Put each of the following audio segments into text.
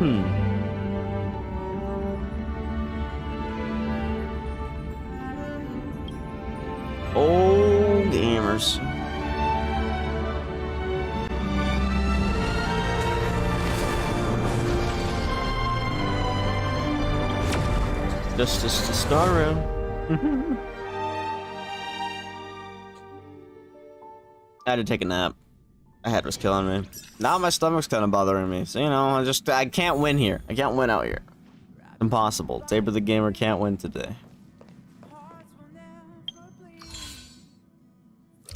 Oh, gamers. Just to start around. I had to take a nap. My head was killing me. Now my stomach's kind of bothering me. So, you know, I can't win here. I can't win out here. Impossible. TaborTheGamer can't win today.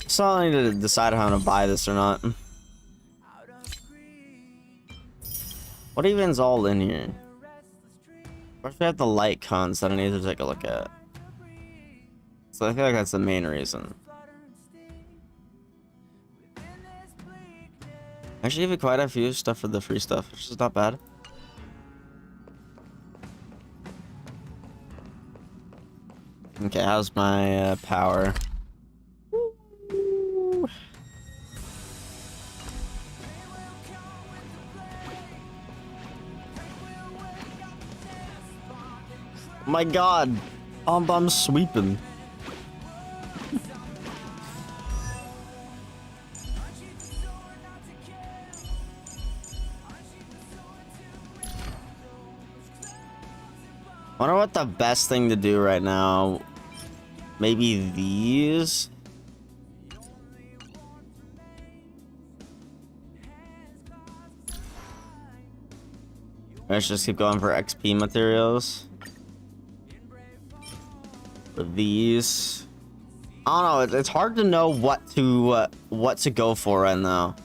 So I need to decide how I'm gonna buy this or not. What even's all in here? First we have the light cons that I need to take a look at. So I feel like that's the main reason. Actually, even quite a few stuff for the free stuff, which is not bad. Okay, how's my power? Woo. My God, I'm sweeping. I wonder what the best thing to do right now. Maybe these. Let's just keep going for XP materials. For these, I don't know. It's hard to know what to go for right now.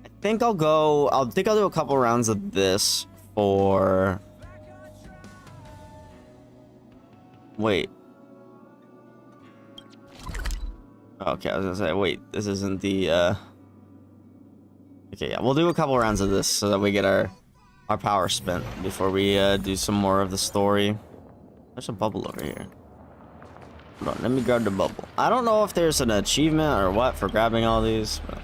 I think I'll do a couple rounds of this for. Wait. Okay, I was gonna say, wait, this isn't the, Okay, yeah, we'll do a couple rounds of this so that we get our power spent before we, do some more of the story. There's a bubble over here. Hold on, let me grab the bubble. I don't know if there's an achievement or what for grabbing all these, but...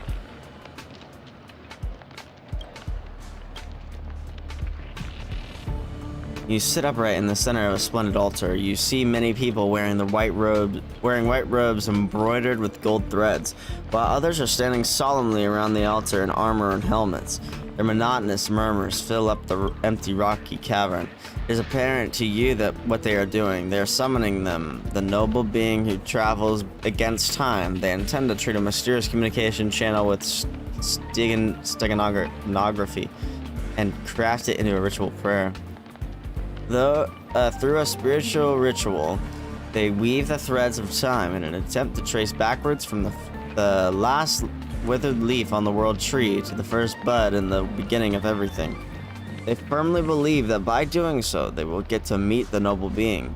You sit upright in the center of a splendid altar. You see many people wearing white robes embroidered with gold threads, while others are standing solemnly around the altar in armor and helmets. Their monotonous murmurs fill up the empty rocky cavern. It is apparent to you that what they are doing, they are summoning them, the noble being who travels against time. They intend to treat a mysterious communication channel with steganography and craft it into a ritual prayer. Through a spiritual ritual, they weave the threads of time in an attempt to trace backwards from the last withered leaf on the world tree to the first bud in the beginning of everything. They firmly believe that by doing so, they will get to meet the noble being,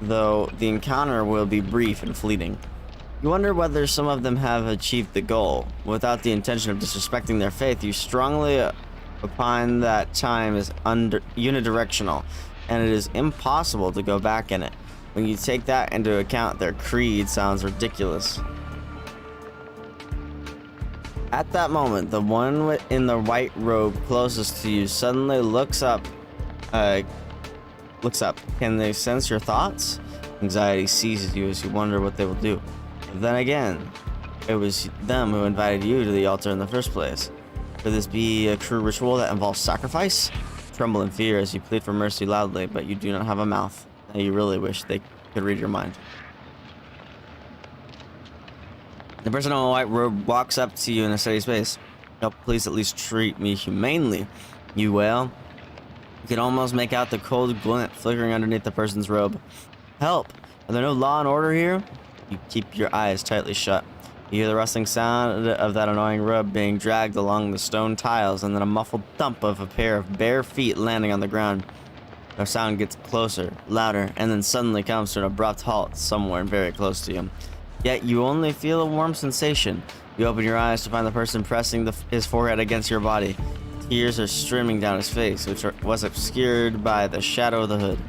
though the encounter will be brief and fleeting. You wonder whether some of them have achieved the goal. Without the intention of disrespecting their faith, you strongly opine that time is unidirectional, and it is impossible to go back in it. When you take that into account, their creed sounds ridiculous. At that moment, the one in the white robe closest to you suddenly looks up. Can they sense your thoughts? Anxiety seizes you as you wonder what they will do. But then again, it was them who invited you to the altar in the first place. Could this be a true ritual that involves sacrifice? Tremble in fear as you plead for mercy loudly, but you do not have a mouth. And you really wish they could read your mind. The person in the white robe walks up to you in a steady space. Oh, please at least treat me humanely, you wail. You can almost make out the cold glint flickering underneath the person's robe. Help! Are there no law and order here? You keep your eyes tightly shut. You hear the rustling sound of that annoying robe being dragged along the stone tiles, and then a muffled thump of a pair of bare feet landing on the ground. The sound gets closer, louder, and then suddenly comes to an abrupt halt somewhere very close to you. Yet you only feel a warm sensation. You open your eyes to find the person pressing his forehead against your body. Tears are streaming down his face, which was obscured by the shadow of the hood.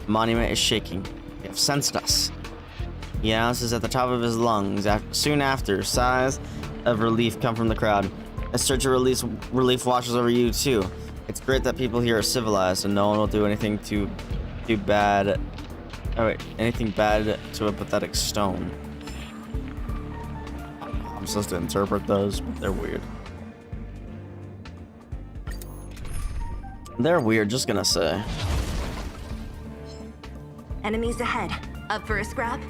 The monument is shaking. They have sensed us. He announces at the top of his lungs. Soon after, sighs of relief come from the crowd. A surge of relief washes over you too. It's great that people here are civilized and no one will do anything too bad. Oh wait, anything bad to a pathetic stone. I'm supposed to interpret those, but they're weird. They're weird, just gonna say. Enemies ahead. Up for a scrap?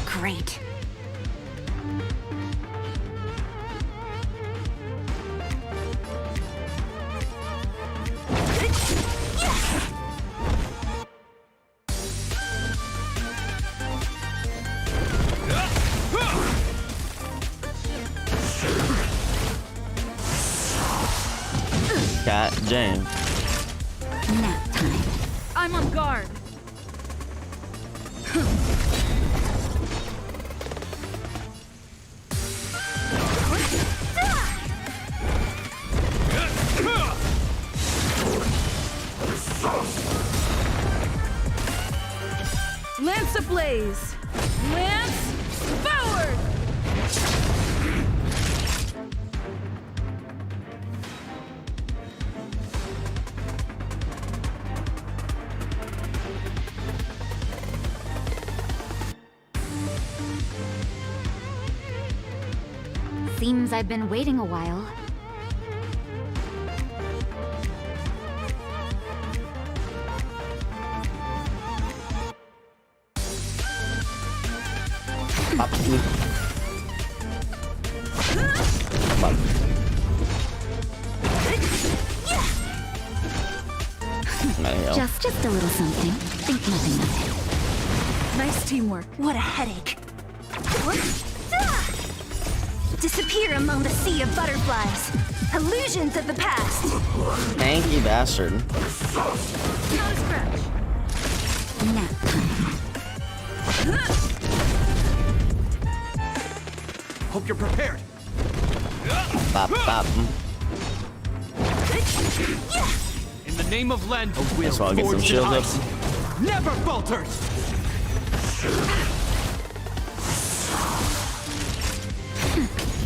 Great. Cat Jane. Nap time. I'm on guard. Lance ablaze. Lance forward. Seems I've been waiting a while. Pop. Pop. There you go. Just a little something. Think nothing of it. Nice teamwork. What a headache. Disappear among the sea of butterflies. Illusions of the past. Tanky bastard. Not a scratch. Nap time. Hope you're prepared. Bop, bop. In the name of Len, a will Guess I'll get some forged in shield up. ice never falters.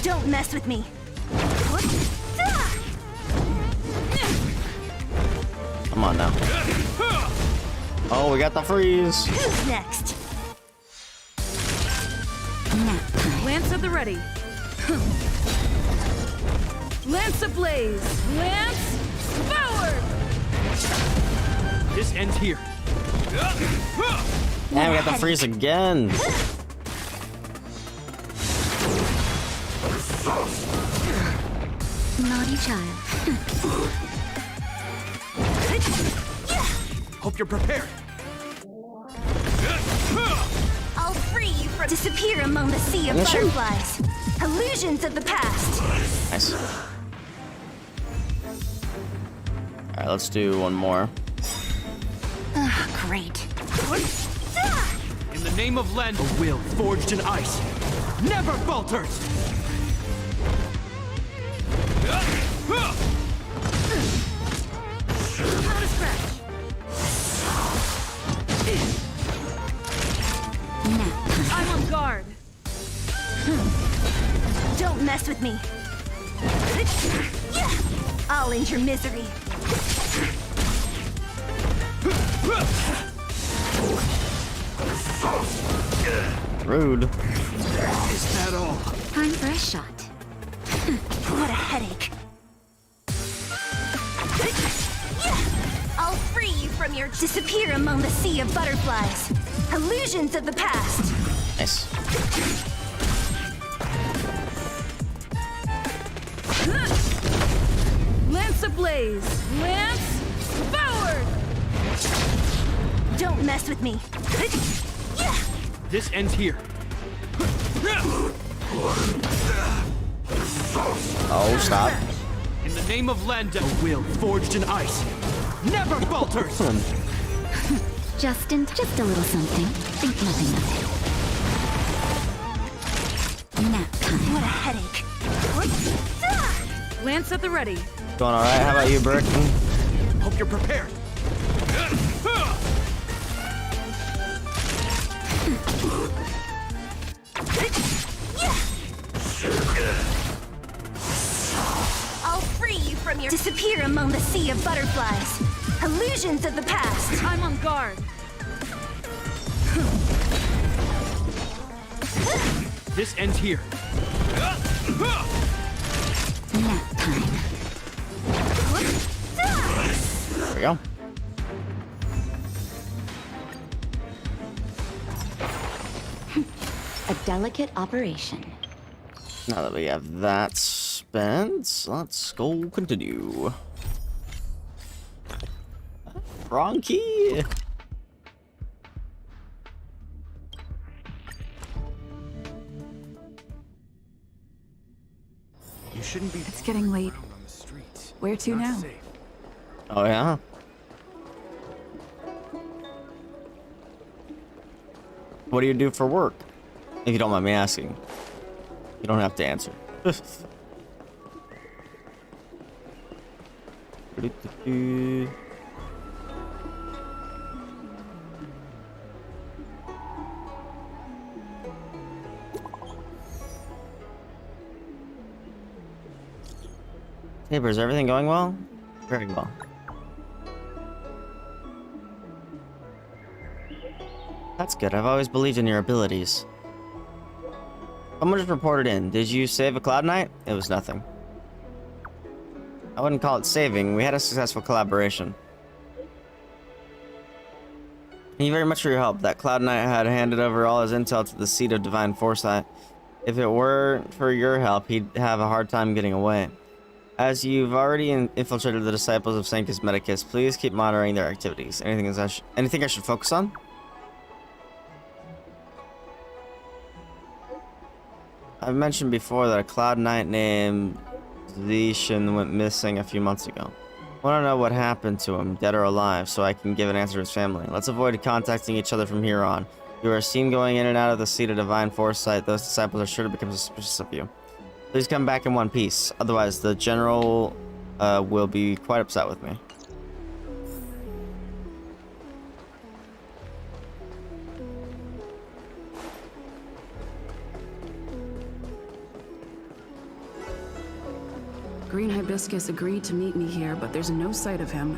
Don't mess with me. Come on now. Oh, we got the freeze. Who's next? Nap time. Lance at the ready. Lance ablaze. Lance forward. This ends here. And we got the freeze again. Naughty child. Hope you're prepared. I'll free you from disappear among the sea of butterflies. Illusions of the past. Nice. Alright, let's do one more. Great. In the name of Len, a will forged in ice never falters. Not a scratch. Nap time. I'm on guard. Don't mess with me. I'll end your misery. Rude. Is that all? Time for a shot. What a headache. I'll free you from your disappear among the sea of butterflies. Illusions of the past. Nice. Lance ablaze. Lance forward. Don't mess with me. This ends here. Oh, stop. In the name of Len, a will forged in ice never falters. Just a little something. Think nothing of it. Nap time. What a headache. Lance at the ready. Going alright? How about you, Brick? Hope you're prepared. your disappear among the sea of butterflies. Illusions of the past. I'm on guard. This ends here. Nap time. There we go. A delicate operation. Now that we have that spent, let's go continue. Wrong key. You shouldn't be. It's getting late. On the streets. Where to Not now? safe. Oh yeah. What do you do for work? If you don't mind me asking. You don't have to answer. Tabor, is everything going well? Very well. That's good. I've always believed in your abilities. Someone just reported in. Did you save a Cloud Knight? It was nothing. I wouldn't call it saving. We had a successful collaboration. Thank you very much for your help. That Cloud Knight had handed over all his intel to the seat of divine foresight. If it weren't for your help, he'd have a hard time getting away. As you've already infiltrated the disciples of Sanctus Medicus, please keep monitoring their activities. Anything I should focus on? I've mentioned before that a Cloud Knight named Zishan went missing a few months ago. I want to know what happened to him, dead or alive, so I can give an answer to his family. Let's avoid contacting each other from here on. If you are seen going in and out of the seat of divine foresight, those disciples are sure to become suspicious of you. Please come back in one piece, otherwise the general will be quite upset with me. Green Hibiscus agreed to meet me here, but there's no sight of him.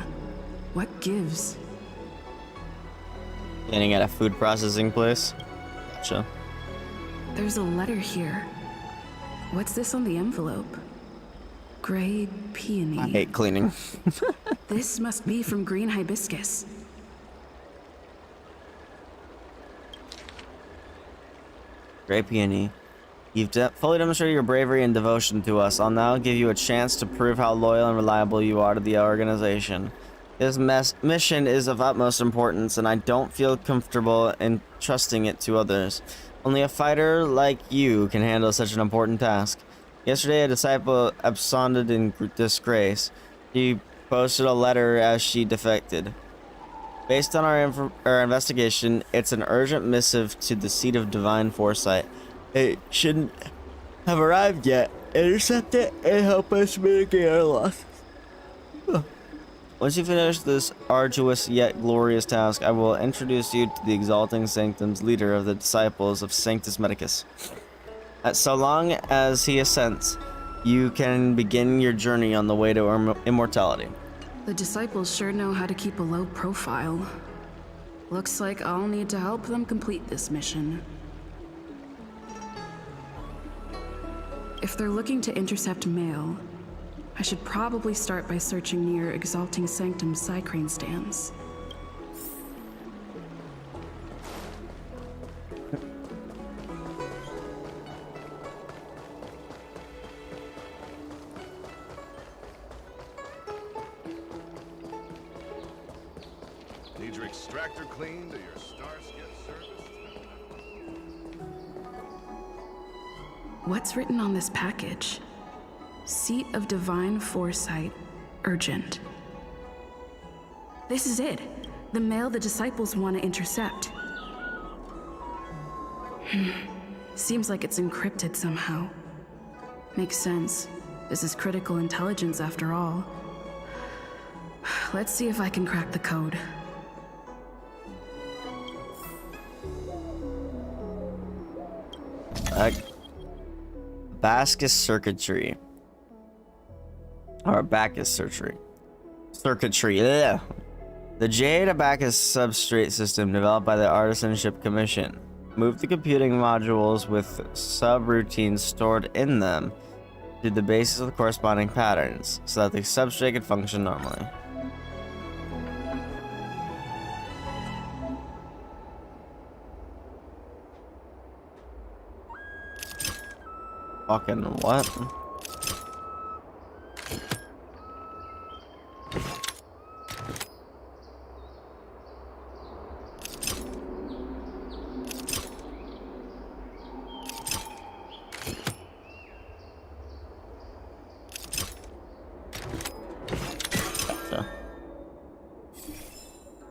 What gives? Standing at a food processing place. Gotcha. There's a letter here. What's this on the envelope? Gray peony. I hate cleaning. This must be from Green Hibiscus. Gray peony. You've fully demonstrated your bravery and devotion to us. I'll now give you a chance to prove how loyal and reliable you are to the organization. This mission is of utmost importance, and I don't feel comfortable in trusting it to others. Only a fighter like you can handle such an important task. Yesterday, a disciple absconded in disgrace. She posted a letter as she defected. Based on our investigation, it's an urgent missive to the seat of divine foresight. It shouldn't have arrived yet. Intercept it and help us mitigate our losses. Once you finish this arduous yet glorious task, I will introduce you to the Exalting Sanctum's leader of the disciples of Sanctus Medicus. So long as he assents, you can begin your journey on the way to immortality. The disciples sure know how to keep a low profile. Looks like I'll need to help them complete this mission. If they're looking to intercept mail, I should probably start by searching near Exalting Sanctum's Cycrane stands. Need your extractor cleaned or your Starskip serviced? What's written on this package? Seat of Divine Foresight, urgent. This is it. The mail the disciples want to intercept. Seems like it's encrypted somehow. Makes sense. This is critical intelligence after all. Let's see if I can crack the code. Bascus circuitry. Or Abacus circuitry. Ugh. The Jade Abacus substrate system developed by the Artisanship Commission. Move the computing modules with subroutines stored in them to the basis of the corresponding patterns so that the substrate can function normally. Fucking what?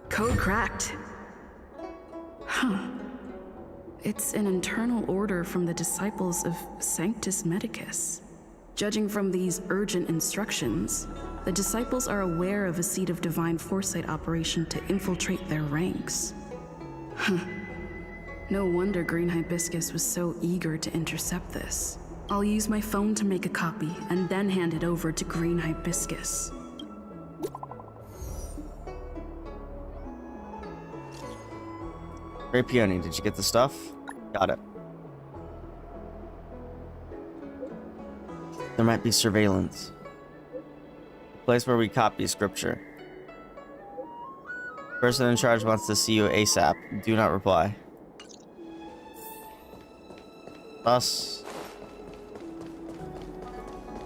Code cracked. Huh. It's an internal order from the disciples of Sanctus Medicus. Judging from these urgent instructions, the disciples are aware of a seed of divine foresight operation to infiltrate their ranks. Huh. No wonder Green Hibiscus was so eager to intercept this. I'll use my phone to make a copy and then hand it over to Green Hibiscus. Great Peony, did you get the stuff? Got it. There might be surveillance. A place where we copy scripture. Person in charge wants to see you ASAP. Do not reply. Thus.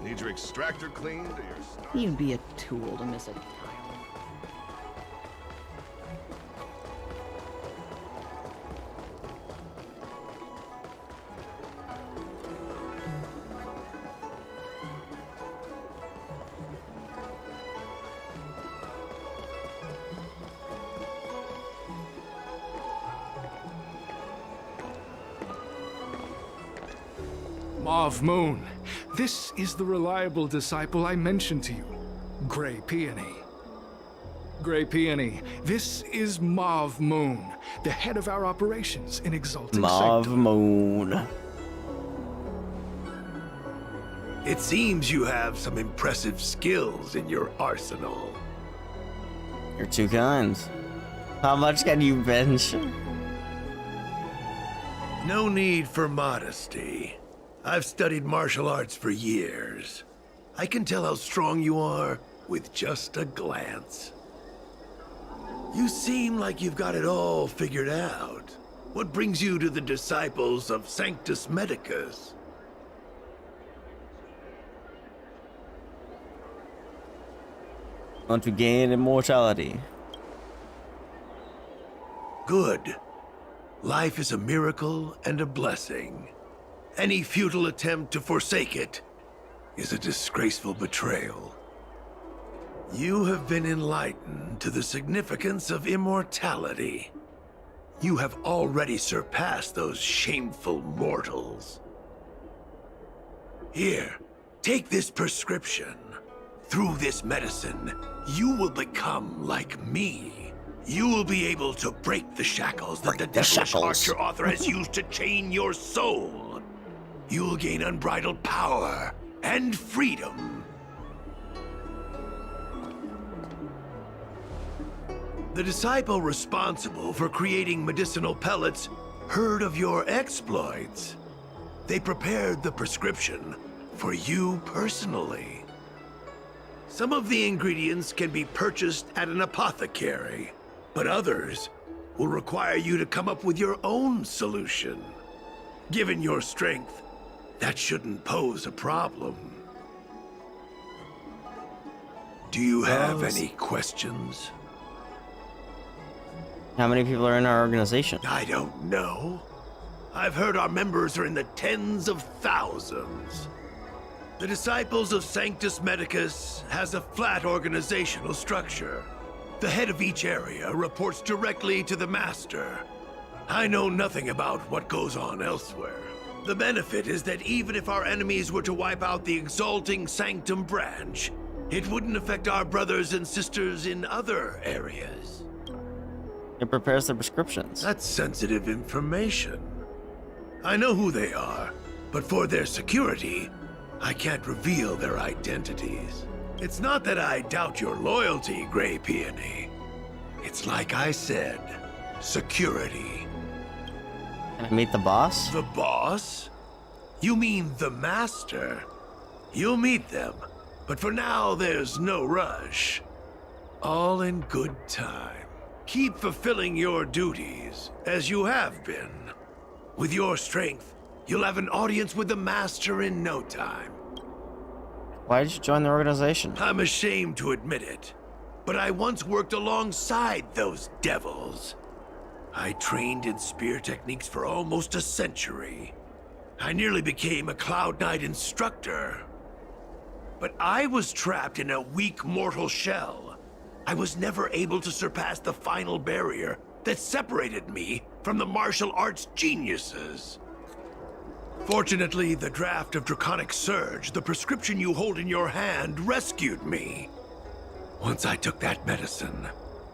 Need your extractor cleaned or your star? You'd be a tool to miss it. Mauve Moon, this is the reliable disciple I mentioned to you, Grey Peony. Grey Peony, this is Mauve Moon, the head of our operations in Exalting Mauve Sanctum. Moon. It seems you have some impressive skills in your arsenal. You're too kind. How much can you bench? No need for modesty. I've studied martial arts for years. I can tell how strong you are with just a glance. You seem like you've got it all figured out. What brings you to the disciples of Sanctus Medicus? Want to gain immortality. Good. Life is a miracle and a blessing. Any futile attempt to forsake it is a disgraceful betrayal. You have been enlightened to the significance of immortality. You have already surpassed those shameful mortals. Here, take this prescription. Through this medicine, you will become like me. You will be able to break the shackles that the devilish archer author has used to chain your soul. You will gain unbridled power and freedom. The disciple responsible for creating medicinal pellets heard of your exploits. They prepared the prescription for you personally. Some of the ingredients can be purchased at an apothecary, but others will require you to come up with your own solution. Given your strength, that shouldn't pose a problem. Do you have any questions? How many people are in our organization? I don't know. I've heard our members are in the tens of thousands. The Disciples of Sanctus Medicus has a flat organizational structure. The head of each area reports directly to the Master. I know nothing about what goes on elsewhere. The benefit is that even if our enemies were to wipe out the Exalting Sanctum branch, it wouldn't affect our brothers and sisters in other areas. It prepares the prescriptions. That's sensitive information. I know who they are, but for their security, I can't reveal their identities. It's not that I doubt your loyalty, Gray Peony. It's like I said, security. Can I meet the boss? The boss? You mean the master? You'll meet them, but for now there's no rush. All in good time. Keep fulfilling your duties, as you have been. With your strength, you'll have an audience with the master in no time. Why did you join the organization? I'm ashamed to admit it, but I once worked alongside those devils. I trained in spear techniques for almost a century. I nearly became a Cloud Knight instructor. But I was trapped in a weak mortal shell. I was never able to surpass the final barrier that separated me from the martial arts geniuses. Fortunately, the draft of Draconic Surge, the prescription you hold in your hand, rescued me. Once I took that medicine,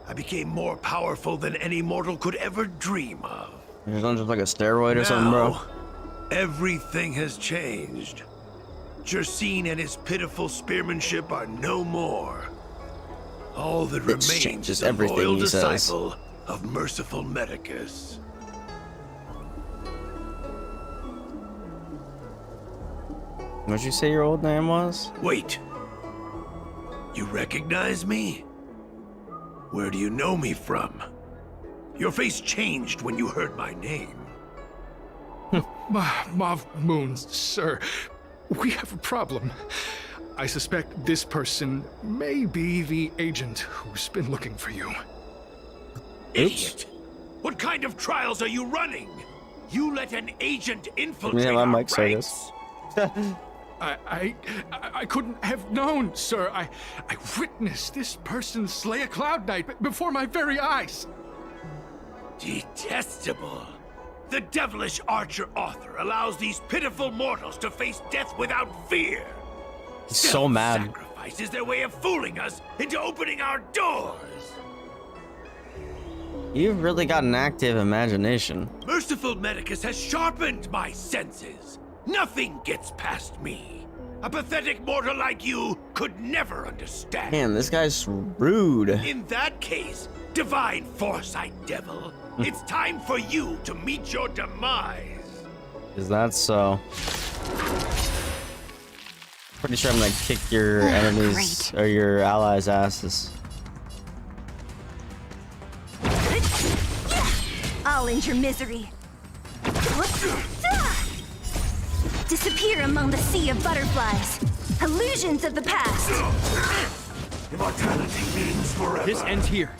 I became more powerful than any mortal could ever dream of. You're just like a steroid or something, bro? Everything has changed. Jersine and his pitiful spearmanship are no more. All that remains is a loyal disciple of merciful Medicus. What'd you say your old name was? Wait. You recognize me? Where do you know me from? Your face changed when you heard my name. Mauve Moons, sir. We have a problem. I suspect this person may be the agent who's been looking for you. Idiot! What kind of trials are you running? You let an agent infiltrate Yeah, my our mic ranks? I couldn't have known, sir. I witnessed this person slay a Cloud Knight before my very eyes. Detestable. The devilish archer author allows these pitiful mortals to face death without fear. He's so mad. Sacrifice is their way of fooling us into opening our doors. You've really got an active imagination. Merciful Medicus has sharpened my senses. Nothing gets past me. A pathetic mortal like you could never understand. Man, this guy's rude. In that case, divine foresight, devil, it's time for you to meet your demise. Is that so? Pretty sure I'm gonna kick your enemies or your allies' asses. I'll end your misery. Disappear among the sea of butterflies. Illusions of the past. Immortality means forever. This ends here.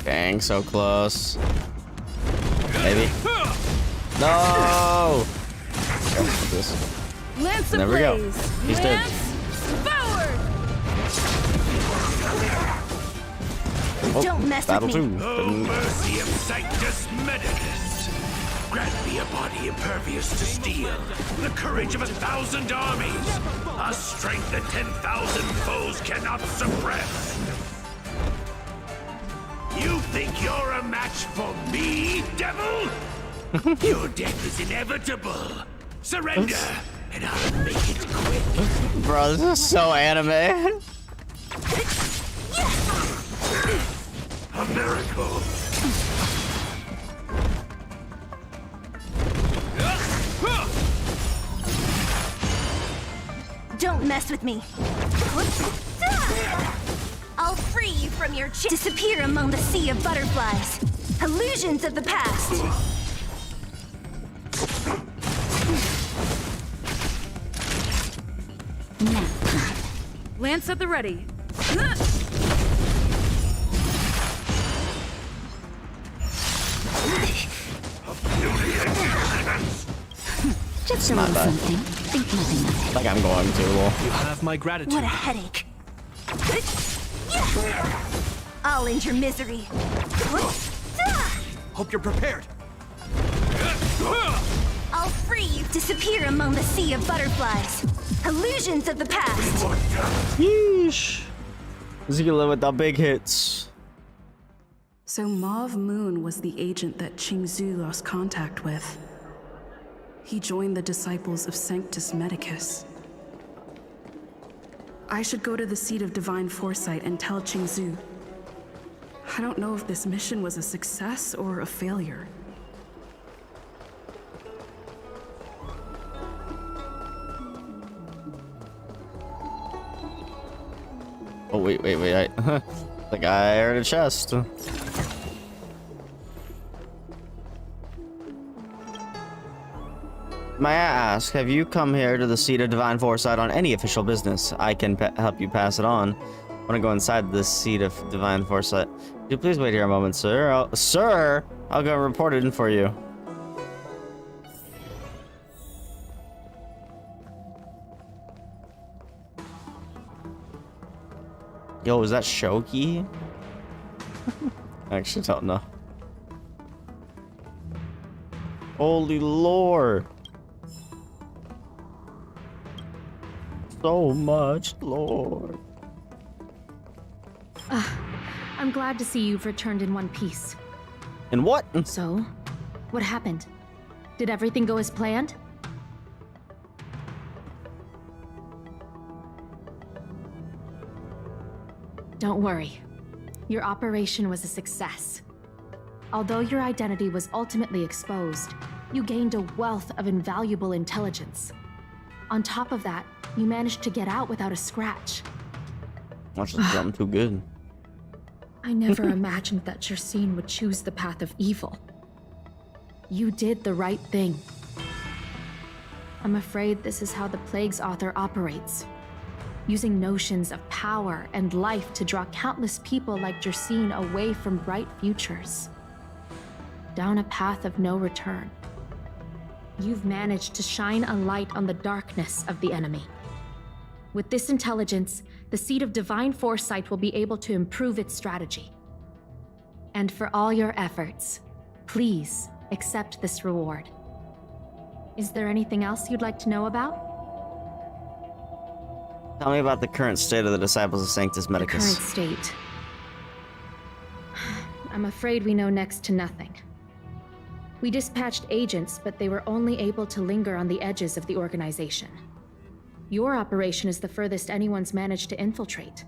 Dang, so close. Maybe. No! Lance There we go. ablaze. He's dead. Forward. Don't mess Battle with me. 2. Oh, mercy of Sanctus Medicus! Grant me a body impervious to steel, the courage of 1,000 armies, a strength that 10,000 foes cannot suppress. You think you're a match for me, devil? Your death is inevitable. Surrender, and I'll make it quick. Bro, this is so anime. A miracle. Don't mess with me. I'll free you from your disappear among the sea of butterflies. Illusions of the past. Lance at the ready. Just Not bad. something. Think nothing of it. Like I'm going to. Well, You have my gratitude. What a headache. I'll end your misery. Hope you're prepared. I'll free you. Disappear among the sea of butterflies. Illusions of the past. yeesh. This is gonna live with the big hits. So Mauve Moon was the agent that Qingzhu lost contact with. He joined the Disciples of Sanctus Medicus. I should go to the seat of Divine Foresight and tell Qingzhu. I don't know if this mission was a success or a failure. Oh, wait. I think I heard a chest. May I ask, have you come here to the seat of Divine Foresight on any official business? I can help you pass it on. I want to go inside the seat of Divine Foresight. Could you please wait here a moment, sir? Sir! I'll go report it in for you. Yo, is that Shoki? I actually don't know. Holy lord. So much lord. I'm glad to see you've returned in one piece. And what? So, what happened? Did everything go as planned? Don't worry. Your operation was a success. Although your identity was ultimately exposed, you gained a wealth of invaluable intelligence. On top of that, you managed to get out without a scratch. Watch this, I'm too good. I never imagined that Jersine would choose the path of evil. You did the right thing. I'm afraid this is how the Plague's author operates. Using notions of power and life to draw countless people like Jersine away from bright futures. Down a path of no return. You've managed to shine a light on the darkness of the enemy. With this intelligence, the Seat of Divine Foresight will be able to improve its strategy. And for all your efforts, please accept this reward. Is there anything else you'd like to know about? Tell me about the current state of the Disciples of Sanctus Medicus. The current state. I'm afraid we know next to nothing. We dispatched agents, but they were only able to linger on the edges of the organization. Your operation is the furthest anyone's managed to infiltrate.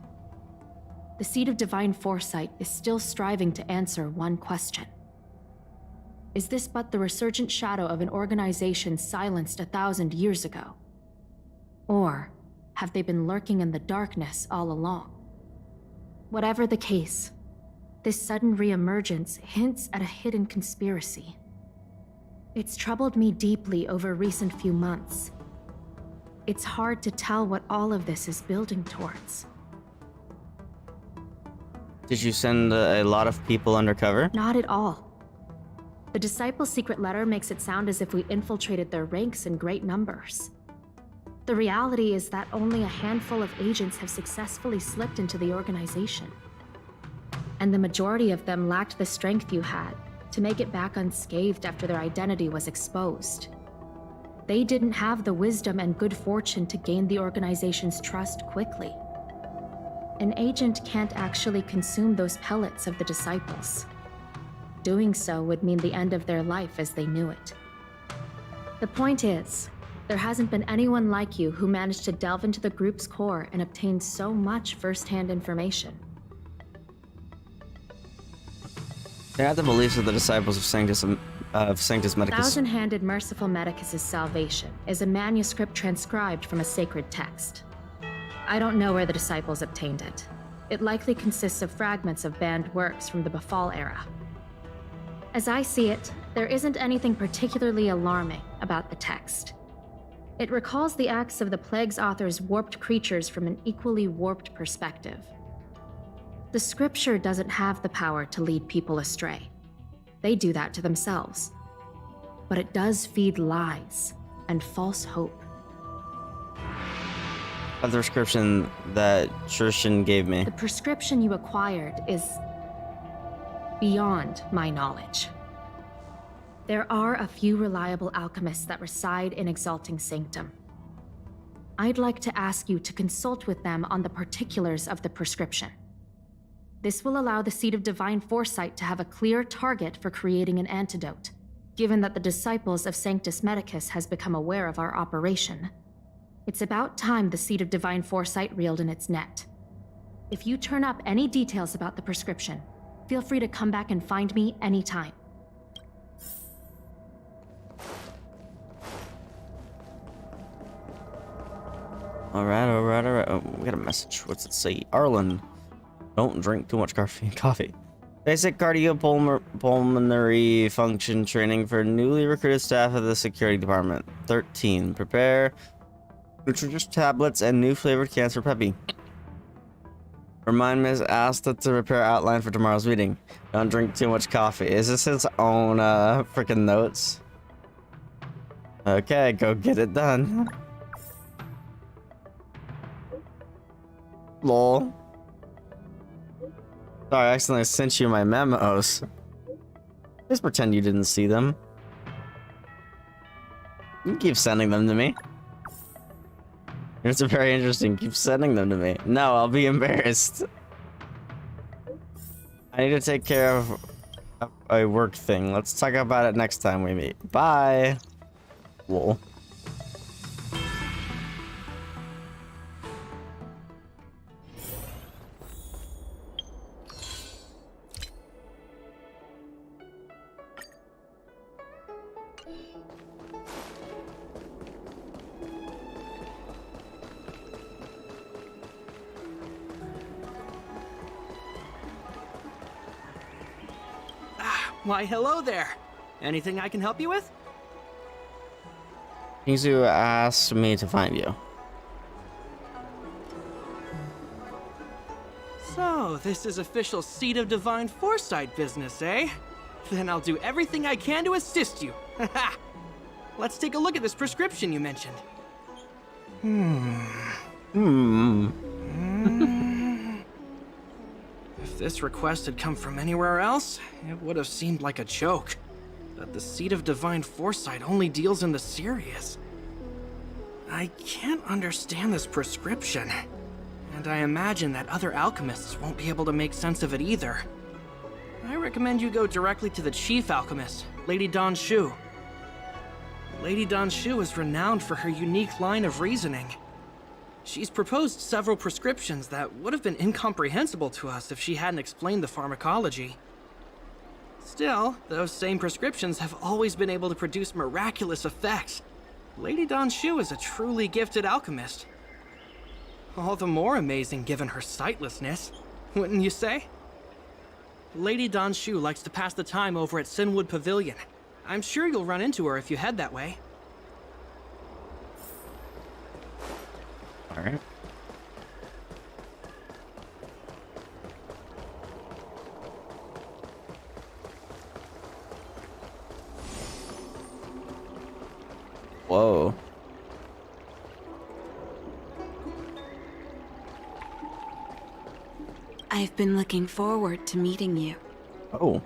The Seat of Divine Foresight is still striving to answer one question. Is this but the resurgent shadow of an organization silenced 1,000 years ago? Or have they been lurking in the darkness all along? Whatever the case, this sudden reemergence hints at a hidden conspiracy. It's troubled me deeply over recent few months. It's hard to tell what all of this is building towards. Did you send a lot of people undercover? Not at all. The Disciples' secret letter makes it sound as if we infiltrated their ranks in great numbers. The reality is that only a handful of agents have successfully slipped into the organization. And the majority of them lacked the strength you had to make it back unscathed after their identity was exposed. They didn't have the wisdom and good fortune to gain the organization's trust quickly. An agent can't actually consume those pellets of the Disciples. Doing so would mean the end of their life as they knew it. The point is, there hasn't been anyone like you who managed to delve into the group's core and obtain so much first-hand information. They're not the beliefs of the Disciples of Sanctus Medicus. Thousand-Handed Merciful Medicus' Salvation is a manuscript transcribed from a sacred text. I don't know where the Disciples obtained it. It likely consists of fragments of banned works from the Befall era. As I see it, there isn't anything particularly alarming about the text. It recalls the acts of the Plague's author's warped creatures from an equally warped perspective. The scripture doesn't have the power to lead people astray. They do that to themselves. But it does feed lies and false hope. Of the prescription that Shirshin gave me. The prescription you acquired is beyond my knowledge. There are a few reliable alchemists that reside in Exalting Sanctum. I'd like to ask you to consult with them on the particulars of the prescription. This will allow the Seed of Divine Foresight to have a clear target for creating an antidote, given that the disciples of Sanctus Medicus has become aware of our operation. It's about time the Seed of Divine Foresight reeled in its net. If you turn up any details about the prescription, feel free to come back and find me anytime. Alright. Oh, we got a message. What's it say? Arlen, don't drink too much coffee. Basic cardiopulmonary function training for newly recruited staff of the security department. 13. Prepare nutritious tablets and new flavored cans for Peppy. Remind Ms. Asta to prepare outline for tomorrow's meeting. Don't drink too much coffee. Is this his own freaking notes? Okay, go get it done. Lol. Sorry, I accidentally sent you my memos. Just pretend you didn't see them. You can keep sending them to me. It's very interesting. Keep sending them to me. No, I'll be embarrassed. I need to take care of a work thing. Let's talk about it next time we meet. Bye. Lol. Why, hello there. Anything I can help you with? Mizu asked me to find you. So, this is official Seed of Divine Foresight business, eh? Then I'll do everything I can to assist you. Let's take a look at this prescription you mentioned. If this request had come from anywhere else, it would have seemed like a joke. But the Seed of Divine Foresight only deals in the serious. I can't understand this prescription. And I imagine that other alchemists won't be able to make sense of it either. I recommend you go directly to the chief alchemist, Lady Dan Shu. Lady Dan Shu is renowned for her unique line of reasoning. She's proposed several prescriptions that would have been incomprehensible to us if she hadn't explained the pharmacology. Still, those same prescriptions have always been able to produce miraculous effects. Lady Dan Shu is a truly gifted alchemist. All the more amazing given her sightlessness, wouldn't you say? Lady Dan Shu likes to pass the time over at Sinwood Pavilion. I'm sure you'll run into her if you head that way. Alright. Whoa. I've been looking forward to meeting you. Oh.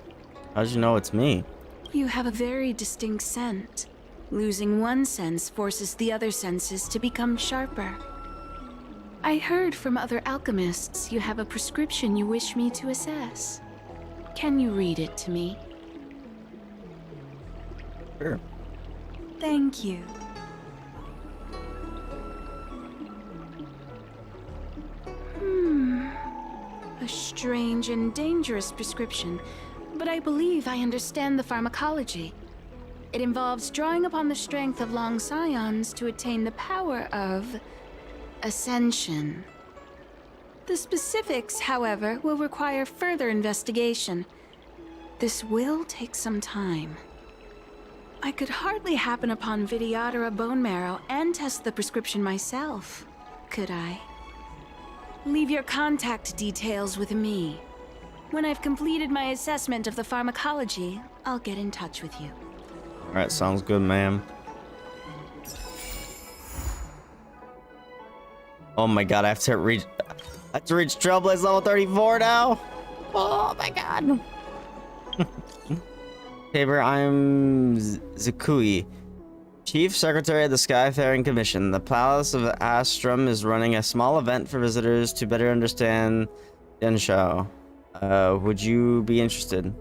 How'd you know it's me? You have a very distinct scent. Losing one sense forces the other senses to become sharper. I heard from other alchemists you have a prescription you wish me to assess. Can you read it to me? Sure. Thank you. A strange and dangerous prescription, but I believe I understand the pharmacology. It involves drawing upon the strength of long scions to attain the power of ascension. The specifics, however, will require further investigation. This will take some time. I could hardly happen upon Vidyadhara bone marrow and test the prescription myself, could I? Leave your contact details with me. When I've completed my assessment of the pharmacology, I'll get in touch with you. Alright, sounds good, ma'am. Oh my god, I have to reach Trailblaze level 34 now. Oh my god. Tabor, I'm Zakui, Chief Secretary of the Skyfaring Commission. The Palace of Astrum is running a small event for visitors to better understand Denshao. Would you be interested?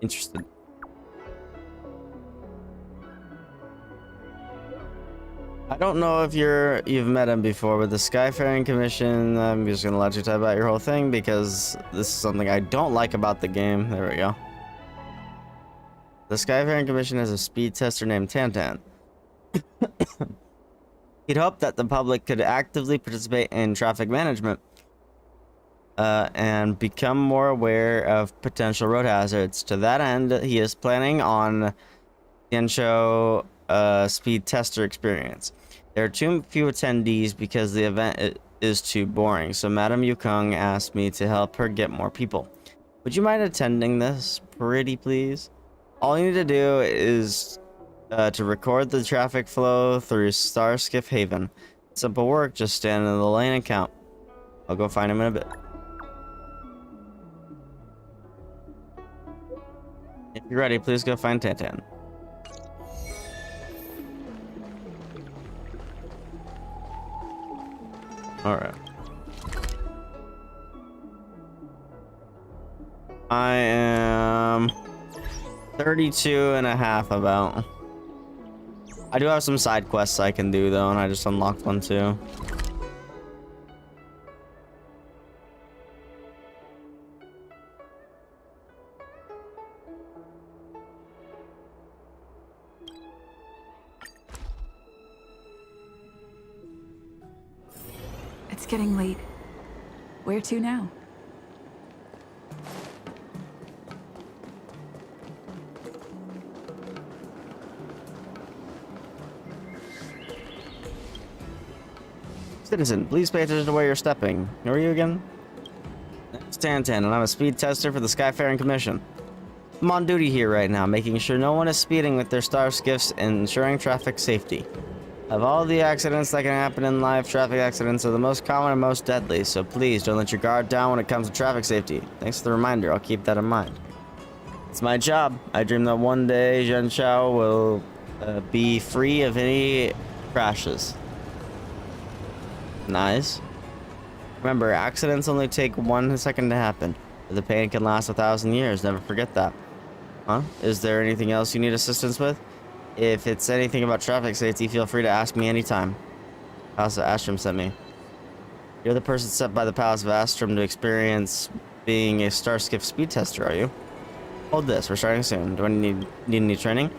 Interested. I don't know if you've met him before, but the Skyfaring Commission, I'm just gonna let you type out your whole thing because this is something I don't like about the game. There we go. The Skyfaring Commission has a speed tester named Tantan. He'd hoped that the public could actively participate in traffic management and become more aware of potential road hazards. To that end, he is planning on Gensho speed tester experience. There are too few attendees because the event is too boring, so Madam Yukong asked me to help her get more people. Would you mind attending this, pretty please? All you need to do is to record the traffic flow through Starskiff Haven. Simple work, just stand in the lane and count. I'll go find him in a bit. If you're ready, please go find Tantan. Alright. I am 32 and a half about. I do have some side quests I can do though, and I just unlocked one too. It's getting late. Where to now? Citizen, please pay attention to where you're stepping. Who are you again? It's Tantan, and I'm a speed tester for the Skyfaring Commission. I'm on duty here right now, making sure no one is speeding with their star skiffs and ensuring traffic safety. Of all the accidents that can happen in life, traffic accidents are the most common and most deadly, so please don't let your guard down when it comes to traffic safety. Thanks for the reminder, I'll keep that in mind. It's my job. I dream that one day Zhenshao will be free of any crashes. Nice. Remember, accidents only take 1 second to happen, but the pain can last 1,000 years. Never forget that. Huh? Is there anything else you need assistance with? If it's anything about traffic safety, feel free to ask me anytime. Palace of Astrum sent me. You're the person sent by the Palace of Astrum to experience being a Starskiff speed tester, are you? Hold this, we're starting soon. Do I need any training?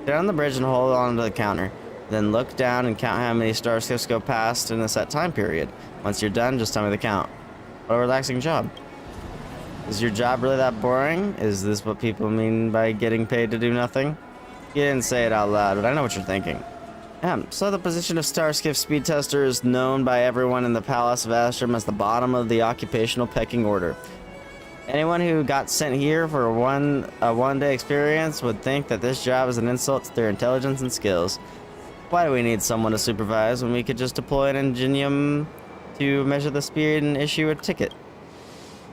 Get on the bridge and hold on to the counter. Then look down and count how many Starskiffs go past in a set time period. Once you're done, just tell me the count. What a relaxing job. Is your job really that boring? Is this what people mean by getting paid to do nothing? You didn't say it out loud, but I know what you're thinking. So the position of Starskiff speed tester is known by everyone in the Palace of Astrum as the bottom of the occupational pecking order. Anyone who got sent here for a one-day experience would think that this job is an insult to their intelligence and skills. Why do we need someone to supervise when we could just deploy an Ingenium to measure the speed and issue a ticket?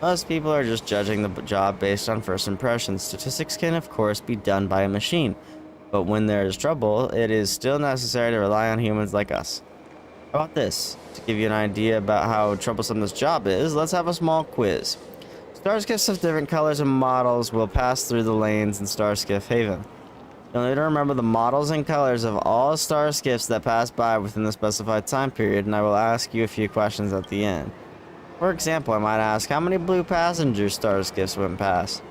Most people are just judging the job based on first impressions. Statistics can, of course, be done by a machine. But when there is trouble, it is still necessary to rely on humans like us. How about this? To give you an idea about how troublesome this job is, let's have a small quiz. Starskiffs of different colors and models will pass through the lanes in Starskiff Haven. You'll need to remember the models and colors of all Starskiffs that pass by within the specified time period, and I will ask you a few questions at the end. For example, I might ask, how many blue passenger Starskiffs went past?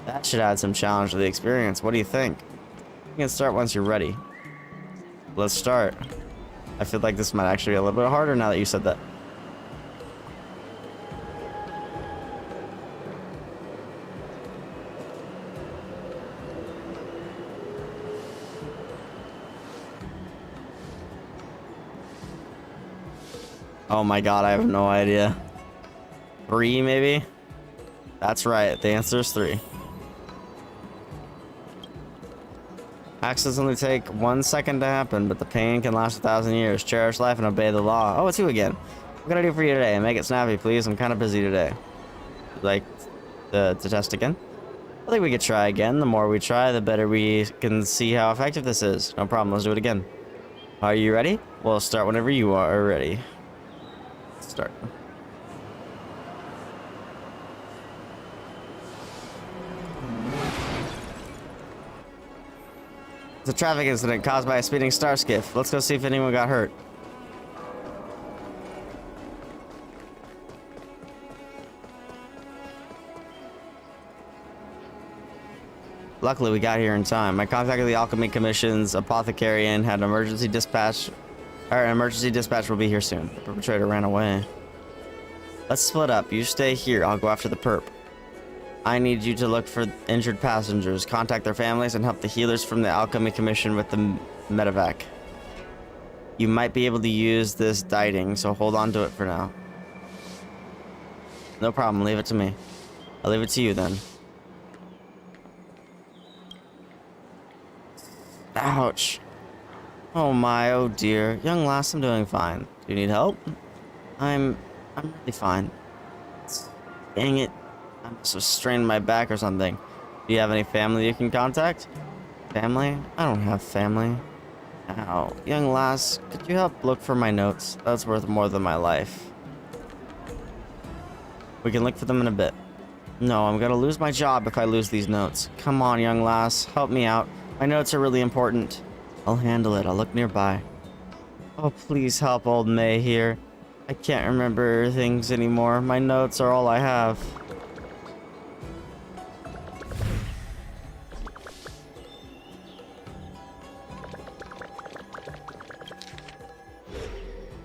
That should add some challenge to the experience. What do you think? You can start once you're ready. Let's start. I feel like this might actually be a little bit harder now that you said that. Oh my god, I have no idea. 3 maybe? That's right, the answer is 3. Accidents only take 1 second to happen, but the pain can last 1,000 years. Cherish life and obey the law. Oh, it's you again. What can I do for you today? Make it snappy, please. I'm kind of busy today. Like, to test again? I think we could try again. The more we try, the better we can see how effective this is. No problem, let's do it again. Are you ready? We'll start whenever you are ready. Let's start. It's a traffic incident caused by a speeding star skiff. Let's go see if anyone got hurt. Luckily, we got here in time. I contacted the Alchemy Commission's apothecary and had an emergency dispatch. An emergency dispatch will be here soon. The perpetrator ran away. Let's split up. You stay here. I'll go after the perp. I need you to look for injured passengers, contact their families, and help the healers from the Alchemy Commission with the medevac. You might be able to use this dieting, so hold on to it for now. No problem. Leave it to me. I'll leave it to you then. Ouch. Oh my, oh dear. Young lass, I'm doing fine. Do you need help? I'm really fine. Dang it. I must have strained my back or something. Do you have any family you can contact? Family? I don't have family. Ow. Young lass, could you help look for my notes? That's worth more than my life. We can look for them in a bit. No, I'm gonna lose my job if I lose these notes. Come on, young lass. Help me out. My notes are really important. I'll handle it. I'll look nearby. Oh, please help old May here. I can't remember things anymore. My notes are all I have.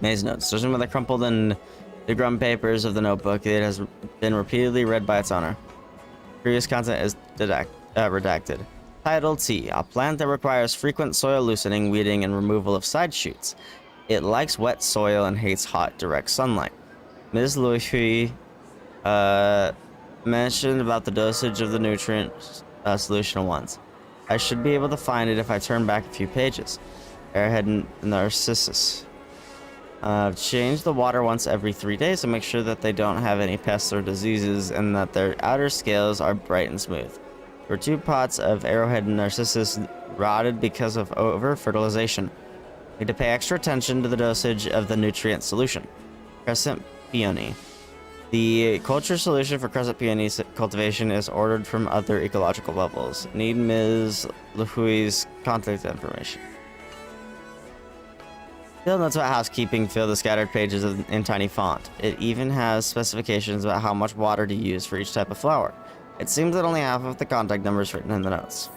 May's notes. Judging by the crumpled and degrum papers of the notebook, it has been repeatedly read by its owner. Previous content is redacted. Title T. A plant that requires frequent soil loosening, weeding, and removal of side shoots. It likes wet soil and hates hot, direct sunlight. Ms. Louis mentioned about the dosage of the nutrient solution once. I should be able to find it if I turn back a few pages. Airhead and Narcissus. Change the water once every 3 days to make sure that they don't have any pests or diseases and that their outer scales are bright and smooth. There were 2 pots of Arrowhead and Narcissus rotted because of over-fertilization. Need to pay extra attention to the dosage of the nutrient solution. Crescent Peony. The culture solution for crescent peony cultivation is ordered from other ecological levels. Need Ms. Lahui's contact information. Field notes about housekeeping fill the scattered pages in tiny font. It even has specifications about how much water to use for each type of flower. It seems that only half of the contact number is written in the notes.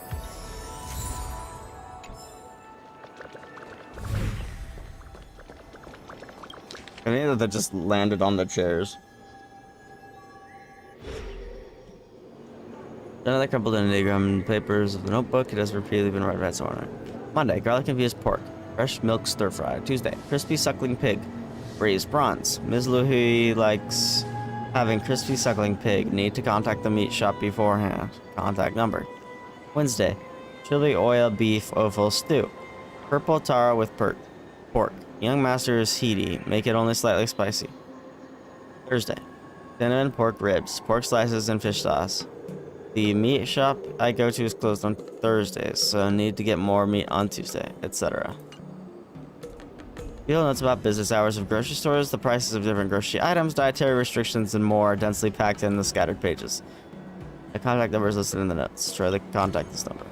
I mean that they just landed on the chairs. None of the crumpled and diagram papers of the notebook. It has repeatedly been read by its owner. Monday, garlic infused pork. Fresh milk stir fry. Tuesday, crispy suckling pig. Braised prawns. Ms. Luhui likes having crispy suckling pig. Need to contact the meat shop beforehand. Contact number. Wednesday, chili oil beef offal stew. Purple taro with pork. Young master is heaty. Make it only slightly spicy. Thursday, cinnamon pork ribs, pork slices, and fish sauce. The meat shop I go to is closed on Thursdays, so I need to get more meat on Tuesday, etc. Field notes about business hours of grocery stores, the prices of different grocery items, dietary restrictions, and more are densely packed in the scattered pages. The contact number is listed in the notes. Try to contact this number.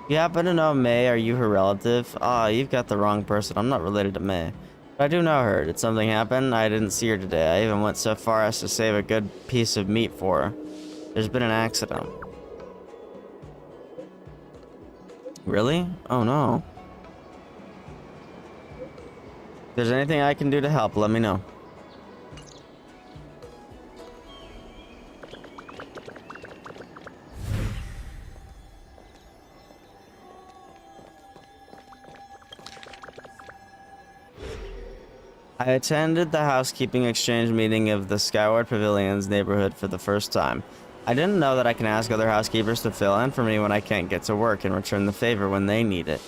You happen to know May? Are you her relative? You've got the wrong person. I'm not related to May. But I do know her. Did something happen? I didn't see her today. I even went so far as to save a good piece of meat for her. There's been an accident. Really? Oh no. If there's anything I can do to help, let me know. I attended the housekeeping exchange meeting of the Skyward Pavilion's neighborhood for the first time. I didn't know that I can ask other housekeepers to fill in for me when I can't get to work and return the favor when they need it.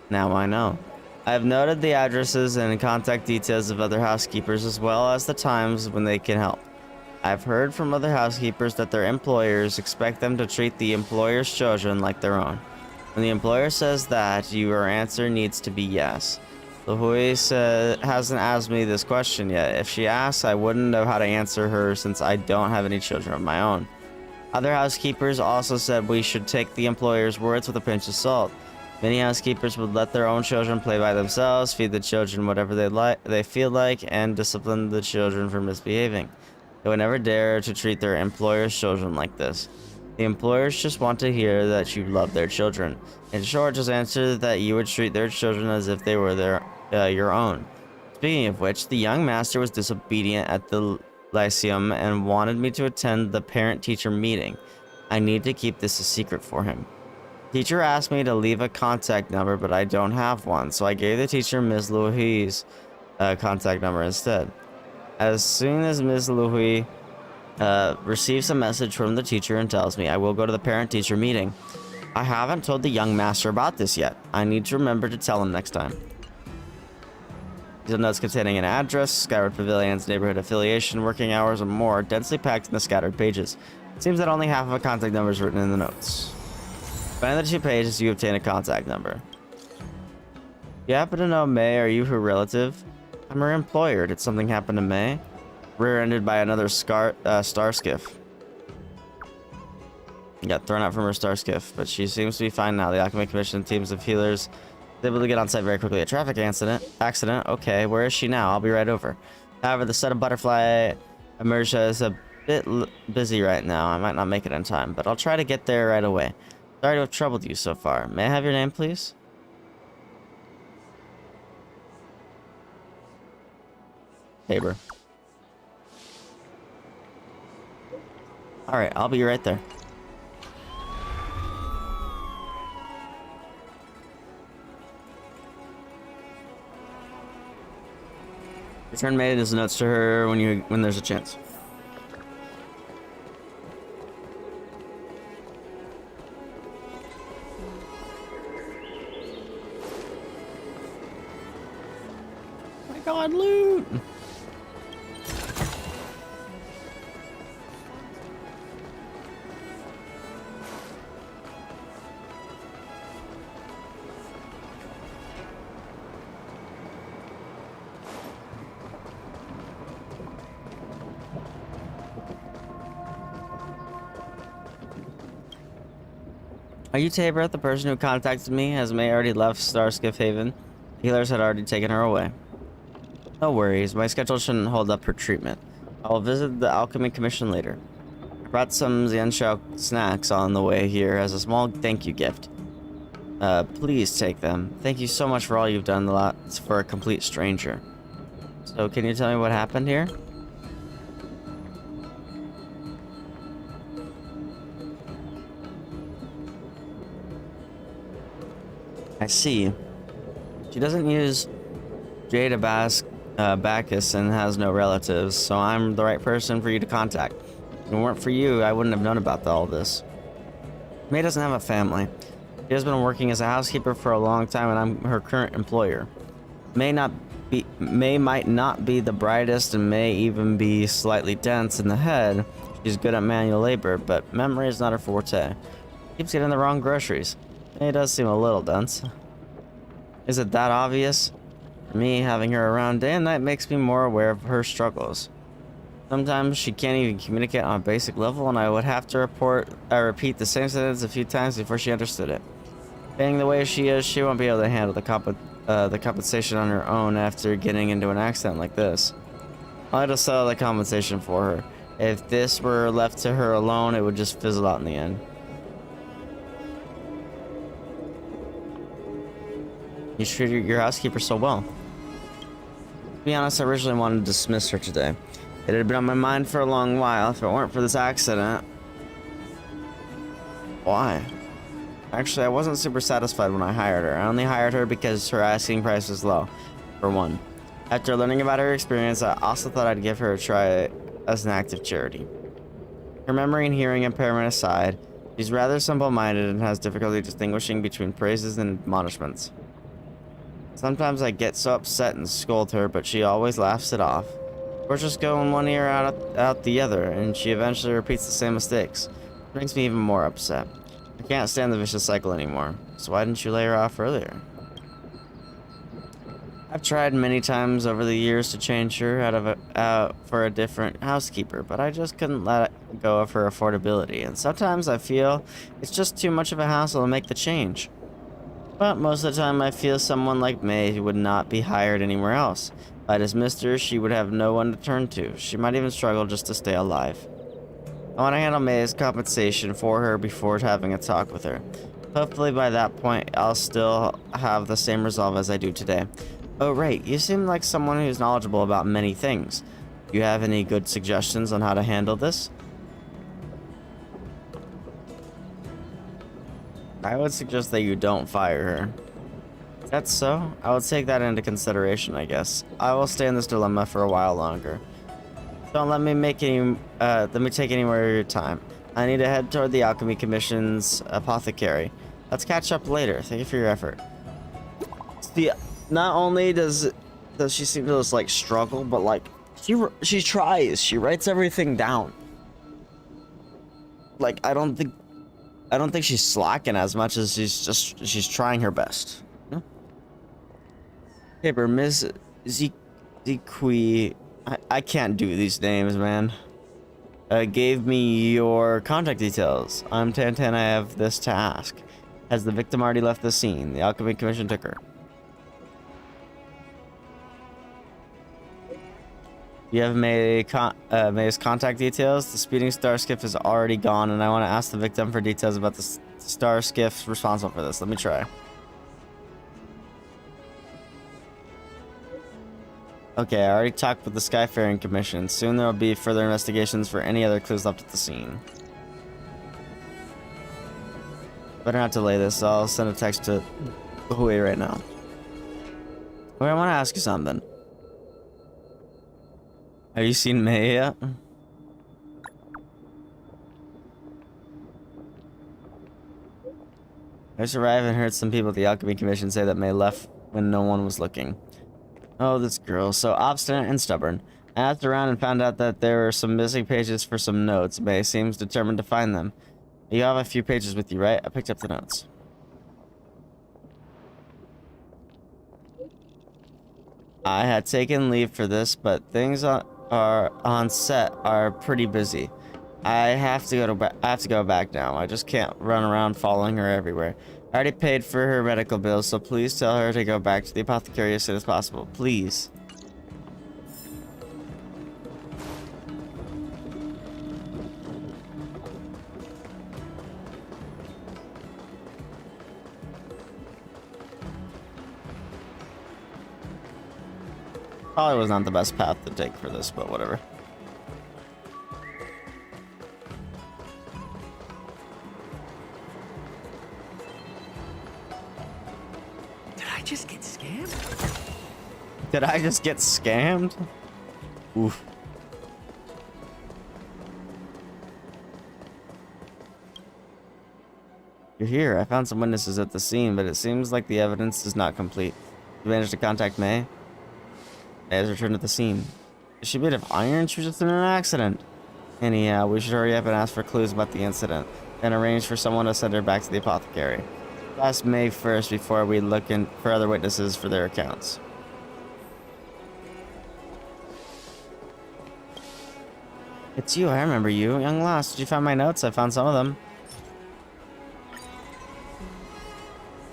Now I know. I have noted the addresses and contact details of other housekeepers as well as the times when they can help. I've heard from other housekeepers that their employers expect them to treat the employer's children like their own. When the employer says that, your answer needs to be yes. Lahui hasn't asked me this question yet. If she asks, I wouldn't know how to answer her since I don't have any children of my own. Other housekeepers also said we should take the employer's words with a pinch of salt. Many housekeepers would let their own children play by themselves, feed the children whatever they feel like, and discipline the children for misbehaving. They would never dare to treat their employers' children like this. The employers just want to hear that you love their children. In short, just answer that you would treat their children as if they were your own. Speaking of which, the young master was disobedient at the Lyceum and wanted me to attend the parent-teacher meeting. I need to keep this a secret for him. Teacher asked me to leave a contact number, but I don't have one, so I gave the teacher Ms. Louis' contact number instead. As soon as Ms. Louis receives a message from the teacher and tells me I will go to the parent-teacher meeting. I haven't told the young master about this yet. I need to remember to tell him next time. These are notes containing an address, Skyward Pavilion's neighborhood affiliation, working hours, and more, densely packed in the scattered pages. It seems that only half of a contact number is written in the notes. Find the 2 pages, you obtain a contact number. You happen to know May? Are you her relative? I'm her employer. Did something happen to May? Rear-ended by another star skiff. Got thrown out from her star skiff, but she seems to be fine now. The Alchemy Commission teams of healers was able to get on site very quickly. A traffic accident. Okay, where is she now? I'll be right over. However, the set of butterfly immersion is a bit busy right now. I might not make it in time, but I'll try to get there right away. Sorry to have troubled you so far. May I have your name, please? Tabor. Alright, I'll be right there. Return made his notes to her when there's a chance. My God, loot! Are you Tabor, the person who contacted me? As May already left Starskiff Haven, healers had already taken her away. No worries, my schedule shouldn't hold up her treatment. I will visit the Alchemy Commission later. I brought some Xianshao snacks on the way here as a small thank you gift. Please take them. Thank you so much for all you've done for a complete stranger. So, can you tell me what happened here? I see. She doesn't use Jada Bacchus and has no relatives, so I'm the right person for you to contact. If it weren't for you, I wouldn't have known about all this. May doesn't have a family. She has been working as a housekeeper for a long time, and I'm her current employer. May might not be the brightest and may even be slightly dense in the head. She's good at manual labor, but memory is not her forte. Keeps getting the wrong groceries. It does seem a little dense. Is it that obvious? Me, having her around day and night makes me more aware of her struggles. Sometimes she can't even communicate on a basic level, and I would have to repeat the same sentence a few times before she understood it. Being the way she is, she won't be able to handle the compensation on her own after getting into an accident like this. I'll have to settle the compensation for her. If this were left to her alone, it would just fizzle out in the end. You treated your housekeeper so well. To be honest, I originally wanted to dismiss her today. It had been on my mind for a long while. If it weren't for this accident... Why? Actually, I wasn't super satisfied when I hired her. I only hired her because her asking price was low, for one. After learning about her experience, I also thought I'd give her a try as an act of charity. Her memory and hearing impairment aside, she's rather simple-minded and has difficulty distinguishing between praises and admonishments. Sometimes I get so upset and scold her, but she always laughs it off. Or just go in one ear out the other, and she eventually repeats the same mistakes. It makes me even more upset. I can't stand the vicious cycle anymore. So why didn't you lay her off earlier? I've tried many times over the years to change her for a different housekeeper, but I just couldn't let go of her affordability. And sometimes I feel it's just too much of a hassle to make the change. But most of the time I feel someone like May would not be hired anywhere else. If I dismissed her, she would have no one to turn to. She might even struggle just to stay alive. I want to handle May's compensation for her before having a talk with her. Hopefully by that point, I'll still have the same resolve as I do today. Oh right, you seem like someone who's knowledgeable about many things. Do you have any good suggestions on how to handle this? I would suggest that you don't fire her. If that's so, I will take that into consideration, I guess. I will stay in this dilemma for a while longer. Don't let me take any more of your time. I need to head toward the Alchemy Commission's apothecary. Let's catch up later. Thank you for your effort. See, not only does she seem to just like struggle, but like she tries. She writes everything down. Like I don't think she's slacking as much as she's trying her best. No? Tabor, Ms. Ziqui, I can't do these names, man. Gave me your contact details. I'm Tantan. I have this to ask. Has the victim already left the scene? The Alchemy Commission took her. You have May's contact details. The speeding star skiff is already gone, and I want to ask the victim for details about the star skiff responsible for this. Let me try. Okay, I already talked with the Skyfaring Commission. Soon there will be further investigations for any other clues left at the scene. Better not delay this, so I'll send a text to Hui right now. Wait, I want to ask you something. Have you seen May yet? I just arrived and heard some people at the Alchemy Commission say that May left when no one was looking. Oh, this girl, so obstinate and stubborn. I asked around and found out that there were some missing pages for some notes. May seems determined to find them. You have a few pages with you, right? I picked up the notes. I had taken leave for this, but things on set are pretty busy. I have to go back now. I just can't run around following her everywhere. I already paid for her medical bills, so please tell her to go back to the apothecary as soon as possible. Please. Probably was not the best path to take for this, but whatever. Did I just get scammed? Did I just get scammed? Oof. You're here. I found some witnesses at the scene, but it seems like the evidence is not complete. You managed to contact May? May has returned to the scene. Is she made of iron? She was just in an accident. Anyhow, we should hurry up and ask for clues about the incident, then arrange for someone to send her back to the apothecary. Ask May first before we look in for other witnesses for their accounts. It's you, I remember you. Young Lass, did you find my notes? I found some of them.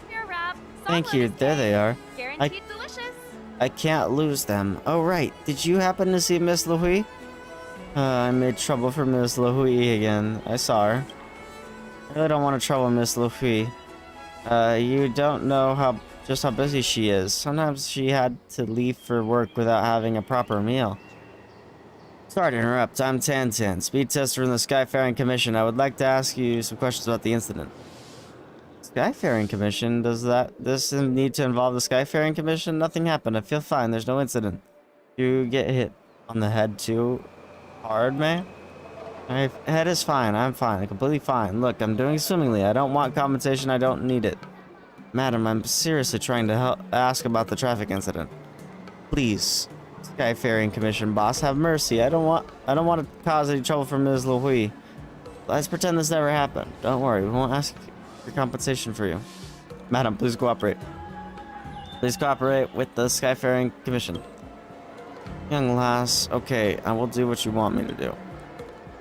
Here, Rob. Thank you, there they are. Guaranteed delicious. I can't lose them. Oh right, did you happen to see Miss Lahui? I made trouble for Miss Lahui again. I saw her. I really don't want to trouble Miss Lahui. You don't know how busy she is. Sometimes she had to leave for work without having a proper meal. Sorry to interrupt. I'm Tantan, speed tester from the Skyfaring Commission. I would like to ask you some questions about the incident. Skyfaring Commission? Does this need to involve the Skyfaring Commission? Nothing happened. I feel fine. There's no incident. You get hit on the head too hard, man? My head is fine. I'm fine. I'm completely fine. Look, I'm doing swimmingly. I don't want compensation. I don't need it. Madam, I'm seriously trying to ask about the traffic incident. Please, Skyfaring Commission boss, have mercy. I don't want to cause any trouble for Ms. Lahui. Let's pretend this never happened. Don't worry. We won't ask for compensation for you. Madam, please cooperate. Please cooperate with the Skyfaring Commission. Young lass, okay, I will do what you want me to do.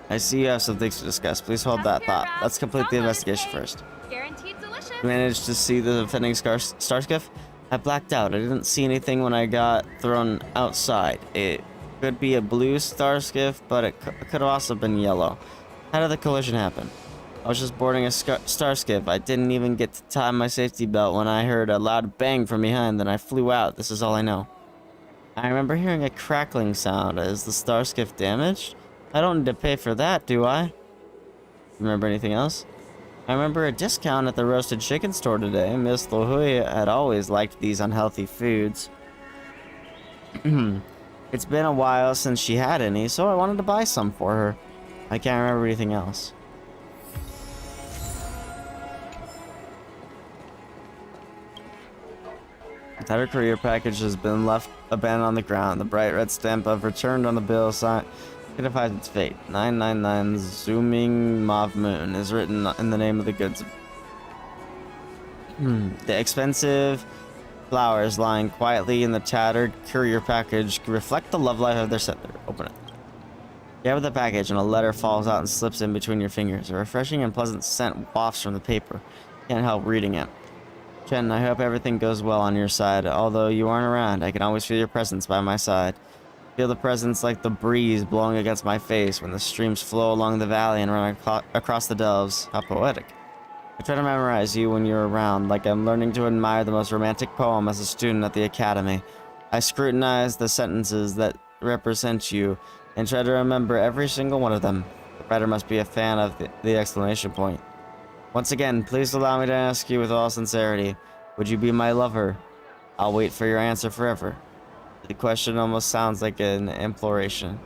I see you have some things to discuss. Please hold that thought. Let's complete the investigation first. Guaranteed delicious. Managed to see the defending star skiff? I blacked out. I didn't see anything when I got thrown outside. It could be a blue star skiff, but it could have also been yellow. How did the collision happen? I was just boarding a star skiff. I didn't even get to tie my safety belt when I heard a loud bang from behind, then I flew out. This is all I know. I remember hearing a crackling sound. Is the star skiff damaged? I don't need to pay for that, do I? Remember anything else? I remember a discount at the roasted chicken store today. Miss LaHoya had always liked these unhealthy foods. It's been a while since she had any, so I wanted to buy some for her. I can't remember anything else. The entire courier package has been left abandoned on the ground. The bright red stamp of returned on the bill signifies its fate. 999 Zooming Mauve Moon is written in the name of the goods. The expensive flowers lying quietly in the tattered courier package reflect the love life of their sender. Open it. You have the package and a letter falls out and slips in between your fingers. A refreshing and pleasant scent wafts from the paper. Can't help reading it. Jen, I hope everything goes well on your side. Although you aren't around, I can always feel your presence by my side. Feel the presence like the breeze blowing against my face when the streams flow along the valley and run across the delves. How poetic. I try to memorize you when you're around, like I'm learning to admire the most romantic poem as a student at the academy. I scrutinize the sentences that represent you and try to remember every single one of them. The writer must be a fan of the exclamation point. Once again, please allow me to ask you with all sincerity, would you be my lover? I'll wait for your answer forever. The question almost sounds like an imploration.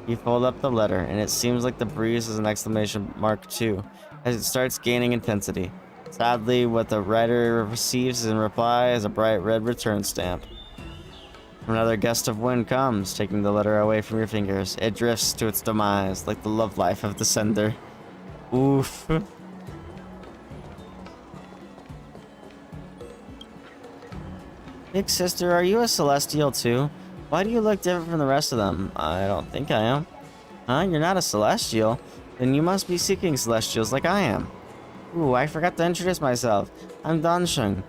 You fold up the letter, and it seems like the breeze is an exclamation mark too, as it starts gaining intensity. Sadly, what the writer receives in reply is a bright red return stamp. Another gust of wind comes, taking the letter away from your fingers. It drifts to its demise, like the love life of the sender. Oof. Big sister, are you a celestial too? Why do you look different from the rest of them? I don't think I am. Huh? You're not a celestial? Then you must be seeking celestials like I am. Ooh, I forgot to introduce myself. I'm Dansheng.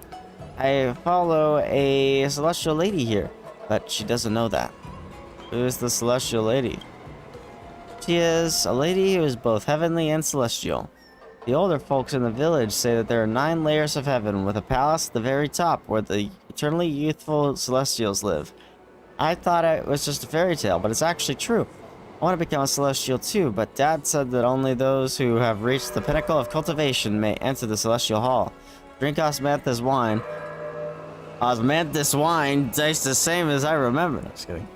I follow a celestial lady here, but she doesn't know that. Who is the celestial lady? She is a lady who is both heavenly and celestial. The older folks in the village say that there are 9 layers of heaven with a palace at the very top where the eternally youthful celestials live. I thought it was just a fairy tale, but it's actually true. I want to become a celestial too, but Dad said that only those who have reached the pinnacle of cultivation may enter the celestial hall. Drink osmanthus wine. Osmanthus wine tastes the same as I remember. Just kidding.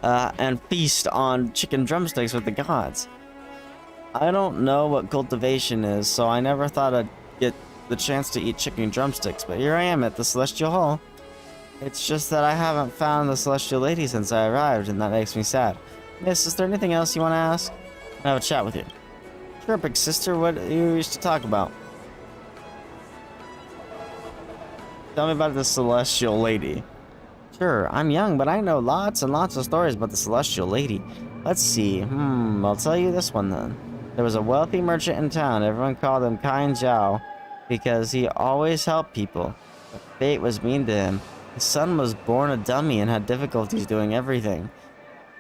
And feast on chicken drumsticks with the gods. I don't know what cultivation is, so I never thought I'd get the chance to eat chicken drumsticks, but here I am at the Celestial Hall. It's just that I haven't found the Celestial Lady since I arrived, and that makes me sad. Miss, is there anything else you want to ask? I'll have a chat with you. Sure, big sister, what do you used to talk about? Tell me about the Celestial Lady. Sure, I'm young, but I know lots and lots of stories about the Celestial Lady. Let's see, I'll tell you this one then. There was a wealthy merchant in town. Everyone called him Kind Zhao because he always helped people. But fate was mean to him. His son was born a dummy and had difficulties doing everything.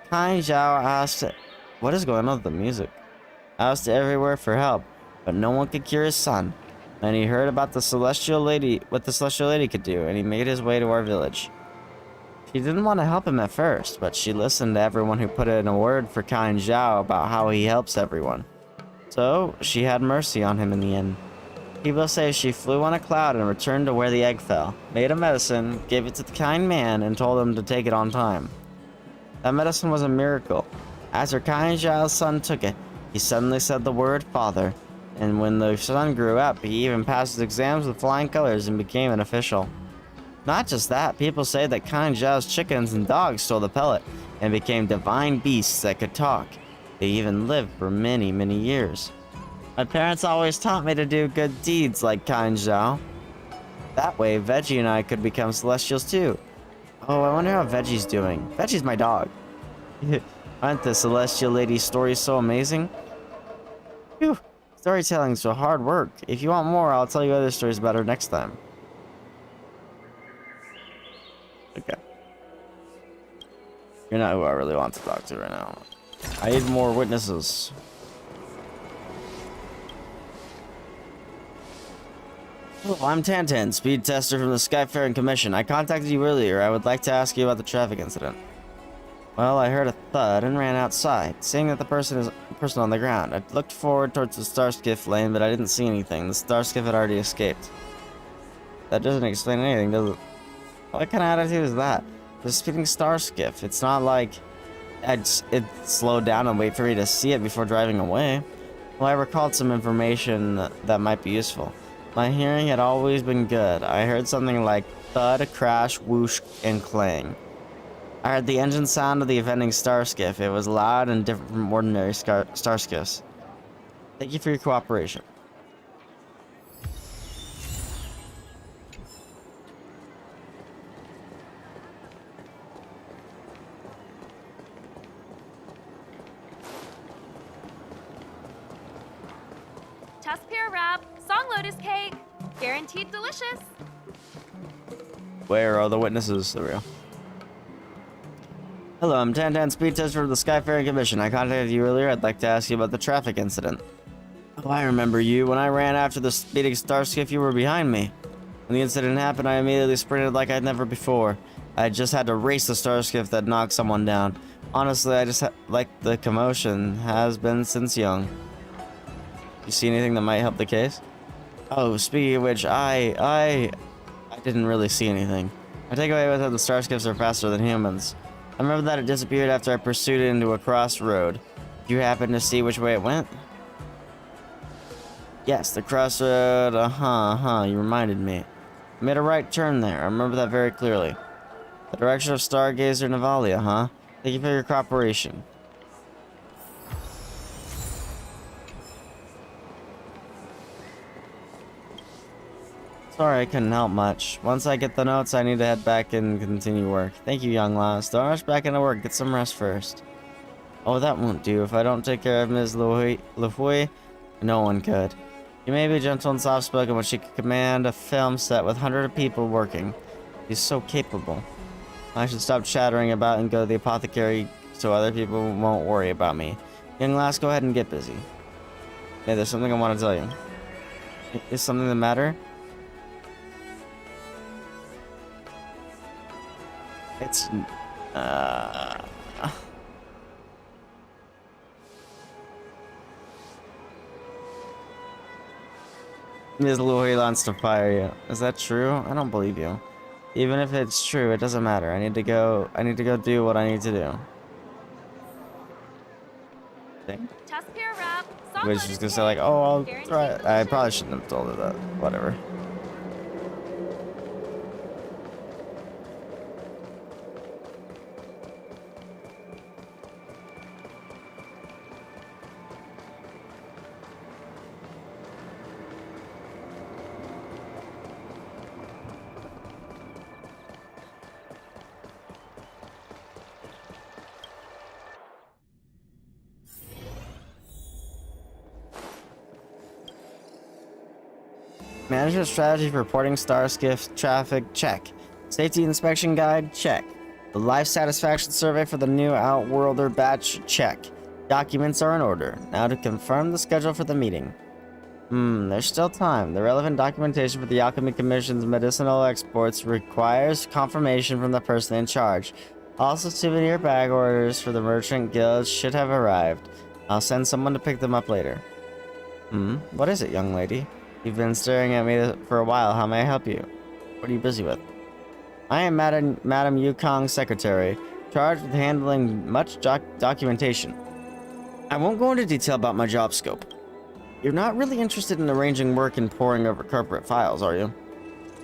Kind Zhao asked, what is going on with the music? Asked everywhere for help, but no one could cure his son. And he heard about the Celestial Lady, what the Celestial Lady could do, and he made his way to our village. She didn't want to help him at first, but she listened to everyone who put in a word for Kind Zhao about how he helps everyone. So, she had mercy on him in the end. People say she flew on a cloud and returned to where the egg fell, made a medicine, gave it to the kind man, and told him to take it on time. That medicine was a miracle. As her Kind Zhao's son took it, he suddenly said the word father, and when the son grew up, he even passed his exams with flying colors and became an official. Not just that, people say that Kind Zhao's chickens and dogs stole the pellet and became divine beasts that could talk. They even lived for many, many years. My parents always taught me to do good deeds like Kind Zhao. That way, Veggie and I could become celestials too. Oh, I wonder how Veggie's doing. Veggie's my dog. Aren't the Celestial Lady's stories so amazing? Phew, Storytelling's so hard work. If you want more, I'll tell you other stories about her next time. Okay. You're not who I really want to talk to right now. I need more witnesses. Hello, I'm Tantan, speed tester from the Skyfaring Commission. I contacted you earlier. I would like to ask you about the traffic incident. Well, I heard a thud and ran outside, seeing that the person on the ground. I looked forward towards the Starskiff lane, but I didn't see anything. The Starskiff had already escaped. That doesn't explain anything, does it? What kind of attitude is that? The speeding Starskiff. It's not like it slowed down and wait for me to see it before driving away. Well, I recalled some information that might be useful. My hearing had always been good. I heard something like thud, crash, whoosh, and clang. I heard the engine sound of the offending Starskiff. It was loud and different from ordinary Starskiffs. Thank you for your cooperation. Tusk pear wrap, song lotus cake, guaranteed delicious. Where are the witnesses? There we go. Hello, I'm Tantan, speed tester from the Skyfaring Commission. I contacted you earlier. I'd like to ask you about the traffic incident. Oh, I remember you. When I ran after the speeding Starskiff, you were behind me. When the incident happened, I immediately sprinted like I'd never before. I just had to race the Starskiff that knocked someone down. Honestly, I just like the commotion. Has been since young. You see anything that might help the case? Oh, speaking of which, I didn't really see anything. I take away with how the Starskiffs are faster than humans. I remember that it disappeared after I pursued it into a crossroad. Do you happen to see which way it went? Yes, the crossroad. You reminded me. I made a right turn there. I remember that very clearly. The direction of Stargazer Navalia, huh? Thank you for your cooperation. Sorry, I couldn't help much. Once I get the notes, I need to head back and continue work. Thank you, young lass. Don't rush back into work. Get some rest first. Oh, that won't do. If I don't take care of Ms. Lehui, no one could. You may be gentle and soft-spoken, but she could command a film set with hundreds of people working. She's so capable. I should stop chattering about and go to the apothecary so other people won't worry about me. Young lass, go ahead and get busy. Hey, there's something I want to tell you. Is something the matter? It's, Ms. Louis wants to fire you. Is that true? I don't believe you. Even if it's true, it doesn't matter. I need to go do what I need to do. Tusk pear wrap, song Which lotus is gonna cake, say like, oh, I'll guaranteed try it. I delicious. probably shouldn't have told her that. Whatever. Management strategy for reporting Starskiff traffic, check. Safety inspection guide, check. The life satisfaction survey for the new Outworlder batch, check. Documents are in order. Now to confirm the schedule for the meeting. There's still time. The relevant documentation for the Alchemy Commission's medicinal exports requires confirmation from the person in charge. Also, souvenir bag orders for the Merchant Guild should have arrived. I'll send someone to pick them up later. What is it, young lady? You've been staring at me for a while. How may I help you? What are you busy with? I am Madam Yukong's secretary, charged with handling much documentation. I won't go into detail about my job scope. You're not really interested in arranging work and poring over corporate files, are you?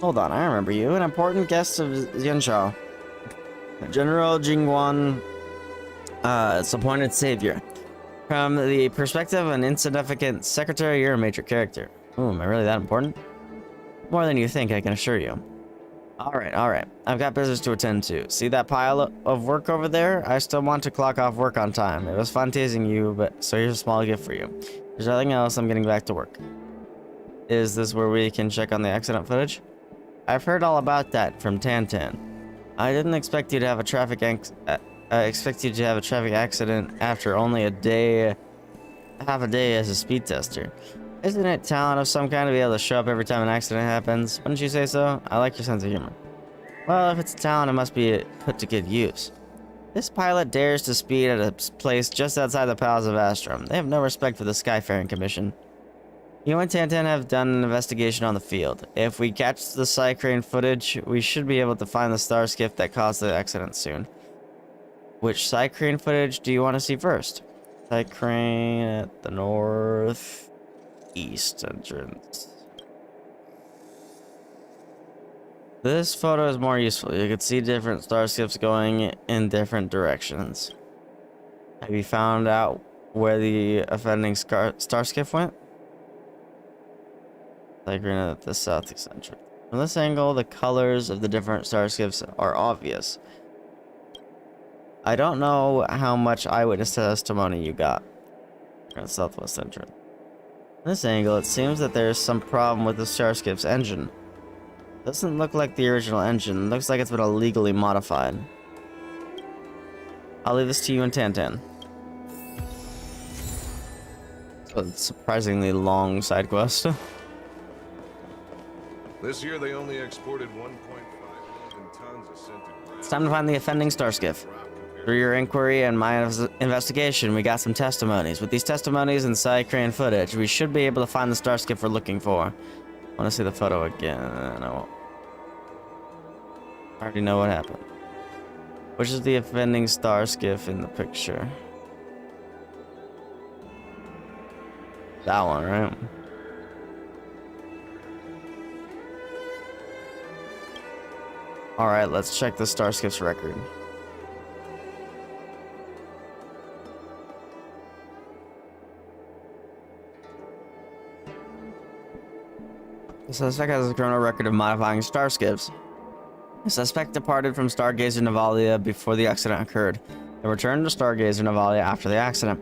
Hold on, I remember you. An important guest of Xianshao. General Jingguan, its appointed savior. From the perspective of an insignificant secretary, you're a major character. Ooh, am I really that important? More than you think, I can assure you. Alright. I've got business to attend to. See that pile of work over there? I still want to clock off work on time. It was fun teasing you, but so here's a small gift for you. There's nothing else, I'm getting back to work. Is this where we can check on the accident footage? I've heard all about that from Tantan. I didn't expect you to have a traffic accident after only half a day as a speed tester. Isn't it talent of some kind to be able to show up every time an accident happens? Wouldn't you say so? I like your sense of humor. Well, if it's a talent, it must be put to good use. This pilot dares to speed at a place just outside the Palace of Astrum. They have no respect for the Skyfaring Commission. You and Tantan have done an investigation on the field. If we catch the Psycrane footage, we should be able to find the star skiff that caused the accident soon. Which Psycrane footage do you want to see first? Psycrane at the northeast entrance. This photo is more useful. You can see different starships going in different directions. Have you found out where the offending starskiff went? Psycrane at the southeast entrance. From this angle, the colors of the different starships are obvious. I don't know how much eyewitness testimony you got. At the southwest entrance. From this angle, it seems that there's some problem with the starskip's engine. Doesn't look like the original engine. Looks like it's been illegally modified. I'll leave this to you and Tantan. So it's a surprisingly long side quest. This year they only exported 1.5 million tons of scented ground. It's time to find the offending starskiff. Through your inquiry and my investigation, we got some testimonies. With these testimonies and Psycrane footage, we should be able to find the starskiff we're looking for. I want to see the photo again. I already know what happened. Which is the offending starskiff in the picture? That one, right? Alright, let's check the starskiff's record. The suspect has a criminal record of modifying starskiffs. The suspect departed from Stargazer Navalia before the accident occurred, and returned to Stargazer Navalia after the accident.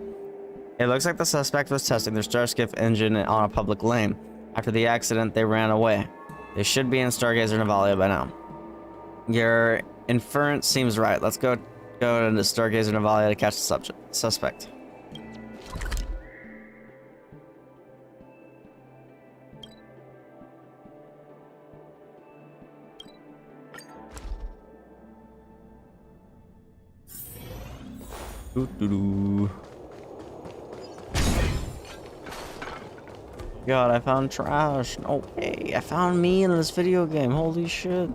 It looks like the suspect was testing their starskiff engine on a public lane. After the accident, they ran away. They should be in Stargazer Navalia by now. Your inference seems right. Let's go into Stargazer Navalia to catch the suspect. God, I found trash. No way. I found me in this video game. Holy shit.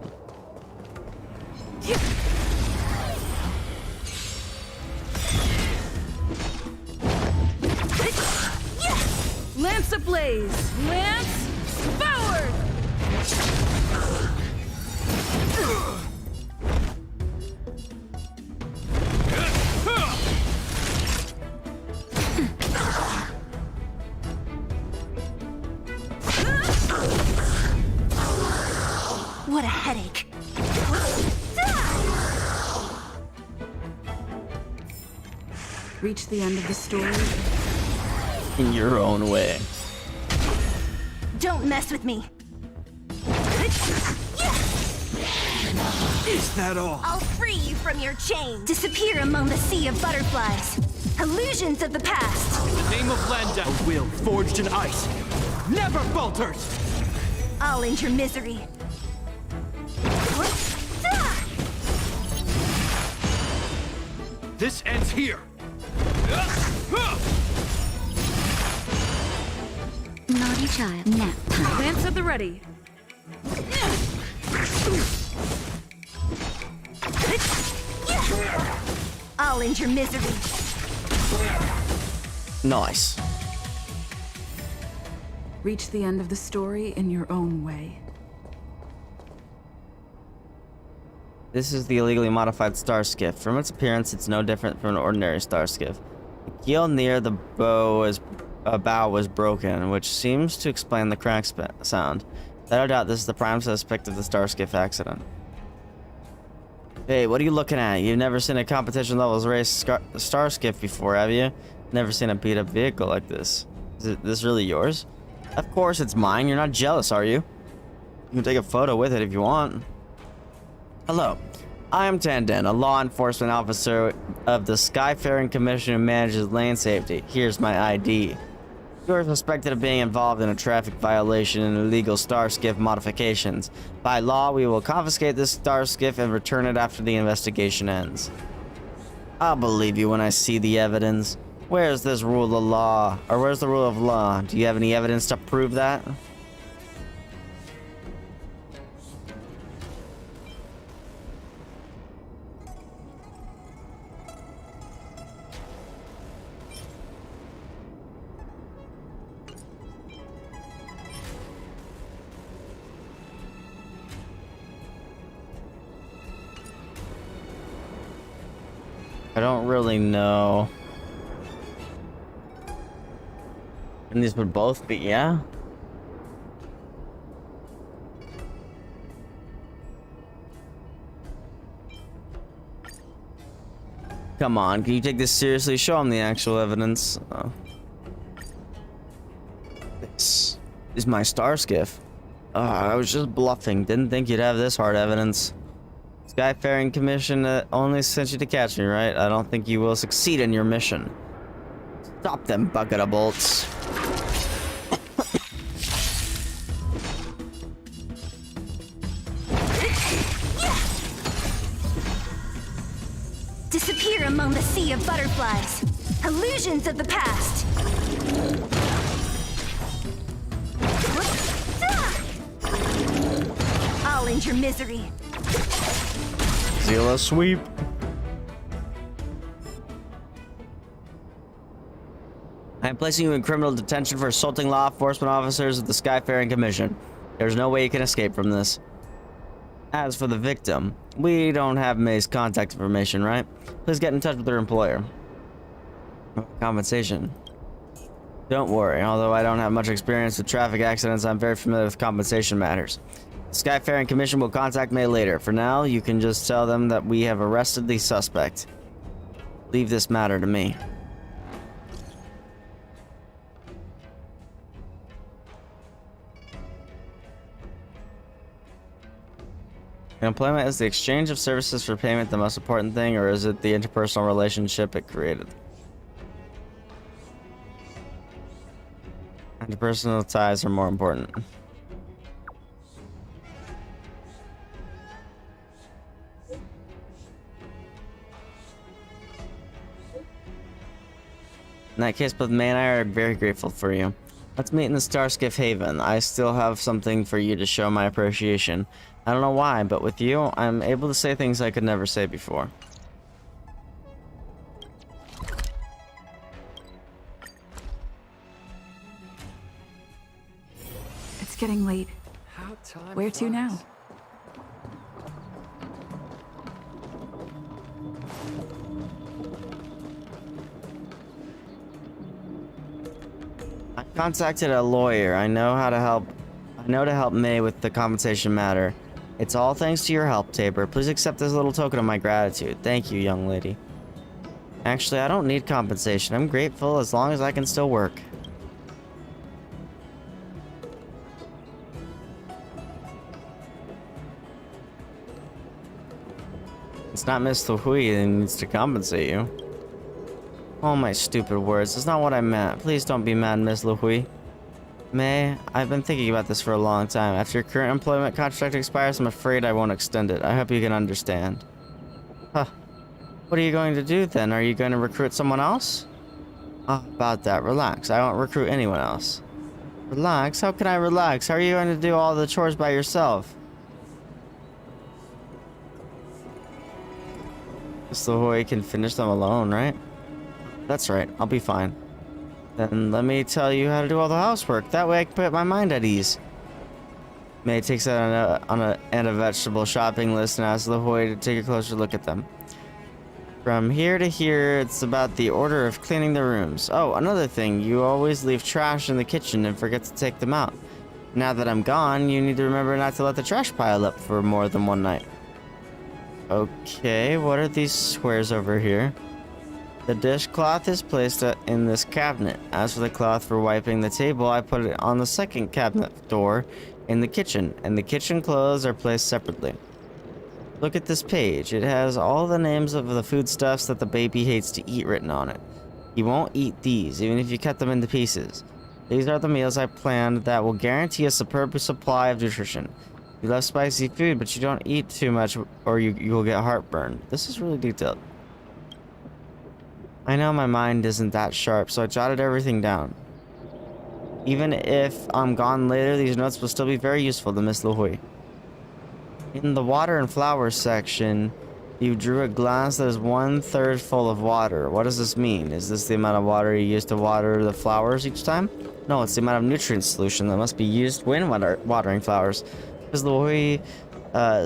Lance ablaze! Lance forward! What a headache. Reach the end of the story. In your own way. Don't mess with me. Is that all? I'll free you from your chain. Disappear among the sea of butterflies. Illusions of the past. In the name of Lenda, a will forged in ice never falters! I'll end your misery. This ends here! Naughty child. Nap time. Lance at the ready. I'll end your misery. Nice. Reach the end of the story in your own way. This is the illegally modified starskiff. From its appearance, it's no different from an ordinary starskiff. The keel near the bow was broken, which seems to explain the crack sound. Without a doubt, this is the prime suspect of the Starskiff accident. Hey, what are you looking at? You've never seen a competition levels race Starskiff before, have you? Never seen a beat up vehicle like this. Is this really yours? Of course it's mine. You're not jealous, are you? You can take a photo with it if you want. Hello. I am Tanden, a law enforcement officer of the Skyfaring Commission who manages lane safety. Here's my ID. You are suspected of being involved in a traffic violation and illegal Starskiff modifications. By law, we will confiscate this Starskiff and return it after the investigation ends. I'll believe you when I see the evidence. Where's this rule of law? Or where's the rule of law? Do you have any evidence to prove that? I don't really know. And these would both be, yeah? Come on, can you take this seriously? Show them the actual evidence. This is my Starskiff. I was just bluffing. Didn't think you'd have this hard evidence. Skyfaring Commission only sent you to catch me, right? I don't think you will succeed in your mission. Stop them bucket of bolts. Disappear among the sea of butterflies. Illusions of the past. I'll end your misery. Zilla sweep. I am placing you in criminal detention for assaulting law enforcement officers of the Skyfaring Commission. There's no way you can escape from this. As for the victim, we don't have May's contact information, right? Please get in touch with her employer. Compensation. Don't worry, although I don't have much experience with traffic accidents, I'm very familiar with compensation matters. The Skyfaring Commission will contact May later. For now, you can just tell them that we have arrested the suspect. Leave this matter to me. Employment is the exchange of services for payment the most important thing, or is it the interpersonal relationship it created? Interpersonal ties are more important. In that case, both May and I are very grateful for you. Let's meet in the Starskiff Haven. I still have something for you to show my appreciation. I don't know why, but with you, I'm able to say things I could never say before. It's getting late. Where to now? I contacted a lawyer. I know to help May with the compensation matter. It's all thanks to your help, Tabor. Please accept this little token of my gratitude. Thank you, young lady. Actually, I don't need compensation. I'm grateful as long as I can still work. It's not Miss Hui that needs to compensate you. Oh, my stupid words. That's not what I meant. Please don't be mad, Miss Hui. May, I've been thinking about this for a long time. After your current employment contract expires, I'm afraid I won't extend it. I hope you can understand. Huh. What are you going to do then? Are you going to recruit someone else? Oh, about that. Relax. I won't recruit anyone else. Relax? How can I relax? How are you going to do all the chores by yourself? Miss Hui can finish them alone, right? That's right. I'll be fine. Then let me tell you how to do all the housework. That way I can put my mind at ease. May takes out a vegetable shopping list and asks Hui to take a closer look at them. From here to here, it's about the order of cleaning the rooms. Oh, another thing. You always leave trash in the kitchen and forget to take them out. Now that I'm gone, you need to remember not to let the trash pile up for more than one night. Okay, what are these squares over here? The dishcloth is placed in this cabinet. As for the cloth for wiping the table, I put it on the second cabinet door in the kitchen, and the kitchen clothes are placed separately. Look at this page. It has all the names of the foodstuffs that the baby hates to eat written on it. He won't eat these, even if you cut them into pieces. These are the meals I planned that will guarantee a superb supply of nutrition. You love spicy food, but you don't eat too much or you will get heartburn. This is really detailed. I know my mind isn't that sharp, so I jotted everything down. Even if I'm gone later, these notes will still be very useful to Miss Luhui. In the water and flowers section, you drew a glass that is 1/3 full of water. What does this mean? Is this the amount of water you use to water the flowers each time? No, it's the amount of nutrient solution that must be used when watering flowers. Ms. Luhui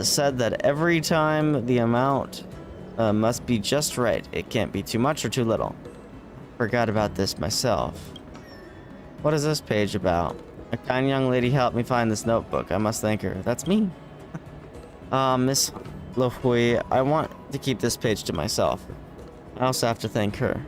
said that every time the amount must be just right. It can't be too much or too little. Forgot about this myself. What is this page about? A kind young lady helped me find this notebook. I must thank her. That's me. Miss Luhui, I want to keep this page to myself. I also have to thank her.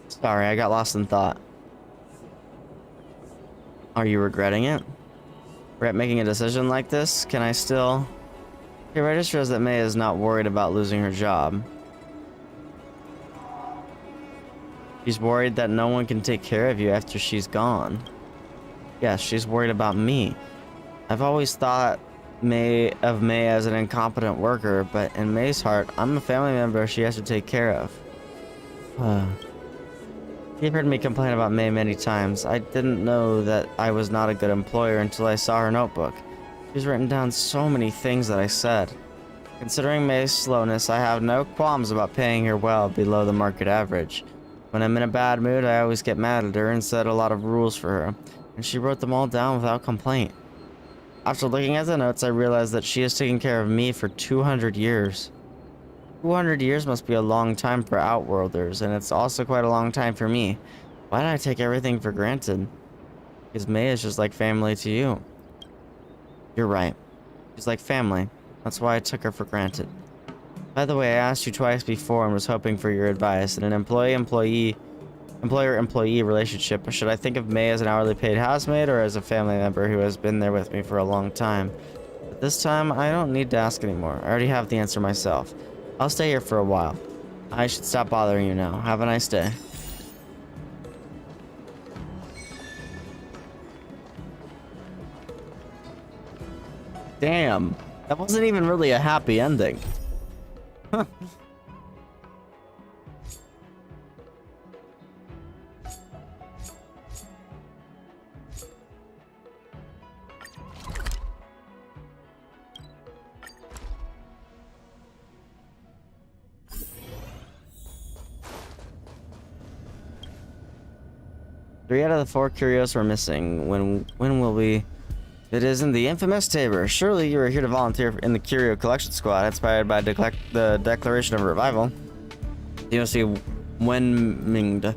Sorry, I got lost in thought. Are you regretting it? Regret making a decision like this? Can I still... It registers that May is not worried about losing her job. She's worried that no one can take care of you after she's gone. Yes, she's worried about me. I've always thought of May as an incompetent worker, but in May's heart, I'm a family member she has to take care of. You've heard me complain about May many times. I didn't know that I was not a good employer until I saw her notebook. She's written down so many things that I said. Considering May's slowness, I have no qualms about paying her well below the market average. When I'm in a bad mood, I always get mad at her and set a lot of rules for her, and she wrote them all down without complaint. After looking at the notes, I realized that she has taken care of me for 200 years. 200 years must be a long time for Outworlders, and it's also quite a long time for me. Why did I take everything for granted? Because May is just like family to you. You're right. She's like family. That's why I took her for granted. By the way, I asked you twice before and was hoping for your advice. In an employer-employee relationship, should I think of May as an hourly paid housemaid or as a family member who has been there with me for a long time? But this time, I don't need to ask anymore. I already have the answer myself. I'll stay here for a while. I should stop bothering you now. Have a nice day. Damn. That wasn't even really a happy ending. Huh. Three out of the 4 curios were missing. When will we... It isn't the infamous Tabor. Surely you are here to volunteer in the curio collection squad, inspired by the Declaration of Revival. You see Wenmingd.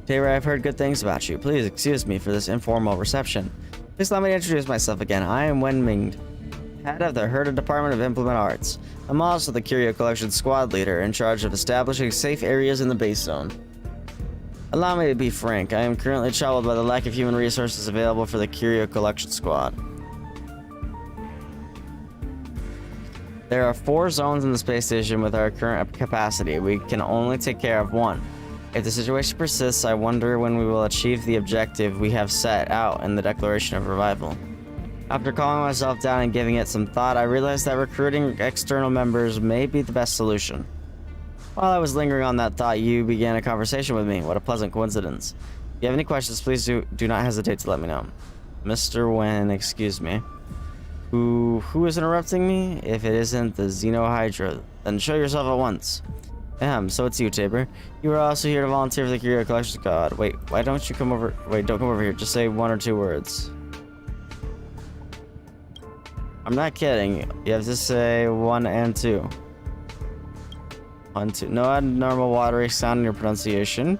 Tabor, I've heard good things about you. Please excuse me for this informal reception. Please let me introduce myself again. I am Wenmingd, head of the Herda Department of Implement Arts. I'm also the curio collection squad leader, in charge of establishing safe areas in the base zone. Allow me to be frank, I am currently troubled by the lack of human resources available for the Curio Collection Squad. There are 4 zones in the space station with our current capacity. We can only take care of 1. If the situation persists, I wonder when we will achieve the objective we have set out in the Declaration of Revival. After calming myself down and giving it some thought, I realized that recruiting external members may be the best solution. While I was lingering on that thought, you began a conversation with me. What a pleasant coincidence. If you have any questions, please do not hesitate to let me know. Mr. Wen, excuse me. Who is interrupting me? If it isn't the Xenohydra, then show yourself at once. So it's you, Tabor. You were also here to volunteer for the Curio Collection Squad. Wait, why don't you come over? Wait, don't come over here. Just say 1 or 2 words. I'm not kidding. You have to say 1 and 2. 1, 2. No abnormal watery sound in your pronunciation.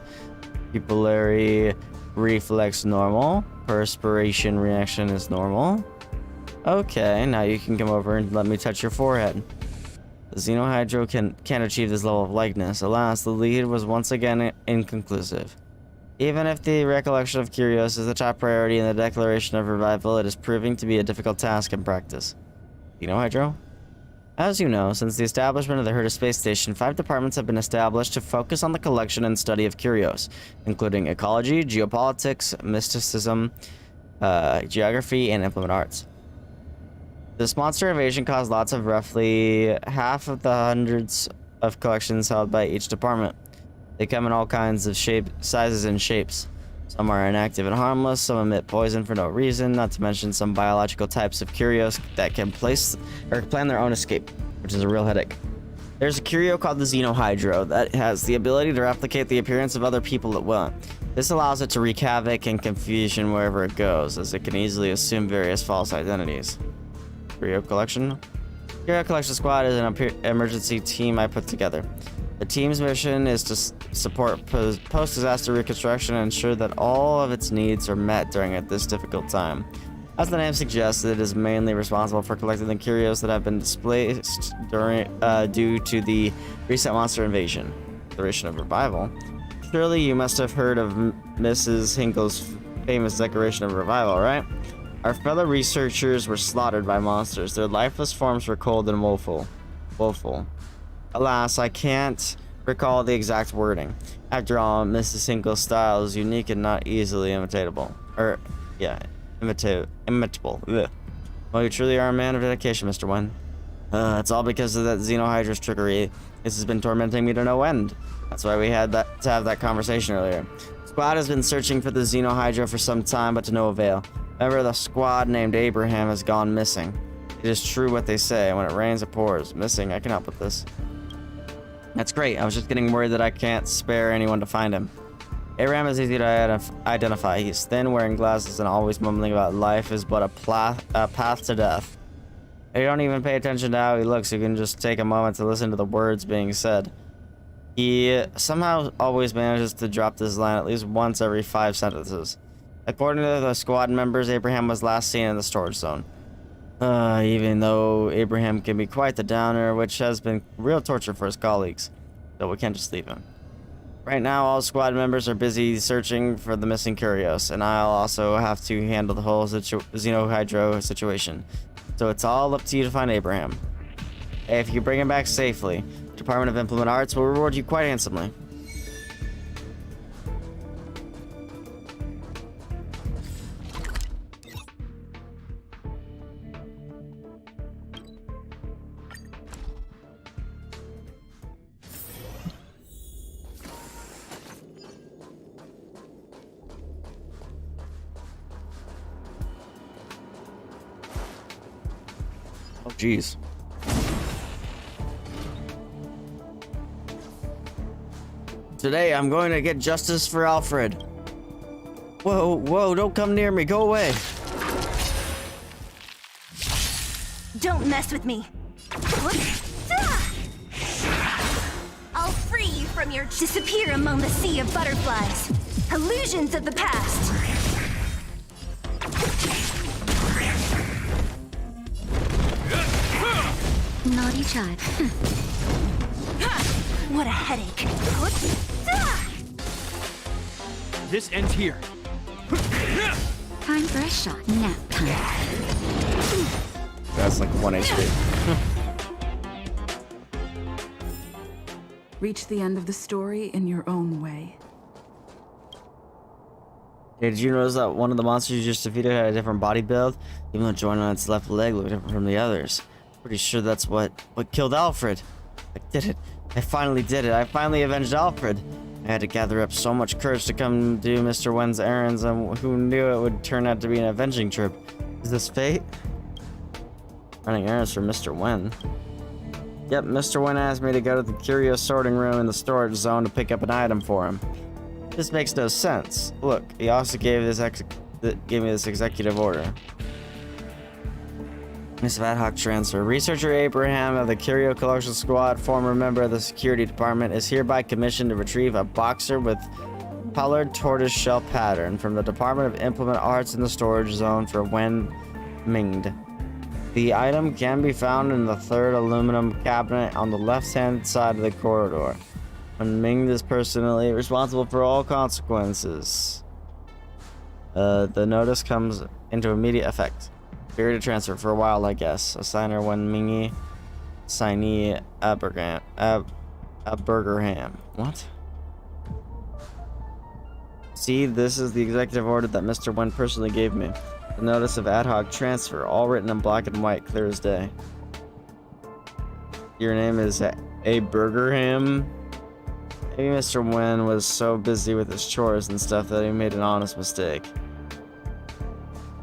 Pupillary reflex normal. Perspiration reaction is normal. Okay, now you can come over and let me touch your forehead. The Xenohydro can't achieve this level of likeness. Alas, the lead was once again inconclusive. Even if the recollection of Curios is the top priority in the declaration of revival, it is proving to be a difficult task in practice. Xenohydro? As you know, since the establishment of the Herta Space Station, 5 departments have been established to focus on the collection and study of curios, including ecology, geopolitics, mysticism, geography, and implement arts. This monster invasion caused lots of roughly half of the hundreds of collections held by each department. They come in all kinds of sizes and shapes. Some are inactive and harmless, some emit poison for no reason, not to mention some biological types of curios that can plan their own escape, which is a real headache. There's a curio called the Xenohydro that has the ability to replicate the appearance of other people at will. This allows it to wreak havoc and confusion wherever it goes, as it can easily assume various false identities. Curio Collection? Curio Collection Squad is an emergency team I put together. The team's mission is to support post-disaster reconstruction and ensure that all of its needs are met during this difficult time. As the name suggests, it is mainly responsible for collecting the curios that have been displaced due to the recent monster invasion. Declaration of Revival? Surely you must have heard of Mrs. Hinkle's famous Declaration of Revival, right? Our fellow researchers were slaughtered by monsters. Their lifeless forms were cold and woeful. Alas, I can't recall the exact wording. After all, Mrs. Hinkle's style is unique and not easily imitable. Imitable. Ugh. Well, you truly are a man of dedication, Mr. Wen. It's all because of that Xenohydro's trickery. This has been tormenting me to no end. That's why we had to have that conversation earlier. Squad has been searching for the Xenohydro for some time, but to no avail. However, the squad named Abraham has gone missing. It is true what they say. When it rains, it pours. Missing. I can help with this. That's great. I was just getting worried that I can't spare anyone to find him. Abraham is easy to identify. He's thin, wearing glasses, and always mumbling about life is but a path to death. You don't even pay attention to how he looks. You can just take a moment to listen to the words being said. He somehow always manages to drop this line at least once every 5 sentences. According to the squad members, Abraham was last seen in the storage zone. Even though Abraham can be quite the downer, which has been real torture for his colleagues. So we can't just leave him. Right now, all squad members are busy searching for the missing curios, and I'll also have to handle the whole Xenohydro situation. So it's all up to you to find Abraham. If you bring him back safely, the Department of Implement Arts will reward you quite handsomely. Oh, jeez. Today, I'm going to get justice for Alfred. Whoa, don't come near me. Go away. Don't mess with me. I'll free you from your disappear among the sea of butterflies. Illusions of the past. Naughty child. What a headache. This ends here. Time for a shot. Nap time. That's like 1 HP. Reach the end of the story in your own way. Hey, did you notice that one of the monsters you just defeated had a different body build? Even the joint on its left leg looked different from the others. Pretty sure that's what killed Alfred. I did it. I finally did it. I finally avenged Alfred. I had to gather up so much courage to come do Mr. Wen's errands, and who knew it would turn out to be an avenging trip? Is this fate? Running errands for Mr. Wen. Yep, Mr. Wynn asked me to go to the curio sorting room in the storage zone to pick up an item for him. This makes no sense. Look, he also gave me this executive order. Miss Ad hoc transfer. Researcher Abraham of the Curio Collection Squad, former member of the security department, is hereby commissioned to retrieve a boxer with colored tortoiseshell pattern from the Department of Implement Arts in the storage zone for Wen Minged. The item can be found in the third aluminum cabinet on the left-hand side of the corridor. Wen Minged is personally responsible for all consequences. The notice comes into immediate effect. Period of transfer for a while, I guess. Assigner Wen Mingy, signee Abergerham. What? See, this is the executive order that Mr. Wen personally gave me. The notice of ad hoc transfer, all written in black and white, clear as day. Your name is Abergerham? Maybe Mr. Wen was so busy with his chores and stuff that he made an honest mistake.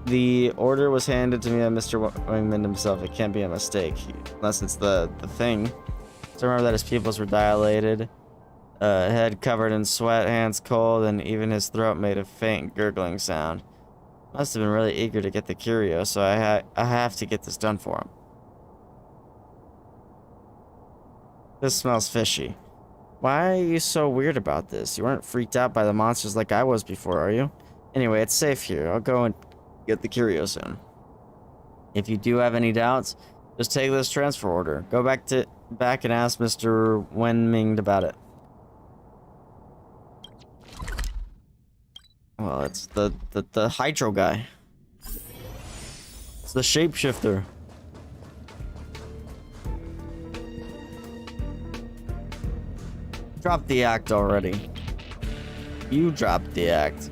The order was handed to me by Mr. Wingman himself. It can't be a mistake, unless it's the thing. So remember that his pupils were dilated, head covered in sweat, hands cold, and even his throat made a faint gurgling sound. Must have been really eager to get the curio, so I have to get this done for him. This smells fishy. Why are you so weird about this? You weren't freaked out by the monsters like I was before, are you? Anyway, it's safe here. I'll go and get the curio soon. If you do have any doubts, just take this transfer order. Go back and ask Mr. Wen Minged about it. Well, it's the Hydro guy. It's the shapeshifter. Drop the act already. You dropped the act.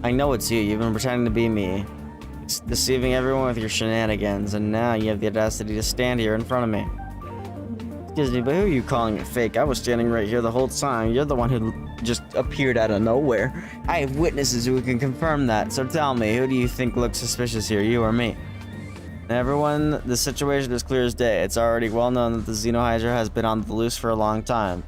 I know it's you. You've been pretending to be me, deceiving everyone with your shenanigans, and now you have the audacity to stand here in front of me. Excuse me, but who are you calling it fake? I was standing right here the whole time. You're the one who just appeared out of nowhere. I have witnesses who can confirm that, so tell me, who do you think looks suspicious here, you or me? Everyone, the situation is clear as day. It's already well known that the Xenohydra has been on the loose for a long time.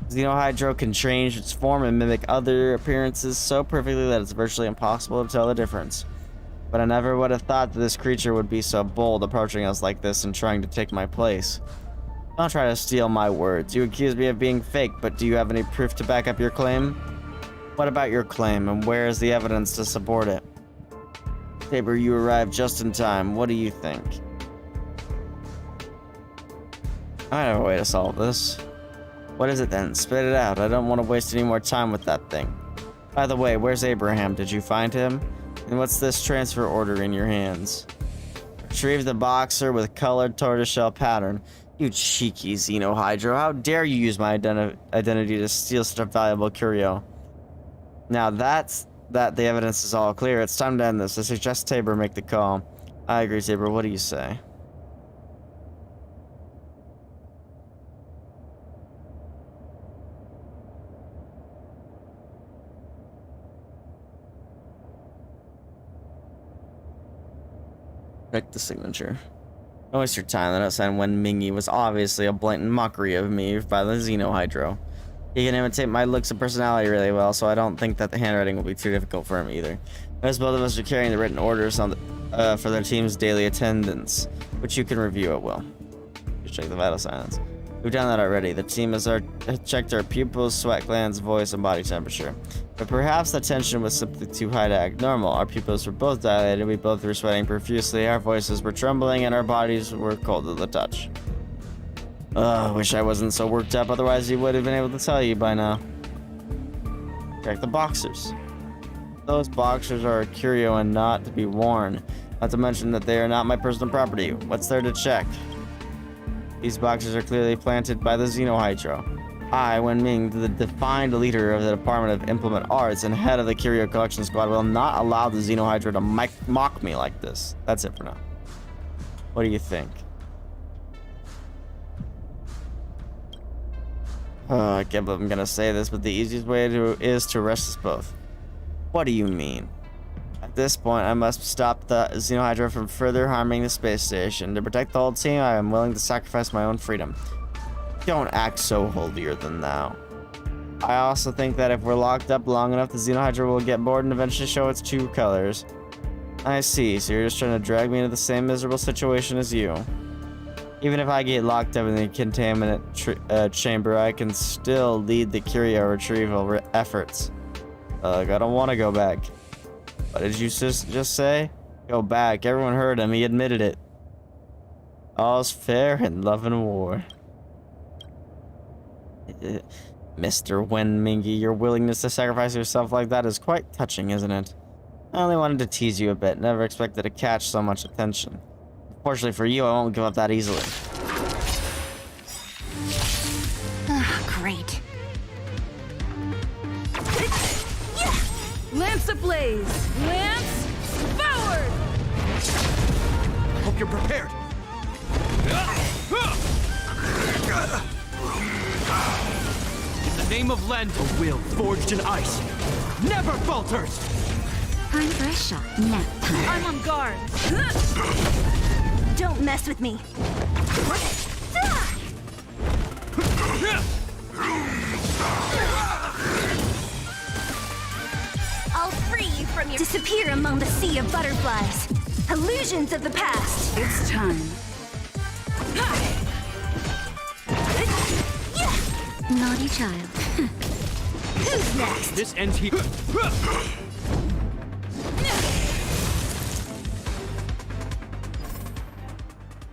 Xenohydra can change its form and mimic other appearances so perfectly that it's virtually impossible to tell the difference. But I never would have thought that this creature would be so bold, approaching us like this and trying to take my place. Don't try to steal my words. You accuse me of being fake, but do you have any proof to back up your claim? What about your claim, and where is the evidence to support it? Tabor, you arrived just in time. What do you think? I have a way to solve this. What is it then? Spit it out. I don't want to waste any more time with that thing. By the way, where's Abraham? Did you find him? And what's this transfer order in your hands? Retrieve the boxer with colored tortoiseshell pattern. You cheeky Xenohydra. How dare you use my identity to steal such a valuable curio? Now that the evidence is all clear, it's time to end this. I suggest Tabor make the call. I agree, Tabor. What do you say? Check the signature. Don't waste your time. The note signed Wen Mingy was obviously a blatant mockery of me by the Xenohydro. He can imitate my looks and personality really well, so I don't think that the handwriting will be too difficult for him either. As both of us are carrying the written orders on for their team's daily attendance, which you can review at will. Just check the vital signs. We've done that already. The team has checked our pupils, sweat glands, voice, and body temperature. But perhaps the tension was simply too high to act normal. Our pupils were both dilated, we both were sweating profusely, our voices were trembling, and our bodies were cold to the touch. I wish I wasn't so worked up, otherwise he would have been able to tell you by now. Check the boxers. Those boxers are a curio and not to be worn. Not to mention that they are not my personal property. What's there to check? These boxers are clearly planted by the Xenohydro. I, Wen Ming, the defined leader of the Department of Implement Arts and head of the Curio Collection Squad, will not allow the Xenohydra to mock me like this. That's it for now. What do you think? I can't believe I'm gonna say this, but the easiest way is to arrest us both. What do you mean? At this point, I must stop the Xenohydra from further harming the space station. To protect the whole team, I am willing to sacrifice my own freedom. Don't act so holier than thou. I also think that if we're locked up long enough, the Xenohydra will get bored and eventually show its true colors. I see, so you're just trying to drag me into the same miserable situation as you. Even if I get locked up in the contaminant chamber, I can still lead the curio retrieval efforts. I don't want to go back. What did you just say? Go back. Everyone heard him. He admitted it. All's fair in love and war. Mr. Wenmingi, your willingness to sacrifice yourself like that is quite touching, isn't it? I only wanted to tease you a bit. Never expected to catch so much attention. Fortunately for you, I won't give up that easily. Great. Lance ablaze! Lance forward! Hope you're prepared. In the name of Lend, a will forged in ice never falters! Time for a shot. Nap time. I'm on guard. Don't mess with me. I'll free you from your disappear among the sea of butterflies. Illusions of the past. It's time. Naughty child. Who's next? This ends here.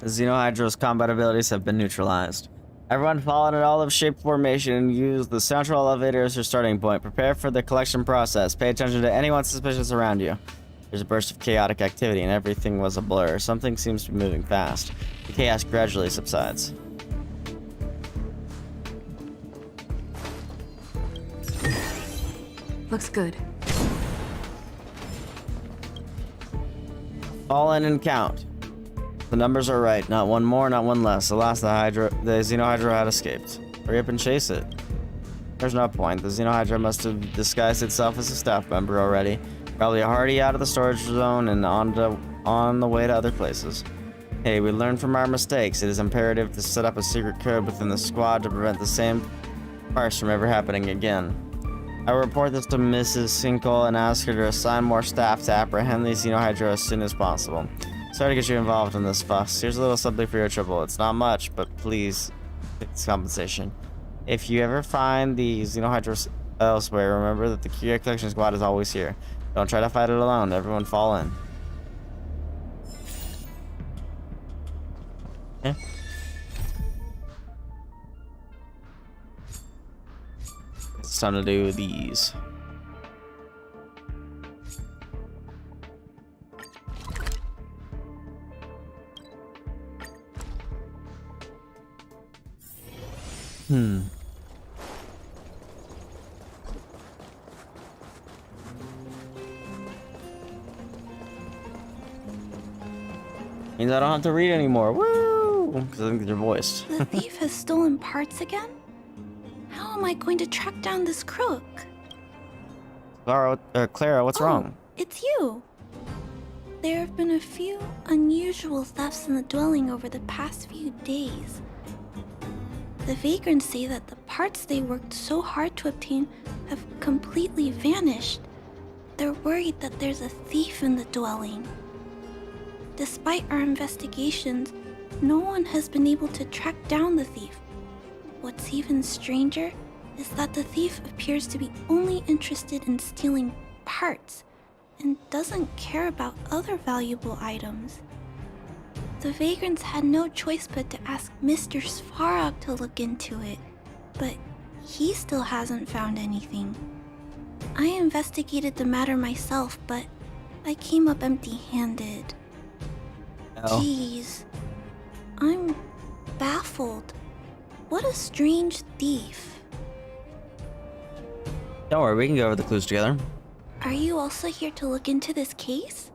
The Xenohydra's combat abilities have been neutralized. Everyone fall in an olive-shaped formation and use the central elevator as your starting point. Prepare for the collection process. Pay attention to anyone suspicious around you. There's a burst of chaotic activity and everything was a blur. Something seems to be moving fast. The chaos gradually subsides. Looks good. Fall in and count. The numbers are right. Not one more, not one less. Alas, the Xenohydra had escaped. Hurry up and chase it. There's no point. The Xenohydra must have disguised itself as a staff member already. Probably already out of the storage zone and on the way to other places. Hey, we learned from our mistakes. It is imperative to set up a secret code within the squad to prevent the same farce from ever happening again. I will report this to Mrs. Sinkle and ask her to assign more staff to apprehend the Xenohydra as soon as possible. Sorry to get you involved in this fuss. Here's a little something for your trouble. It's not much, but please, it's compensation. If you ever find the Xenohydra elsewhere, remember that the Curio Collection Squad is always here. Don't try to fight it alone. Everyone fall in. Okay. It's time to do these. Means I don't have to read anymore. Woo! Because I think they're voiced. The thief has stolen parts again? How am I going to track down this crook? Clara, what's wrong? It's you. There have been a few unusual thefts in the dwelling over the past few days. The vagrants say that the parts they worked so hard to obtain have completely vanished. They're worried that there's a thief in the dwelling. Despite our investigations, no one has been able to track down the thief. What's even stranger is that the thief appears to be only interested in stealing parts and doesn't care about other valuable items. The vagrants had no choice but to ask Mr. Svarog to look into it, but he still hasn't found anything. I investigated the matter myself, but I came up empty-handed. Oh. Jeez, I'm baffled. What a strange thief. Don't worry, we can go over the clues together. Are you also here to look into this case?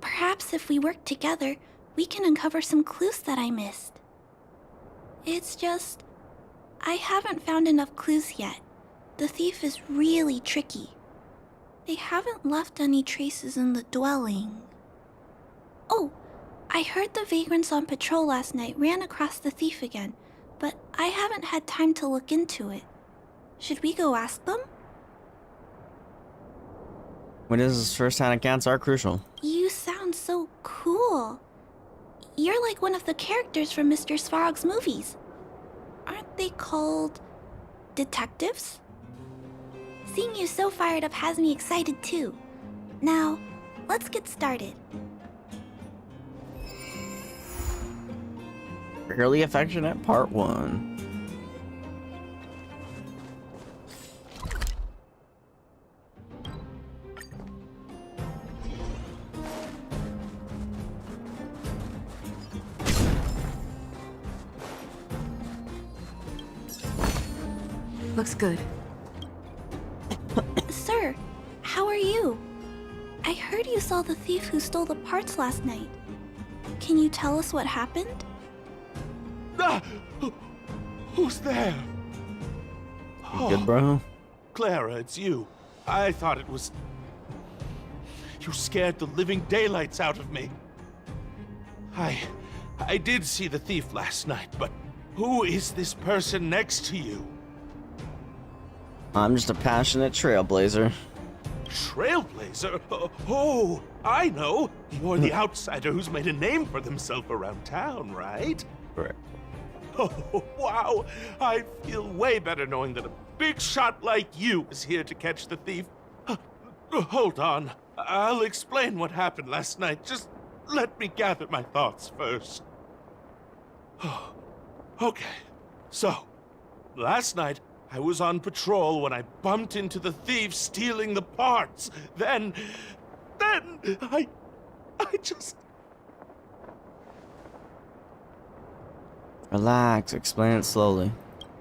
Perhaps if we work together, we can uncover some clues that I missed. It's just, I haven't found enough clues yet. The thief is really tricky. They haven't left any traces in the dwelling. Oh, I heard the vagrants on patrol last night ran across the thief again, but I haven't had time to look into it. Should we go ask them? Witnesses' first-hand accounts are crucial. You sound so cool. You're like one of the characters from Mr. Svarog's movies. Aren't they called detectives? Seeing you so fired up has me excited too. Now, let's get started. Fairly Affectionate Part 1. Looks good. Sir, how are you? I heard you saw the thief who stole the parts last night. Can you tell us what happened? Ah! Who's there? You good, bro? Clara, it's you. I thought it was... You scared the living daylights out of me. I did see the thief last night, but who is this person next to you? I'm just a passionate trailblazer. Trailblazer? Oh, I know. You're the outsider who's made a name for themselves around town, right? Correct. Oh, wow. I feel way better knowing that a big shot like you is here to catch the thief. Hold on. I'll explain what happened last night. Just let me gather my thoughts first. Okay. So, last night, I was on patrol when I bumped into the thief stealing the parts. Then I just... Relax, explain it slowly.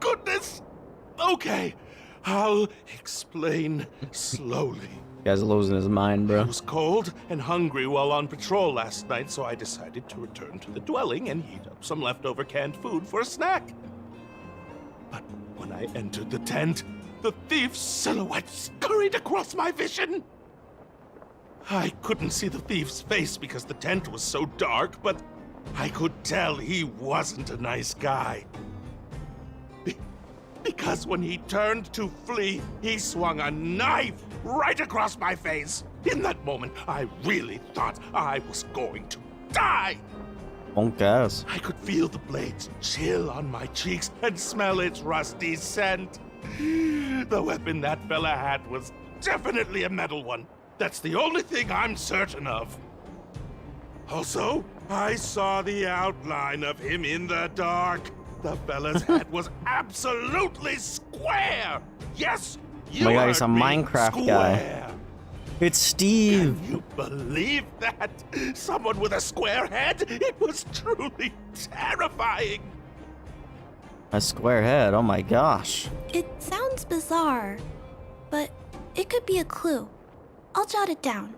Goodness! Okay, I'll explain slowly. You guys are losing his mind, bro. I was cold and hungry while on patrol last night, so I decided to return to the dwelling and heat up some leftover canned food for a snack. But when I entered the tent, the thief's silhouette scurried across my vision. I couldn't see the thief's face because the tent was so dark, but I could tell he wasn't a nice guy. Because when he turned to flee, he swung a knife right across my face. In that moment, I really thought I was going to die. Won't guess. I could feel the blades chill on my cheeks and smell its rusty scent. The weapon that fella had was definitely a metal one. That's the only thing I'm certain of. Also, I saw the outline of him in the dark. The fella's head was absolutely square. Yes, you Oh my god, heard he's a me, Minecraft guy. square. It's Steve. Can you believe that? Someone with a square head? It was truly terrifying. A square head, oh my gosh. It sounds bizarre, but it could be a clue. I'll jot it down.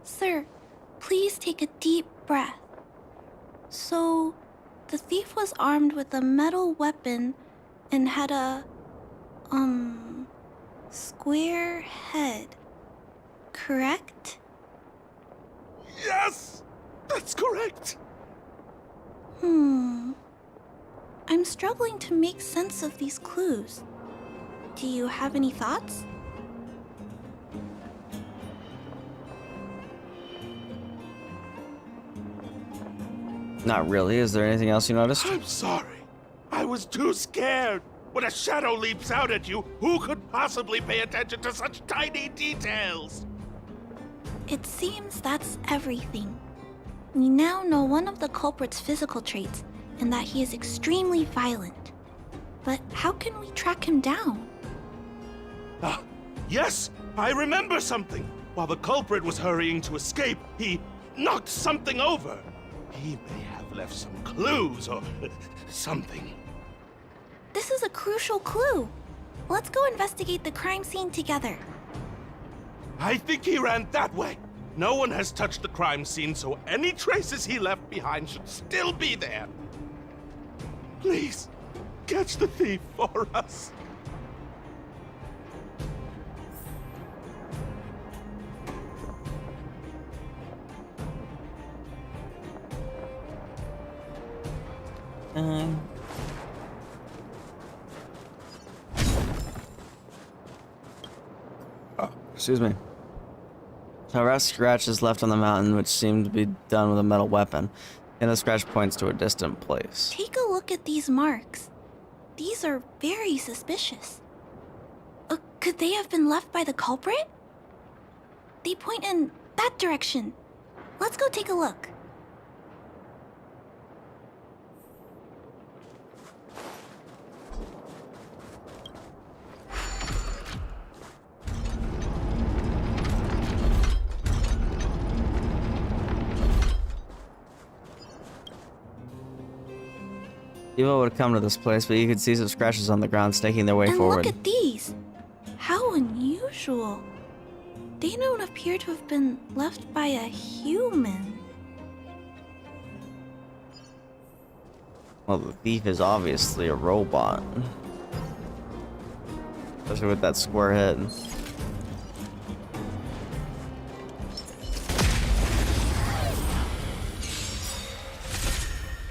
Sir, please take a deep breath. So, the thief was armed with a metal weapon and had a, square head. Correct? Yes, that's correct. I'm struggling to make sense of these clues. Do you have any thoughts? Not really. Is there anything else you noticed? I'm sorry. I was too scared. When a shadow leaps out at you, who could possibly pay attention to such tiny details? It seems that's everything. We now know one of the culprit's physical traits, and that he is extremely violent. But how can we track him down? Yes, I remember something. While the culprit was hurrying to escape, he knocked something over. He may have left some clues or something. This is a crucial clue. Let's go investigate the crime scene together. I think he ran that way. No one has touched the crime scene, so any traces he left behind should still be there. Please, catch the thief for us. Excuse me. A rough scratch is left on the mountain, which seemed to be done with a metal weapon, and the scratch points to a distant place. Take a look at these marks. These are very suspicious. Could they have been left by the culprit? They point in that direction. Let's go take a look. Evil would have come to this place, but you could see some scratches on the ground staking their way And forward. look at these. How unusual. They don't appear to have been left by a human. Well, the thief is obviously a robot. Especially with that square head.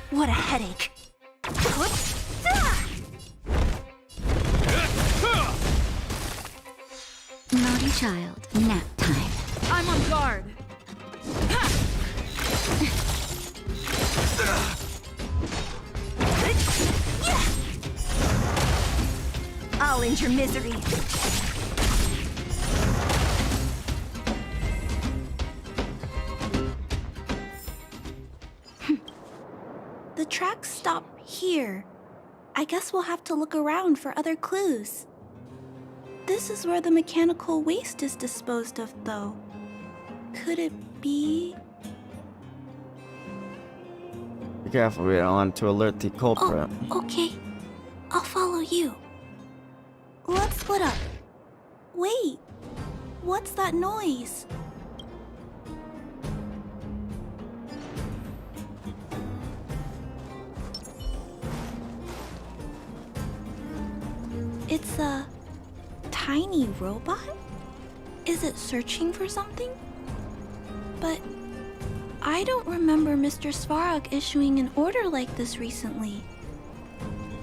What a headache. Naughty child, nap time. I'm on guard. I'll end your misery. The tracks stop here. I guess we'll have to look around for other clues. This is where the mechanical waste is disposed of, though. Could it be? Be careful, we don't want to alert the culprit. Oh, okay. I'll follow you. Let's split up. Wait. What's that noise? It's a tiny robot? Is it searching for something? But I don't remember Mr. Svarog issuing an order like this recently.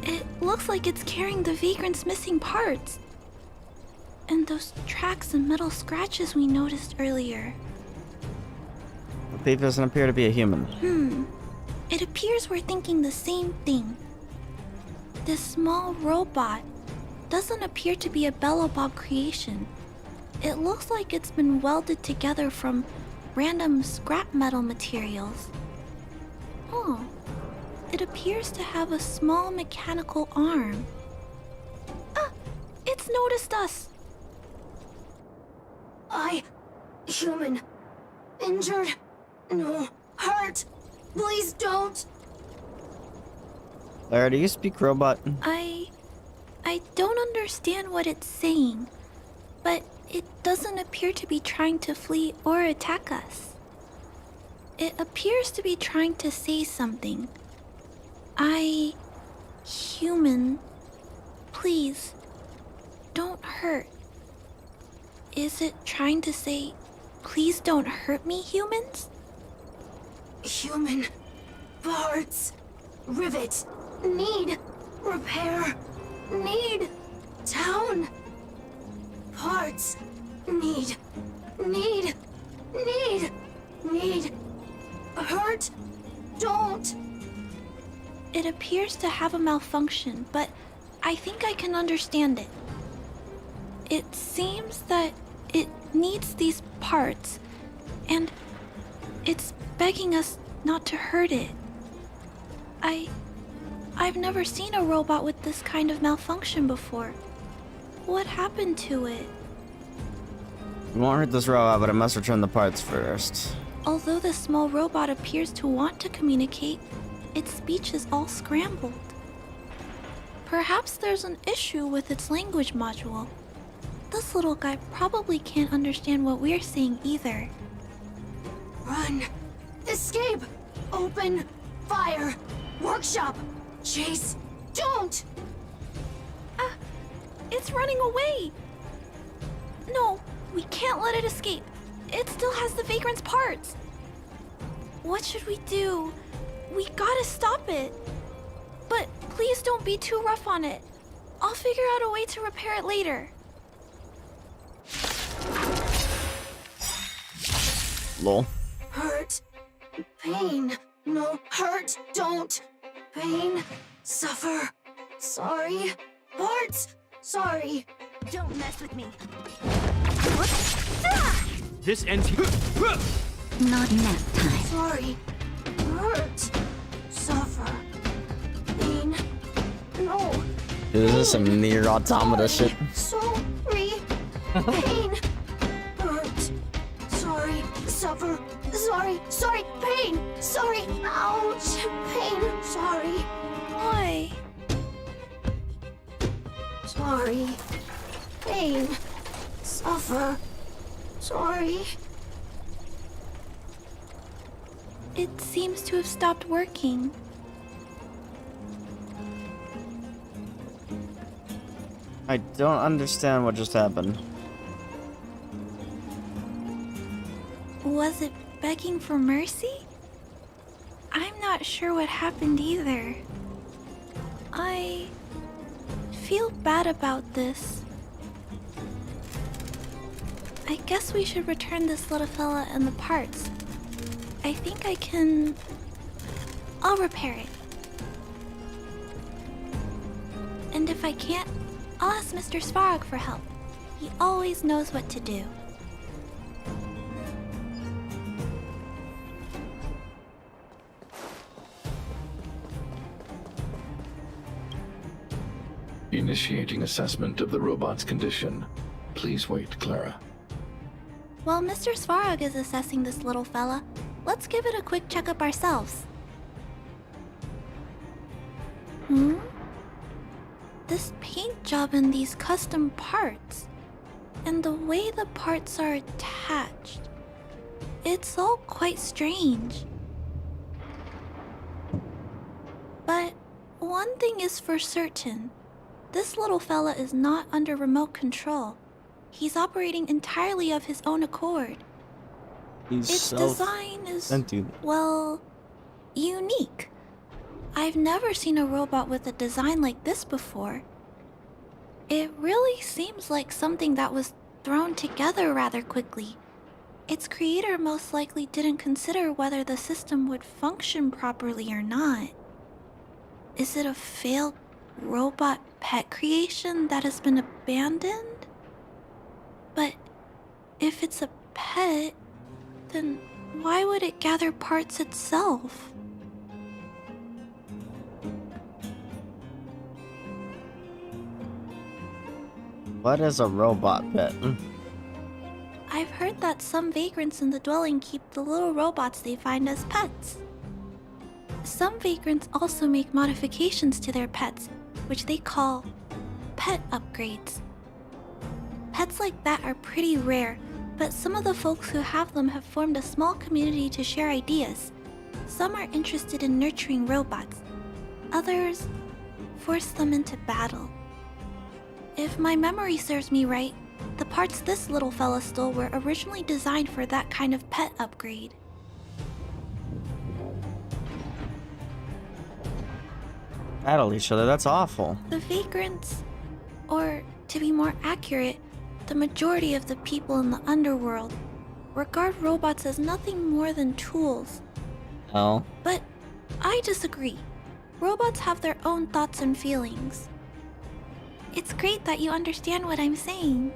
It looks like it's carrying the vagrant's missing parts. And those tracks and metal scratches we noticed earlier. The thief doesn't appear to be a human. It appears we're thinking the same thing. This small robot doesn't appear to be a Belobog creation. It looks like it's been welded together from random scrap metal materials. Oh, it appears to have a small mechanical arm. Ah, it's noticed us. Human. Injured. No. Hurt. Please don't. Lara, do you speak robot? I don't understand what it's saying, but it doesn't appear to be trying to flee or attack us. It appears to be trying to say something. Human, please, don't hurt. Is it trying to say, please don't hurt me, humans? Human. Parts. Rivet. Need. Repair. Need. Town. Parts. Need. Hurt. Don't. It appears to have a malfunction, but I think I can understand it. It seems that it needs these parts, and it's begging us not to hurt it. I've never seen a robot with this kind of malfunction before. What happened to it? We won't hurt this robot, but I must return the parts first. Although the small robot appears to want to communicate, its speech is all scrambled. Perhaps there's an issue with its language module. This little guy probably can't understand what we're saying either. Run. Escape. Open. Fire. Workshop. Chase. Don't. It's running away. No, we can't let it escape. It still has the vagrant's parts. What should we do? We gotta stop it. But please don't be too rough on it. I'll figure out a way to repair it later. Lol. Hurt. Pain. No. Hurt. Don't. Pain. Suffer. Sorry. Parts. Sorry. Don't mess with me. This ends here. Not nap time. Sorry. Hurt. Suffer. Pain. No. Dude, this is some near automata shit. Sorry. Pain. Hurt. Sorry. Suffer. Sorry. Sorry. Pain. Sorry. Ouch. Pain. Sorry. Why? Sorry. Pain. Suffer. Sorry. It seems to have stopped working. I don't understand what just happened. Was it begging for mercy? I'm not sure what happened either. I feel bad about this. I guess we should return this little fella and the parts. I think I can... I'll repair it. And if I can't, I'll ask Mr. Svarog for help. He always knows what to do. Initiating assessment of the robot's condition. Please wait, Clara. While Mr. Svarog is assessing this little fella, let's give it a quick checkup ourselves. This paint job and these custom parts, and the way the parts are attached, it's all quite strange. But one thing is for certain, this little fella is not under remote control. He's operating entirely of his own accord. Its design is, well, unique. I've never seen a robot with a design like this before. It really seems like something that was thrown together rather quickly. Its creator most likely didn't consider whether the system would function properly or not. Is it a failed robot pet creation that has been abandoned? But if it's a pet, then why would it gather parts itself? What is a robot pet? I've heard that some vagrants in the dwelling keep the little robots they find as pets. Some vagrants also make modifications to their pets, which they call pet upgrades. Pets like that are pretty rare, but some of the folks who have them have formed a small community to share ideas. Some are interested in nurturing robots. Others force them into battle. If my memory serves me right, the parts this little fella stole were originally designed for that kind of pet upgrade. Battle each other, that's awful. The vagrants, or to be more accurate, the majority of the people in the underworld, regard robots as nothing more than tools. Oh. But I disagree. Robots have their own thoughts and feelings. It's great that you understand what I'm saying.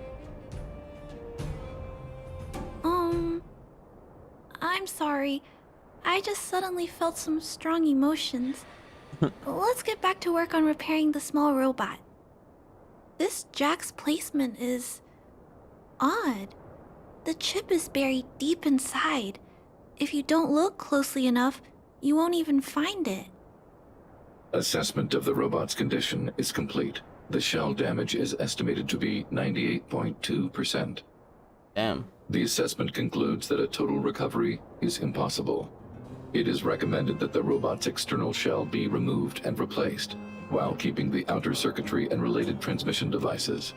I'm sorry. I just suddenly felt some strong emotions. Let's get back to work on repairing the small robot. This jack's placement is odd. The chip is buried deep inside. If you don't look closely enough, you won't even find it. Assessment of the robot's condition is complete. The shell damage is estimated to be 98.2%. Damn. The assessment concludes that a total recovery is impossible. It is recommended that the robot's external shell be removed and replaced, while keeping the outer circuitry and related transmission devices.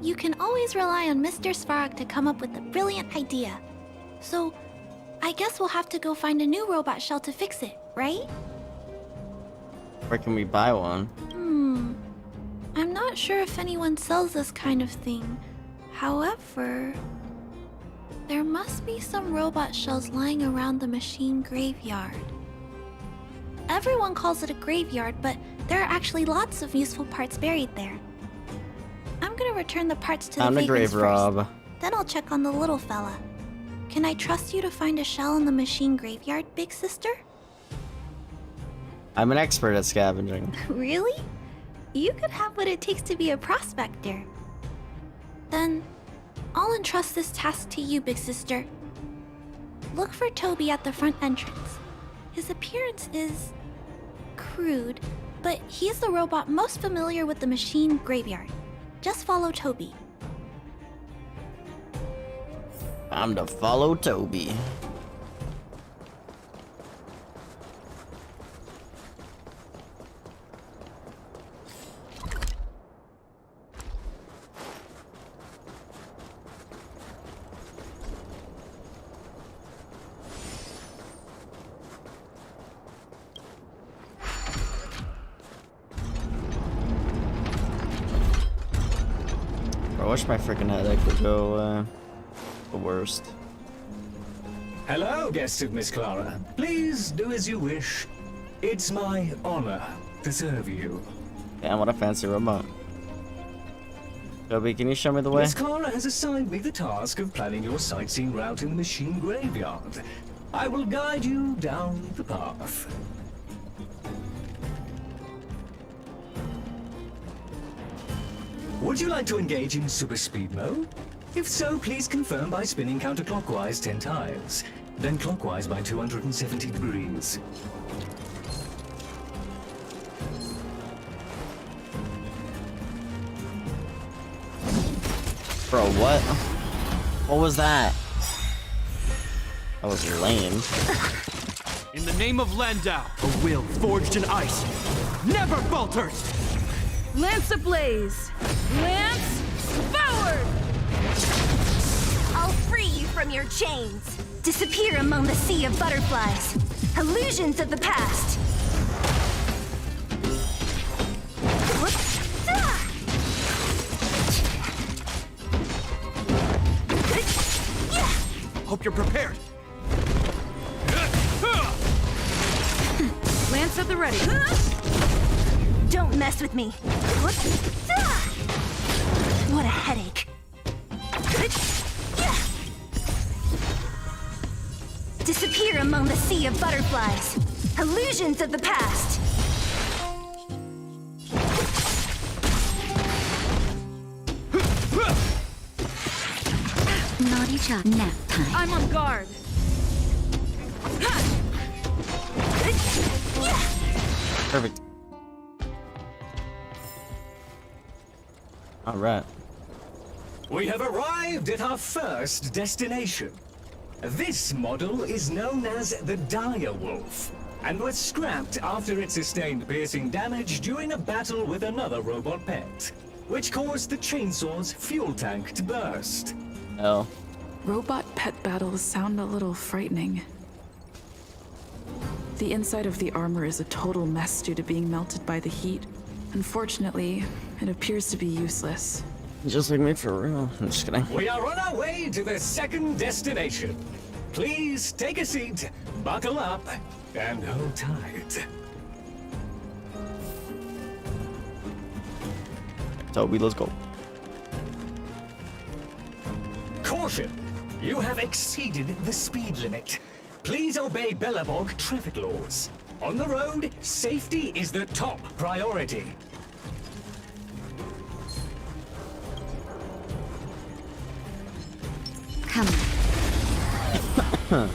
You can always rely on Mr. Svarog to come up with a brilliant idea. So, I guess we'll have to go find a new robot shell to fix it, right? Where can we buy one? I'm not sure if anyone sells this kind of thing. However... There must be some robot shells lying around the machine graveyard. Everyone calls it a graveyard, but there are actually lots of useful parts buried there. I'm gonna return the parts to the I'm the vagrants grave rob. first. Then I'll check on the little fella. Can I trust you to find a shell in the machine graveyard, big sister? I'm an expert at scavenging. Really? You could have what it takes to be a prospector. Then, I'll entrust this task to you, big sister. Look for Toby at the front entrance. His appearance is crude, but he's the robot most familiar with the machine graveyard. Just follow Toby. I'm to follow Toby. I wish my freaking headache would go the worst. Hello, guests of Miss Clara. Please do as you wish. It's my honor to serve you. Damn, what a fancy robot. Toby, can you show me the way? Miss Clara has assigned me the task of planning your sightseeing route in the machine graveyard. I will guide you down the path. Would you like to engage in super speed mode? If so, please confirm by spinning counterclockwise 10 times, then clockwise by 270 degrees. Bro, what? What was that? That was lame. In the name of Landau, a will forged in ice never falters! Lance ablaze! Lance forward! I'll free you from your chains. Disappear among the sea of butterflies. Illusions of the past. Hope you're prepared. Lance at the ready. Don't mess with me. What a headache. Disappear among the sea of butterflies. Illusions of the past. Naughty shot. Nap time. I'm on guard. Perfect. All right. We have arrived at our first destination. This model is known as the Dire Wolf, and was scrapped after it sustained piercing damage during a battle with another robot pet, which caused the chainsaw's fuel tank to burst. Oh. Robot pet battles sound a little frightening. The inside of the armor is a total mess due to being melted by the heat. Unfortunately, it appears to be useless. Just like me for real. I'm just kidding. We are on our way to the second destination. Please take a seat, buckle up, and hold tight. Toby, let's go. Caution! You have exceeded the speed limit. Please obey Bellabog traffic laws. On the road, safety is the top priority. Come on.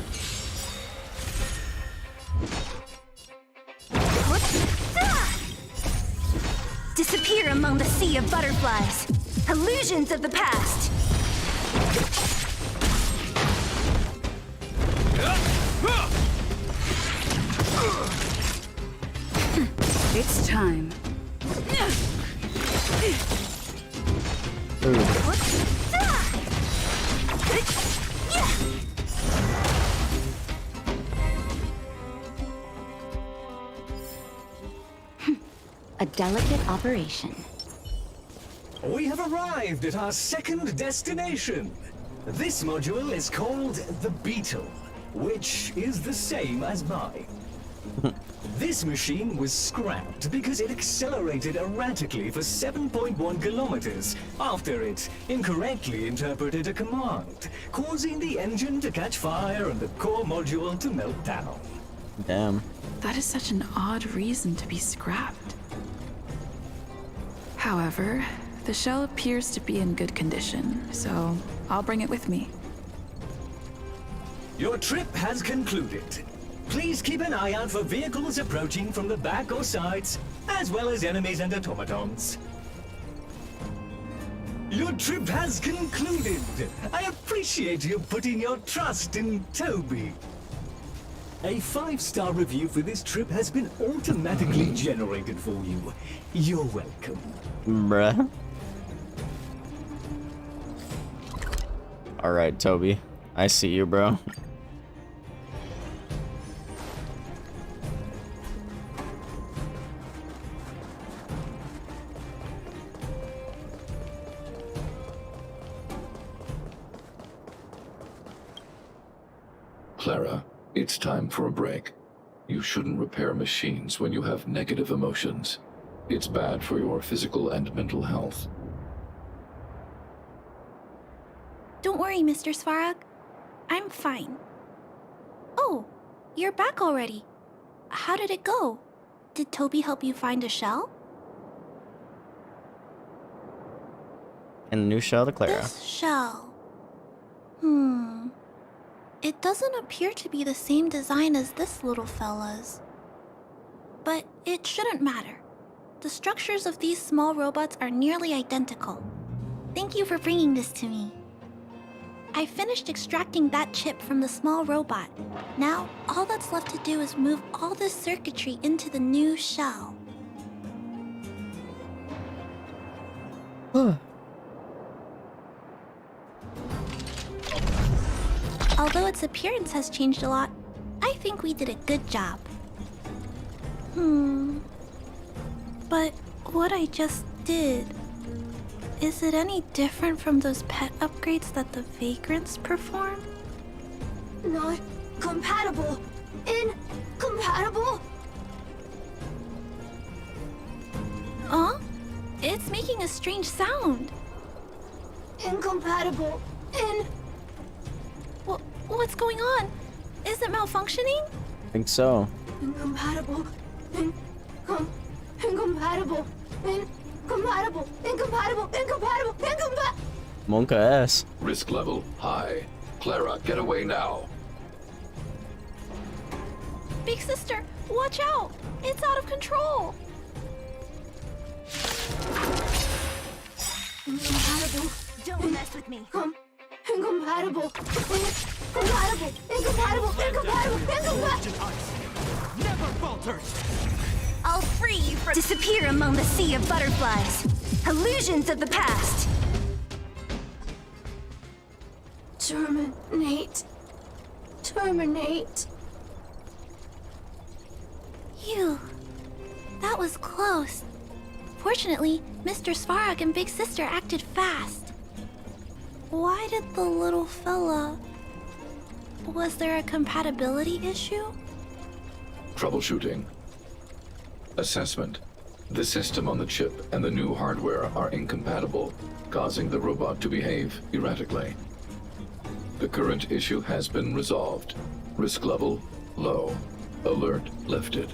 Disappear among the sea of butterflies. Illusions of the past. It's time. A delicate operation. We have arrived at our second destination. This module is called the Beetle, which is the same as mine. This machine was scrapped because it accelerated erratically for 7.1 kilometers after it incorrectly interpreted a command, causing the engine to catch fire and the core module to melt down. Damn. That is such an odd reason to be scrapped. However, the shell appears to be in good condition, so I'll bring it with me. Your trip has concluded. Please keep an eye out for vehicles approaching from the back or sides, as well as enemies and automatons. Your trip has concluded. I appreciate you putting your trust in Toby. A 5-star review for this trip has been automatically generated for you. You're welcome. Bruh. Alright, Toby. I see you, bro. Clara, it's time for a break. You shouldn't repair machines when you have negative emotions. It's bad for your physical and mental health. Don't worry, Mr. Svarog. I'm fine. Oh, you're back already. How did it go? Did Toby help you find a shell? And a new shell to Clara. This shell. It doesn't appear to be the same design as this little fella's. But it shouldn't matter. The structures of these small robots are nearly identical. Thank you for bringing this to me. I finished extracting that chip from the small robot. Now, all that's left to do is move all this circuitry into the new shell. Although its appearance has changed a lot, I think we did a good job. But what I just did, is it any different from those pet upgrades that the vagrants perform? Not compatible. Incompatible. Huh? It's making a strange sound. Incompatible. What's going on? Is it malfunctioning? I think so. Incompatible. Incompatible. Monka ass. Risk level high. Clara, get away now. Big sister, watch out! It's out of control! Incompatible. Don't mess with me. Incompatible. Incompatible. Never falters. I'll free you from disappear among the sea of butterflies. Illusions of the past. Terminate. Phew. That was close. Fortunately, Mr. Svarog and Big Sister acted fast. Why did the little fella... Was there a compatibility issue? Troubleshooting. Assessment. The system on the chip and the new hardware are incompatible, causing the robot to behave erratically. The current issue has been resolved. Risk level low. Alert lifted.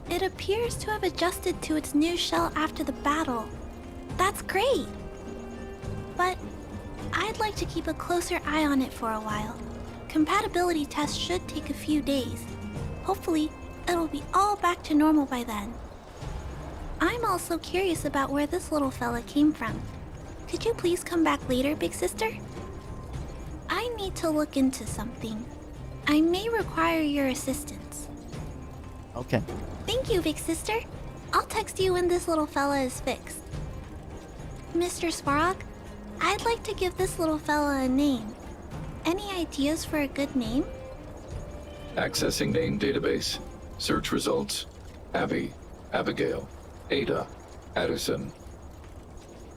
It appears to have adjusted to its new shell after the battle. That's great! But I'd like to keep a closer eye on it for a while. Compatibility tests should take a few days. Hopefully, it'll be all back to normal by then. I'm also curious about where this little fella came from. Could you please come back later, Big Sister? I need to look into something. I may require your assistance. Okay. Thank you, Big Sister. I'll text you when this little fella is fixed. Mr. Svarog, I'd like to give this little fella a name. Any ideas for a good name? Accessing name database. Search results. Abby, Abigail, Ada, Addison.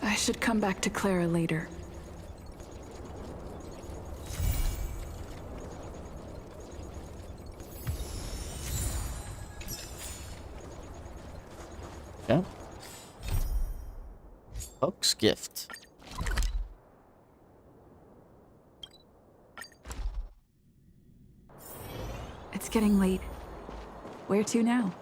I should come back to Clara later. Okay. Hook's gift. It's getting late. Where to now?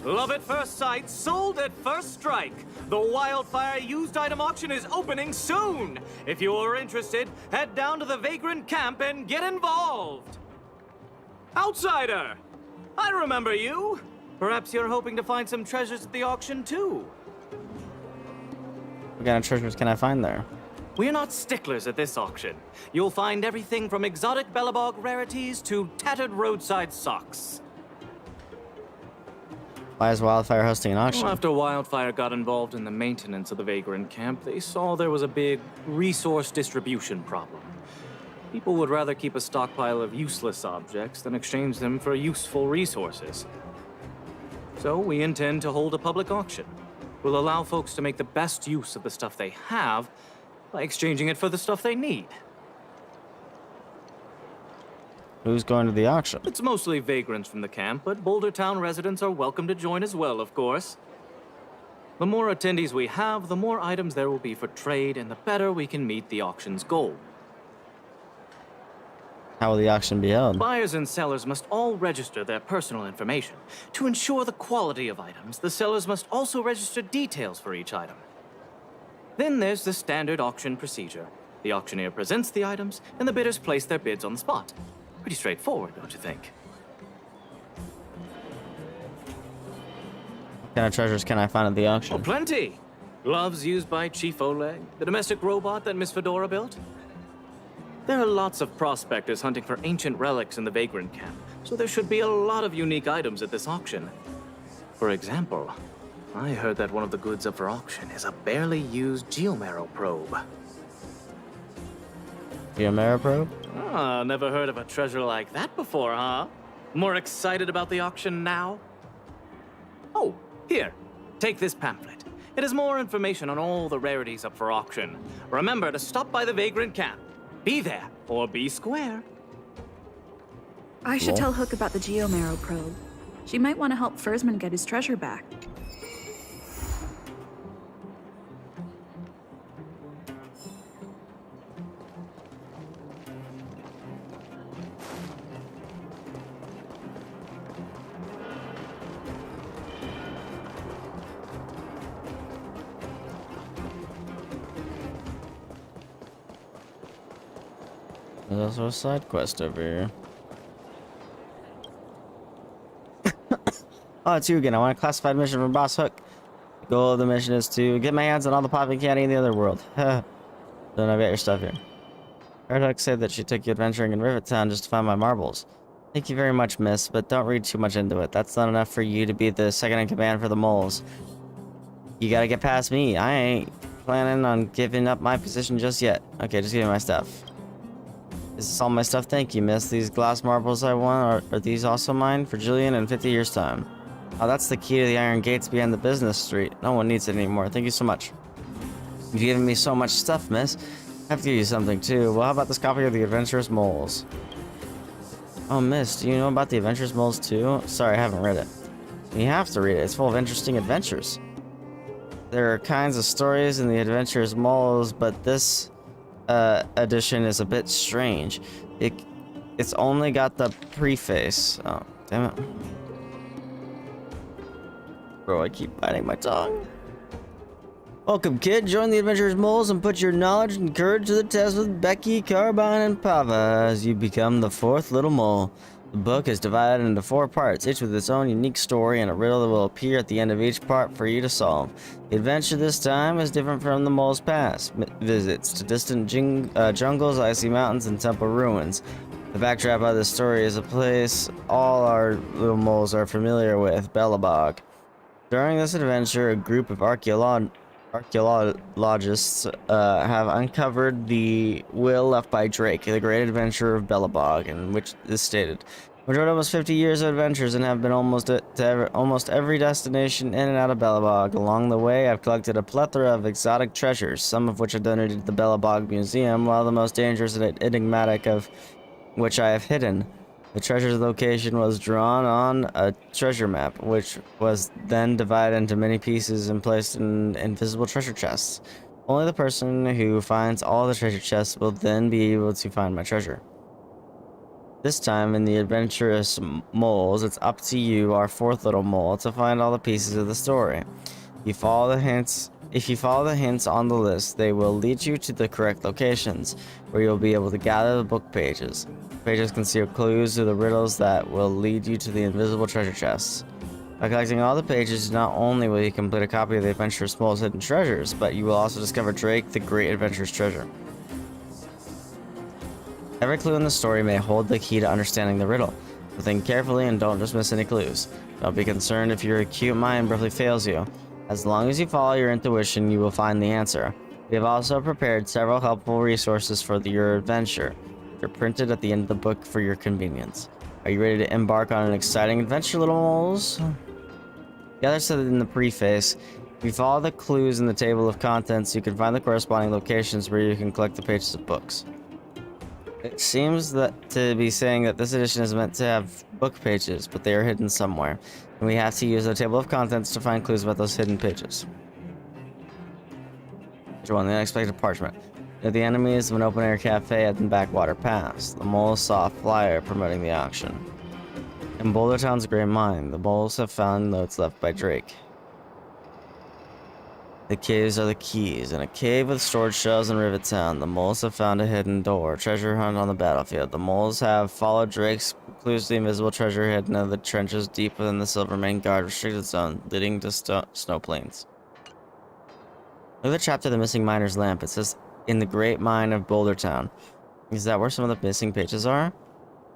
Love at first sight, sold at first strike. The Wildfire used item auction is opening soon. If you are interested, head down to the Vagrant camp and get involved. Outsider! I remember you. Perhaps you're hoping to find some treasures at the auction too. What kind of treasures can I find there? We're not sticklers at this auction. You'll find everything from exotic Bellabog rarities to tattered roadside socks. Why is Wildfire hosting an auction? Well, after Wildfire got involved in the maintenance of the Vagrant camp, they saw there was a big resource distribution problem. People would rather keep a stockpile of useless objects than exchange them for useful resources. So we intend to hold a public auction. We'll allow folks to make the best use of the stuff they have by exchanging it for the stuff they need. Who's going to the auction? It's mostly vagrants from the camp, but Boulder Town residents are welcome to join as well, of course. The more attendees we have, the more items there will be for trade, and the better we can meet the auction's goal. How will the auction be held? Buyers and sellers must all register their personal information. To ensure the quality of items, the sellers must also register details for each item. Then there's the standard auction procedure. The auctioneer presents the items, and the bidders place their bids on the spot. Pretty straightforward, don't you think? What kind of treasures can I find at the auction? Oh, plenty! Gloves used by Chief Oleg, the domestic robot that Miss Fedora built. There are lots of prospectors hunting for ancient relics in the Vagrant camp, so there should be a lot of unique items at this auction. For example, I heard that one of the goods up for auction is a barely used geomarrow probe. Geomarrow probe? Ah, never heard of a treasure like that before, huh? More excited about the auction now? Oh, here, take this pamphlet. It has more information on all the rarities up for auction. Remember to stop by the Vagrant camp. Be there, or be square. I should tell Hook about the geomarrow probe. She might want to help Fursman get his treasure back. There's also a side quest over here. Oh, it's you again. I want a classified mission from Boss Hook. The goal of the mission is to get my hands on all the popping candy in the other world. Then I've got your stuff here. I heard Hook say that she took you adventuring in Rivet Town just to find my marbles. Thank you very much, miss, but don't read too much into it. That's not enough for you to be the second in command for the moles. You gotta get past me. I ain't planning on giving up my position just yet. Okay, just give me my stuff. This is all my stuff. Thank you, miss. These glass marbles I won, are these also mine? For Jillian in 50 years' time. Oh, that's the key to the iron gates behind the business street. No one needs it anymore. Thank you so much. You've given me so much stuff, miss. I have to give you something, too. Well, how about this copy of The Adventurous Moles? Oh, miss, do you know about The Adventurous Moles, too? Sorry, I haven't read it. You have to read it. It's full of interesting adventures. There are kinds of stories in The Adventurous Moles, but this edition is a bit strange. It's only got the preface. Oh, damn it. Bro, I keep biting my tongue. Welcome, kid. Join the Adventurous Moles and put your knowledge and courage to the test with Becky, Carbine, and Pava as you become the fourth little mole. The book is divided into 4 parts, each with its own unique story and a riddle that will appear at the end of each part for you to solve. The adventure this time is different from the mole's past visits to distant jungles, icy mountains, and temple ruins. The backdrop of this story is a place all our little moles are familiar with, Bellabog. During this adventure, a group of archaeologists archaeologists have uncovered the will left by Drake, the great adventurer of Belobog, in which is stated, "We've enjoyed almost 50 years of adventures and have been almost every destination in and out of Belobog. Along the way, I've collected a plethora of exotic treasures, some of which are donated to the Belobog Museum, while the most dangerous and enigmatic of which I have hidden. The treasure's location was drawn on a treasure map, which was then divided into many pieces and placed in invisible treasure chests. Only the person who finds all the treasure chests will then be able to find my treasure. This time, in the adventurous moles, it's up to you, our fourth little mole, to find all the pieces of the story. If you follow the hints on the list, they will lead you to the correct locations, where you'll be able to gather the book pages. Pages conceal clues to the riddles that will lead you to the invisible treasure chests. By collecting all the pages, not only will you complete a copy of the adventurous mole's hidden treasures, but you will also discover Drake, the great adventurous treasure. Every clue in the story may hold the key to understanding the riddle, so think carefully and don't dismiss any clues. Don't be concerned if your acute mind briefly fails you. As long as you follow your intuition, you will find the answer. We have also prepared several helpful resources for your adventure. They're printed at the end of the book for your convenience. Are you ready to embark on an exciting adventure, little moles? The other said in the preface, if you follow the clues in the table of contents, you can find the corresponding locations where you can collect the pages of books. It seems that to be saying that this edition is meant to have book pages, but they are hidden somewhere, and we have to use the table of contents to find clues about those hidden pages. Page 1, the unexpected parchment. Near the enemies of an open-air cafe at the Backwater Pass. The moles saw a flyer promoting the auction. In Boulder Town's Great Mine, the moles have found notes left by Drake. The caves are the keys. In a cave with storage shelves in Rivet Town, the moles have found a hidden door. Treasure hunt on the battlefield. The moles have followed Drake's clues to the invisible treasure hidden in the trenches deep within the Silvermane Guard restricted zone, leading to snow plains. Look at the chapter The Missing Miner's Lamp. It says, in the Great Mine of Boulder Town. Is that where some of the missing pages are?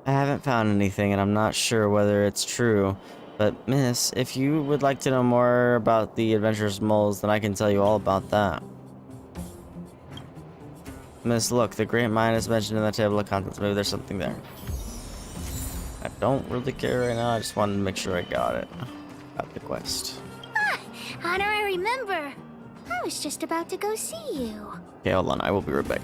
I haven't found anything, and I'm not sure whether it's true. But, miss, if you would like to know more about the adventurous moles, then I can tell you all about that. Miss, look, the Great Mine is mentioned in the table of contents. Maybe there's something there. I don't really care right now. I just wanted to make sure I got it. Got the quest. Ah, how do I remember? I was just about to go see you. Okay, hold on. I will be right back.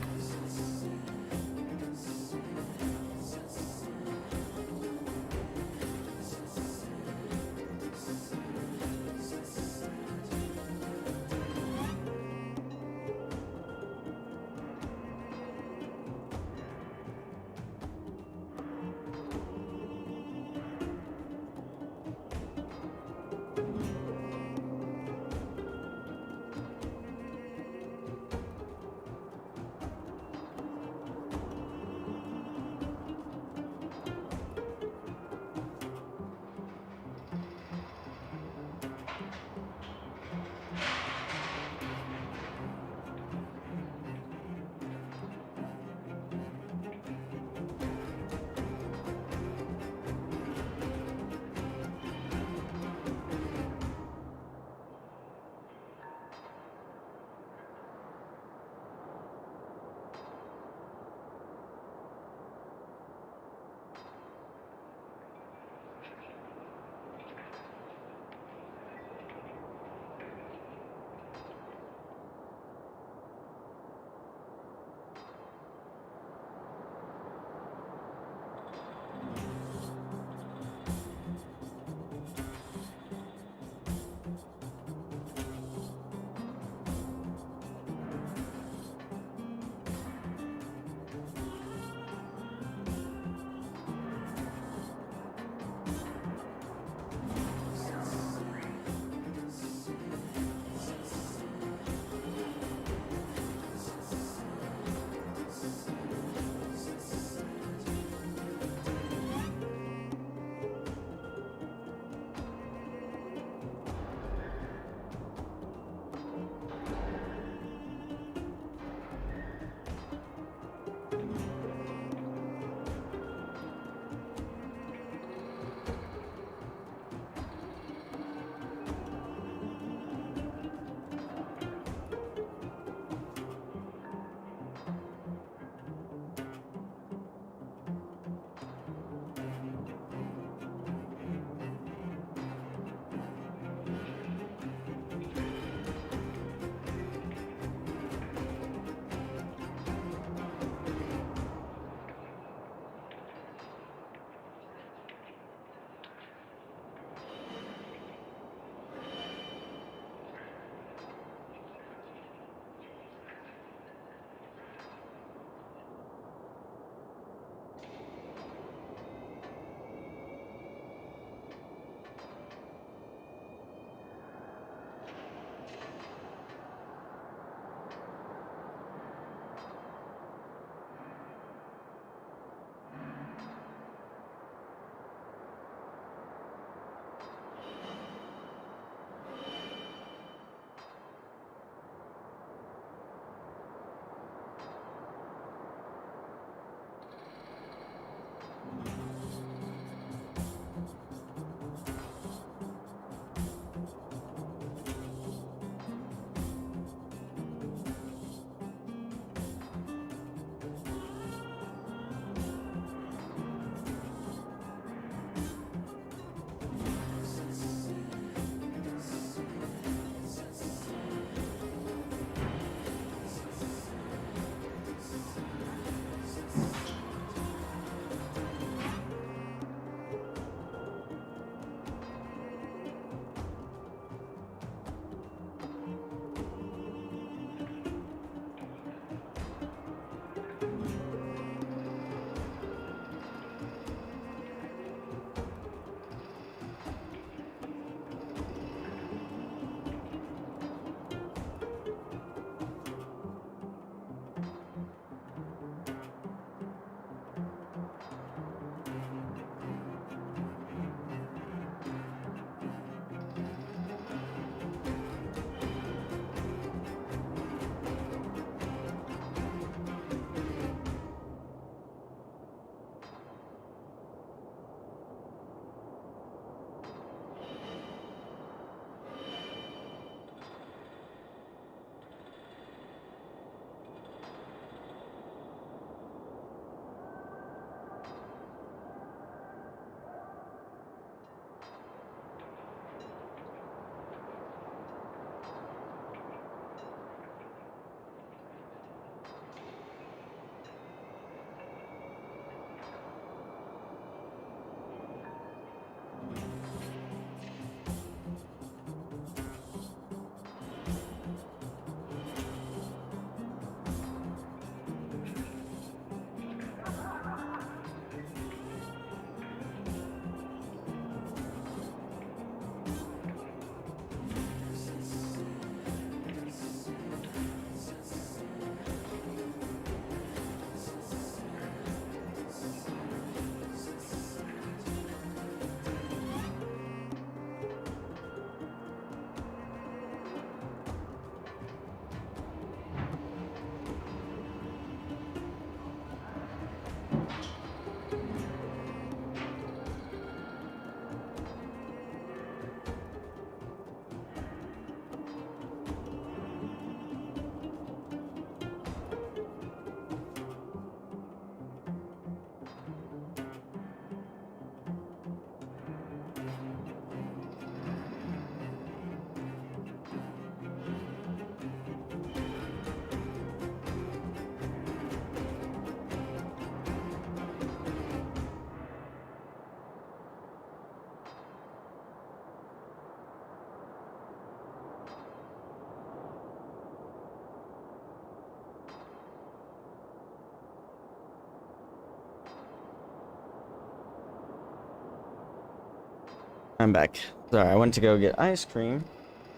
I'm back. Sorry, I went to go get ice cream,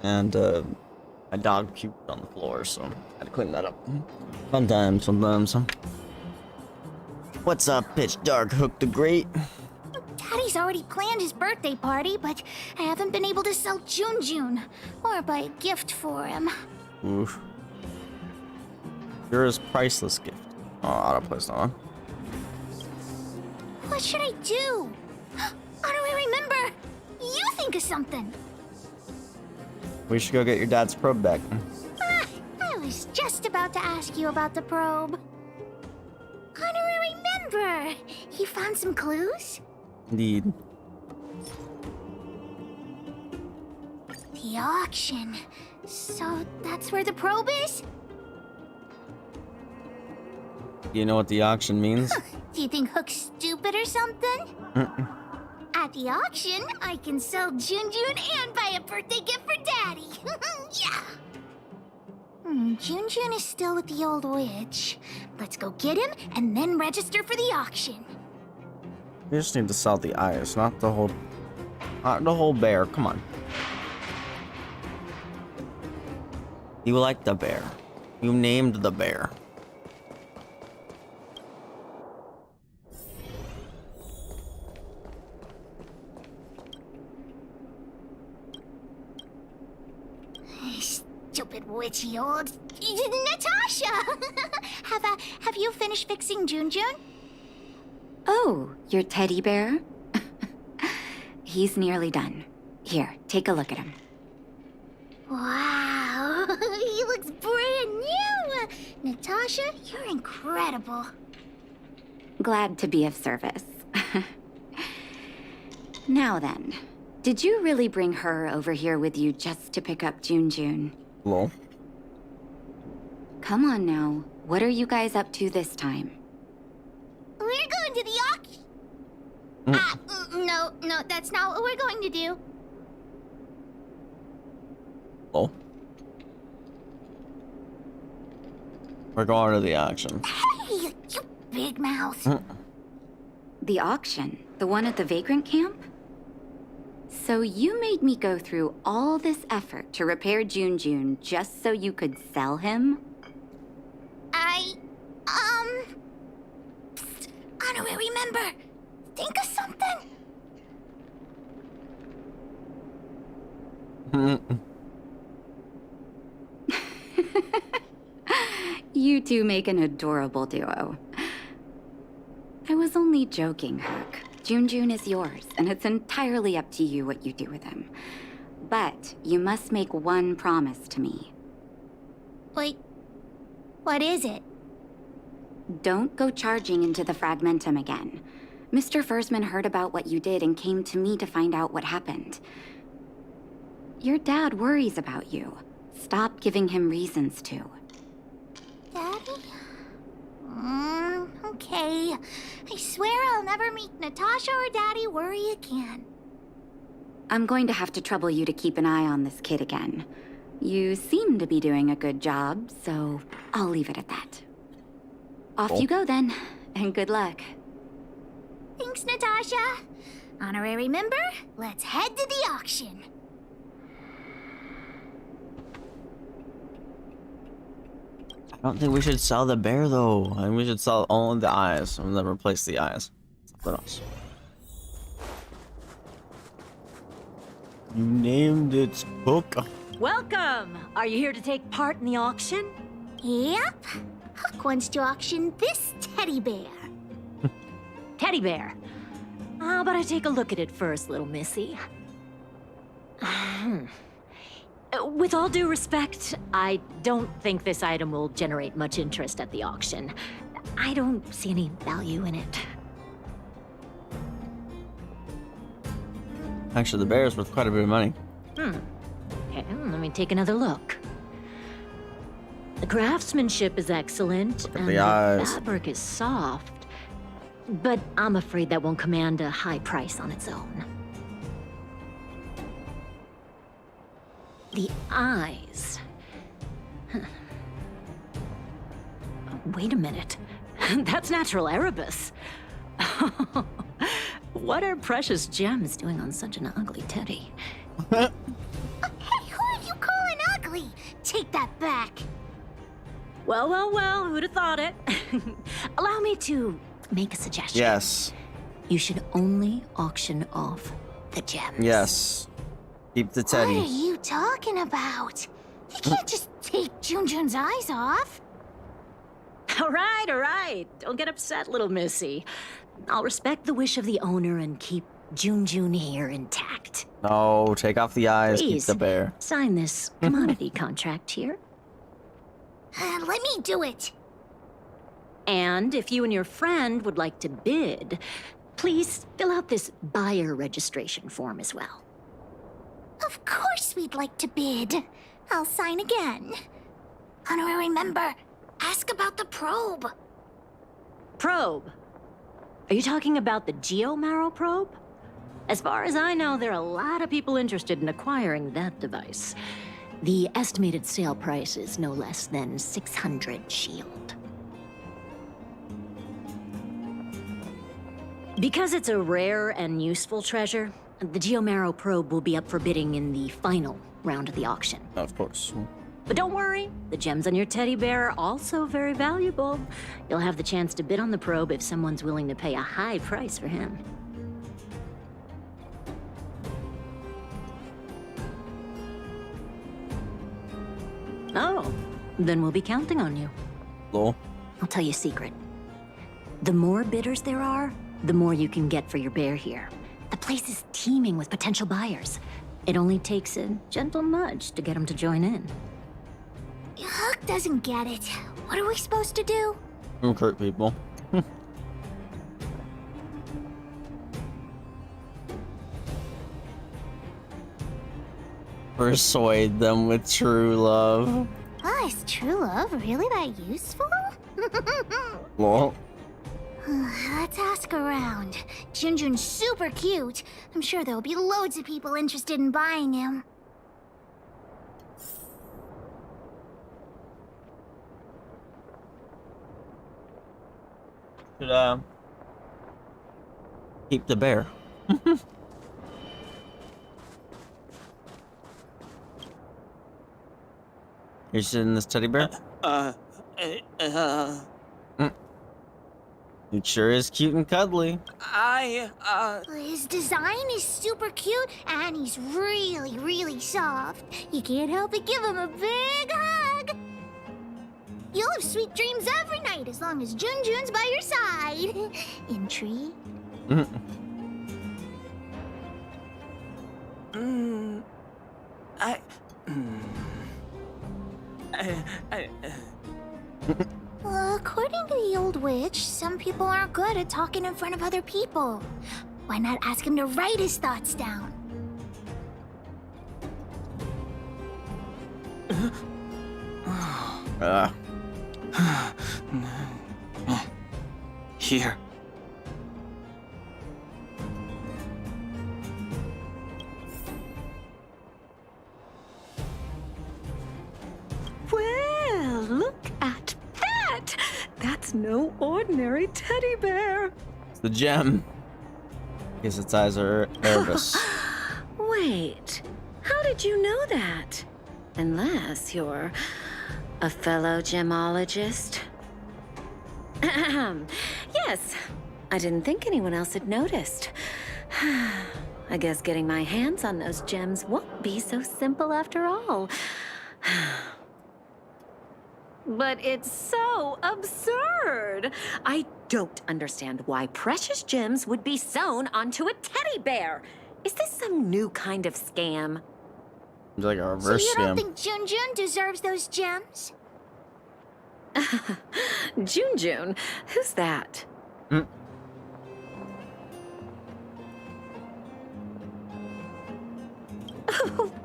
and my dog puked on the floor, so I had to clean that up. Sometimes. What's up, Pitch Dark Hook the Great? Daddy's already planned his birthday party, but I haven't been able to sell Jun or buy a gift for him. Oof. You're his priceless gift. Oh, auto place on. What should I do? How do I remember? You think of something. We should go get your dad's probe back. I was just about to ask you about the probe. How do I remember? You found some clues? Indeed. The auction. So that's where the probe is? Do you know what the auction means? Do you think Hook's stupid or something? At the auction, I can sell Jun and buy a birthday gift for Daddy. Yeah! Jun is still with the old witch. Let's go get him and then register for the auction. We just need to sell the eyes, not the whole bear. Come on. You like the bear. You named the bear. Stupid witchy old Natasha. Have you finished fixing Jun? Oh, your teddy bear? He's nearly done. Here, take a look at him. Wow, he looks brand new. Natasha, you're incredible. Glad to be of service. Now then, did you really bring her over here with you just to pick up Jun? Lol. Come on now. What are you guys up to this time? We're going to the auction. No, that's not what we're going to do. Oh. We're going to the auction. Hey, you big mouth. The auction? The one at the vagrant camp? So you made me go through all this effort to repair Jun just so you could sell him? How do I remember? Think of something. You two make an adorable duo. I was only joking, Hook. Jun is yours, and it's entirely up to you what you do with him. But you must make one promise to me. Wait, what is it? Don't go charging into the Fragmentum again. Mr. Fursman heard about what you did and came to me to find out what happened. Your dad worries about you. Stop giving him reasons to. Daddy? Okay. I swear I'll never make Natasha or Daddy worry again. I'm going to have to trouble you to keep an eye on this kid again. You seem to be doing a good job, so I'll leave it at that. Off you go then, and good luck. Thanks, Natasha. Honorary member, let's head to the auction. I don't think we should sell the bear though. I think we should sell only the eyes and then replace the eyes. What else? You named it Hook. Welcome! Are you here to take part in the auction? Yep. Hook wants to auction this teddy bear. Teddy bear. How about I take a look at it first, little missy? With all due respect, I don't think this item will generate much interest at the auction. I don't see any value in it. Actually, the bear is worth quite a bit of money. Okay, let me take another look. The craftsmanship is excellent, Look at and the the eyes. fabric is soft. But I'm afraid that won't command a high price on its own. The eyes. Wait a minute. That's natural Erebus. What are precious gems doing on such an ugly teddy? Hey, who are you calling ugly? Take that back. Well, well, well, who'd have thought it? Allow me to make a suggestion. Yes. You should only auction off the gems. Yes. Keep the teddy. What are you talking about? You can't just take Junjun's eyes off. All right. Don't get upset, little missy. I'll respect the wish of the owner and keep Junjun here intact. No, take off the eyes, Please, keep the bear. sign this commodity contract here. Let me do it. And if you and your friend would like to bid, please fill out this buyer registration form as well. Of course we'd like to bid. I'll sign again. Honorary member, ask about the probe. Probe? Are you talking about the Geomarrow probe? As far as I know, there are a lot of people interested in acquiring that device. The estimated sale price is no less than 600 shield. Because it's a rare and useful treasure, the Geomarrow probe will be up for bidding in the final round of the auction. Of course. But don't worry, the gems on your teddy bear are also very valuable. You'll have the chance to bid on the probe if someone's willing to pay a high price for him. Oh, then we'll be counting on you. Lol. I'll tell you a secret. The more bidders there are, the more you can get for your bear here. The place is teeming with potential buyers. It only takes a gentle nudge to get them to join in. Hook doesn't get it. What are we supposed to do? Recruit people. Persuade them with true love. Oh, is true love really that useful? Lol. Let's ask around. Junjun's super cute. I'm sure there'll be loads of people interested in buying him. Should keep the bear. You're sitting in this teddy bear? It sure is cute and cuddly. His design is super cute, and he's really, really soft. You can't help but give him a big hug. You'll have sweet dreams every night as long as Junjun's by your side. Intrigued? According to the old witch, some people aren't good at talking in front of other people. Why not ask him to write his thoughts down? Here. Well, look at that! That's no ordinary teddy bear. It's the gem. Guess its eyes are Erebus. Wait, how did you know that? Unless you're a fellow gemologist. Yes, I didn't think anyone else had noticed. I guess getting my hands on those gems won't be so simple after all. But it's so absurd. I don't understand why precious gems would be sewn onto a teddy bear. Is this some new kind of scam? It's like a reverse So you don't scam. think Junjun deserves those gems? Junjun? Who's that?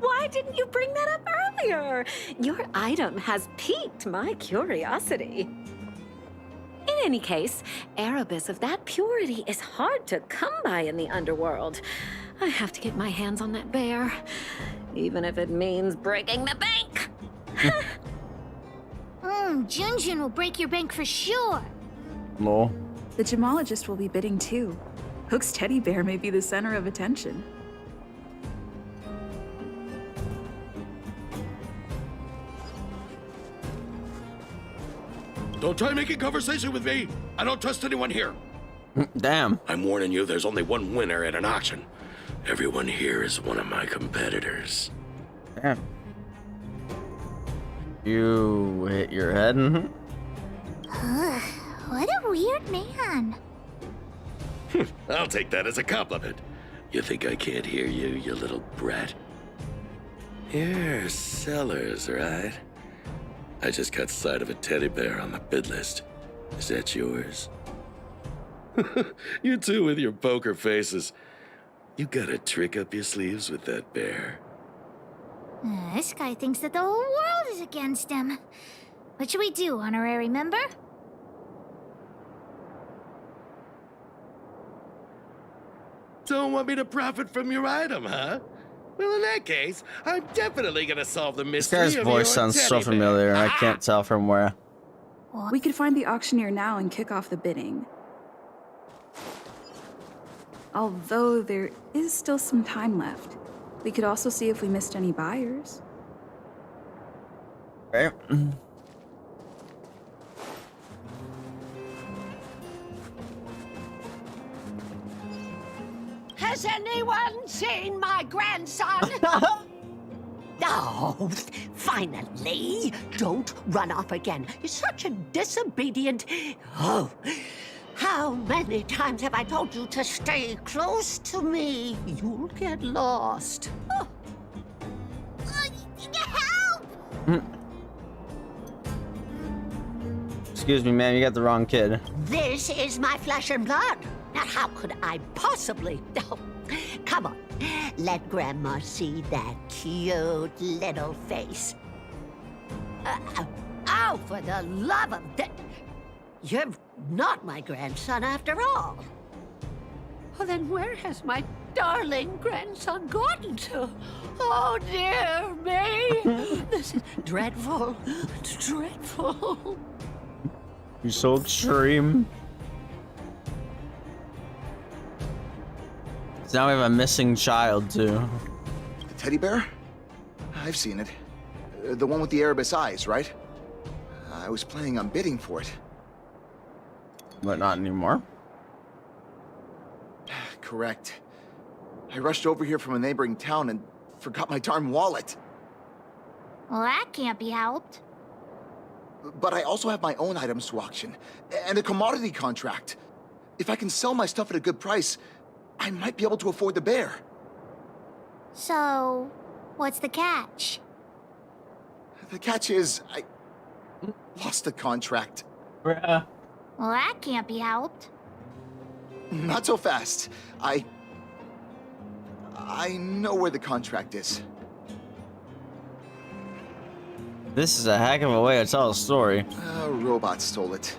Why didn't you bring that up earlier? Your item has piqued my curiosity. In any case, Erebus of that purity is hard to come by in the underworld. I have to get my hands on that bear, even if it means breaking the bank. Junjun will break your bank for sure. Lol. The gemologist will be bidding too. Hook's teddy bear may be the center of attention. Don't try making conversation with me. I don't trust anyone here. Damn. I'm warning you, there's only one winner at an auction. Everyone here is one of my competitors. Damn. You hit your head? What a weird man. I'll take that as a compliment. You think I can't hear you, you little brat? You're Sellers, right? I just got sight of a teddy bear on the bid list. Is that yours? You two with your poker faces. You got a trick up your sleeves with that bear. This guy thinks that the whole world is against him. What should we do, honorary member? Don't want me to profit from your item, huh? Well, in that case, I'm definitely gonna solve the This mystery guy's of voice your sounds so teddy bear. familiar. I can't tell from where. We could find the auctioneer now and kick off the bidding. Although there is still some time left. We could also see if we missed any buyers. Right. Has anyone seen my grandson? Oh, finally! Don't run off again. You're such a disobedient... Oh, how many times have I told you to stay close to me? You'll get lost. Oh. Help! Excuse me, ma'am, you got the wrong kid. This is my flesh and blood. Now, how could I possibly... Oh, come on. Let Grandma see that cute little face. Oh, for the love of... You're not my grandson after all. Well, then where has my darling grandson gotten to? Oh, dear me. This is dreadful. It's dreadful. You're so extreme. So now we have a missing child, too. The teddy bear? I've seen it. The one with the Erebus eyes, right? I was planning on bidding for it. But not anymore. Correct. I rushed over here from a neighboring town and forgot my darn wallet. Well, that can't be helped. But I also have my own items to auction, and a commodity contract. If I can sell my stuff at a good price, I might be able to afford the bear. So, what's the catch? The catch is, I lost the contract. Bruh. Well, that can't be helped. Not so fast. I know where the contract is. This is a heck of a way to tell a story. A robot stole it.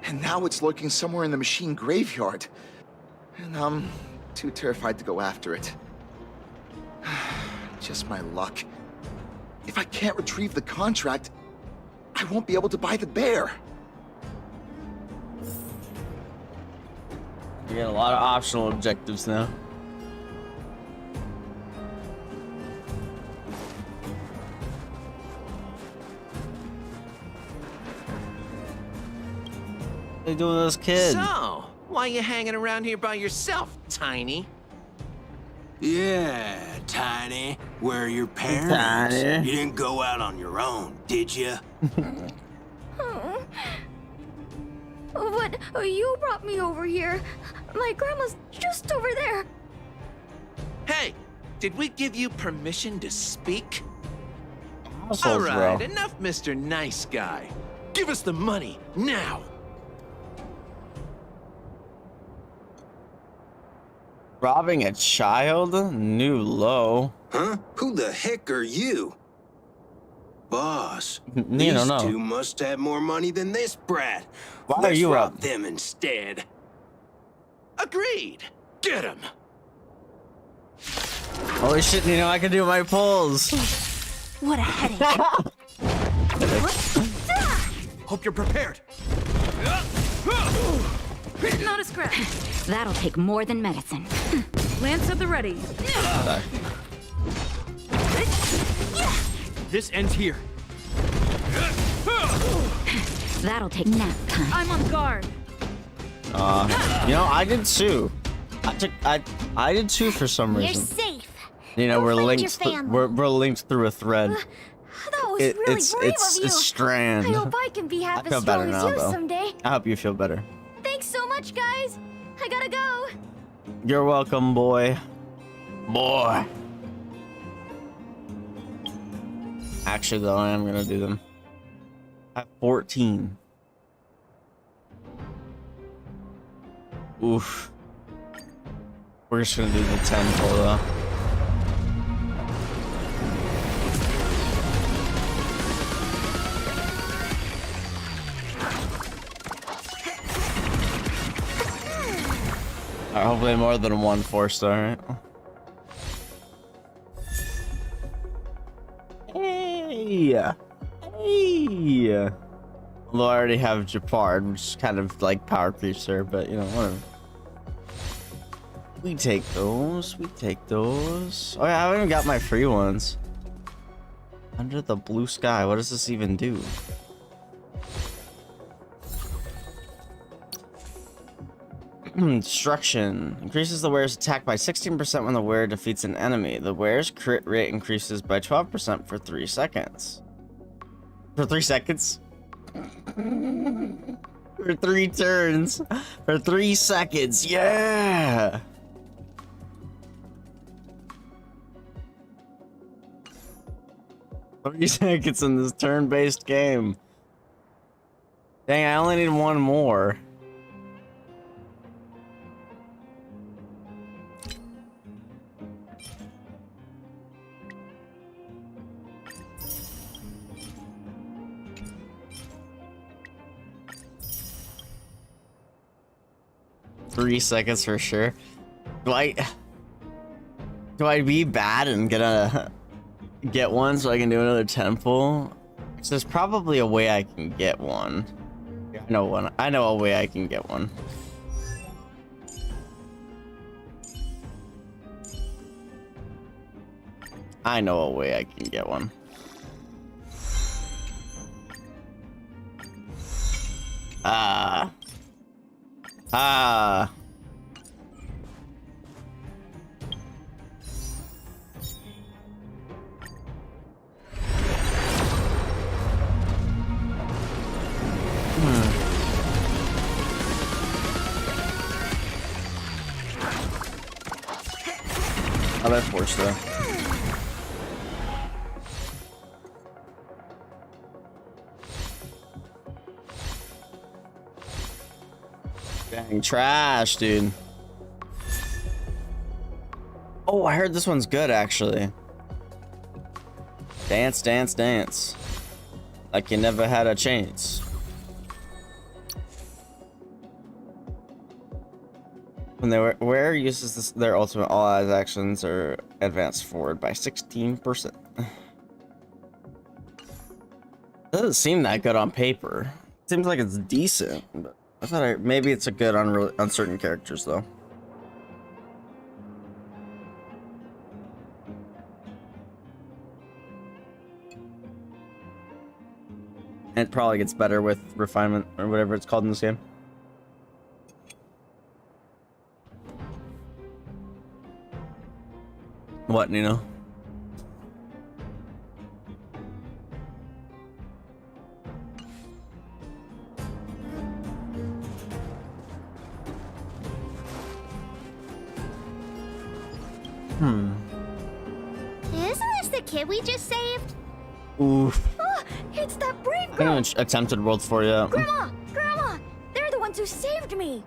And now it's lurking somewhere in the machine graveyard. And I'm too terrified to go after it. Just my luck. If I can't retrieve the contract, I won't be able to buy the bear. You get a lot of optional objectives now. What are they doing with those kids? So, why you hanging around here by yourself, Tiny? Yeah, Tiny. Where are your parents? Tiny. You didn't go out on your own, did you? But you brought me over here. My grandma's just over there. Hey, did we give you permission to speak? Assholes, All right, bro. enough, Mr. Nice Guy. Give us the money, now! Robbing a child? New low. Huh? Who the heck are you? Boss, You these don't know. two must have more money than this brat. Why Let's are you rob up? them instead. Agreed. Get him. Holy shit, you know I can do my pulls. What a headache. Hope you're prepared. Not a scratch. That'll take more than medicine. Lance at the ready. This ends here. That'll take nap time. I'm on guard. You know, I did too. I did too for some You're reason. safe. You know, Go we're find linked. your family. We're linked through a thread. That was really It's brave of you. a strand. I hope I can be half I feel as better strong as now, you though. someday. I hope you feel better. Thanks so much, guys. I gotta go. You're welcome, boy. Boy. Actually, though, I am gonna do them. I have 14. Oof. We're just gonna do the 10 full though. Alright, hopefully more than one 4-star, right? Hey! Hey! Although I already have Japard, which is kind of like power creature, but you know, whatever. We take those. We take those. Oh yeah, I haven't even got my free ones. Under the blue sky. What does this even do? Destruction. Increases the wearer's attack by 16% when the wearer defeats an enemy. The wearer's crit rate increases by 12% for 3 seconds. For 3 seconds? For 3 turns. For 3 seconds. Yeah! 3 seconds in this turn-based game. Dang, I only need one more. Three seconds for sure. Do I be bad and get one so I can do another temple? So there's probably a way I can get one. I know one. I know a way I can get one. I know a way I can get one. I love Force though. Dang, trash, dude. Oh, I heard this one's good, actually. Dance, dance, dance. Like you never had a chance. When the wearer uses their ultimate, all eyes actions are advanced forward by 16%. Doesn't seem that good on paper. Seems like it's decent, but I thought maybe it's a good on certain characters though. And it probably gets better with refinement or whatever it's called in this game. What, Nino? Isn't this the kid we just saved? Oof. Oh, it's that brave I girl. haven't attempted World 4 yet. Grandma, they're the ones who saved me.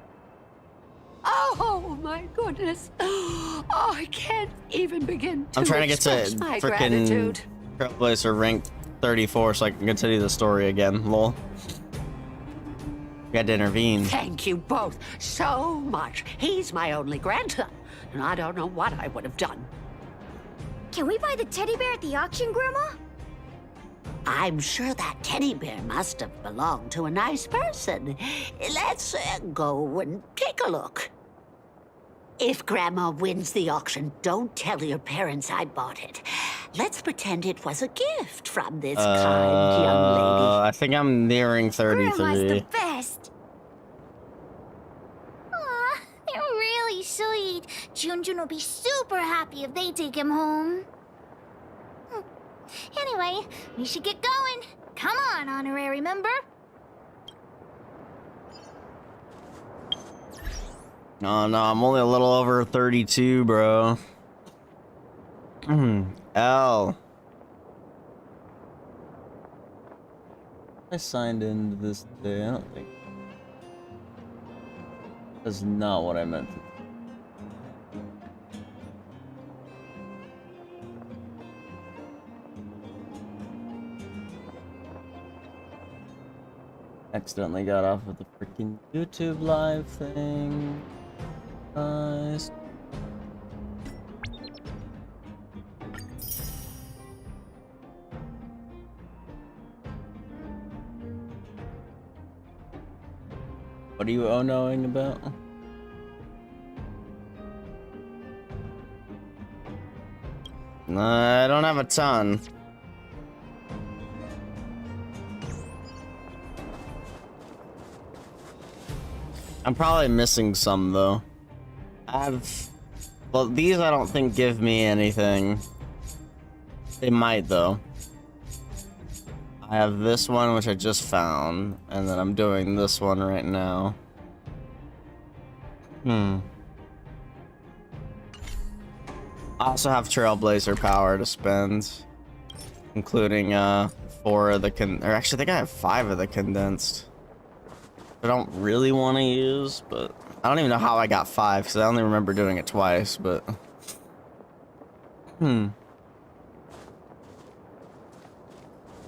Oh my goodness. Oh, I can't even begin to I'm trying to get to express my freaking gratitude. Trailblazer rank 34 so I can continue the story again. Lol. You had to intervene. Thank you both so much. He's my only grandson, and I don't know what I would have done. Can we buy the teddy bear at the auction, Grandma? I'm sure that teddy bear must have belonged to a nice person. Let's go and take a look. If Grandma wins the auction, don't tell your parents I bought it. Let's pretend it was a gift from this kind young lady. I think I'm nearing 33. Grandma's the best. Aw, they're really sweet. Junjun will be super happy if they take him home. Anyway, we should get going. Come on, honorary member. No, I'm only a little over 32, bro. L. I signed into this today. I don't think. That's not what I meant to do. Accidentally got off of the freaking YouTube live thing. Nice. What are you oh-knowing about? I don't have a ton. I'm probably missing some though. Well, these I don't think give me anything. They might though. I have this one which I just found, and then I'm doing this one right now. I also have Trailblazer power to spend, including 4 of the or actually I think I have 5 of the condensed. I don't really want to use, but I don't even know how I got 5 because I only remember doing it twice, but I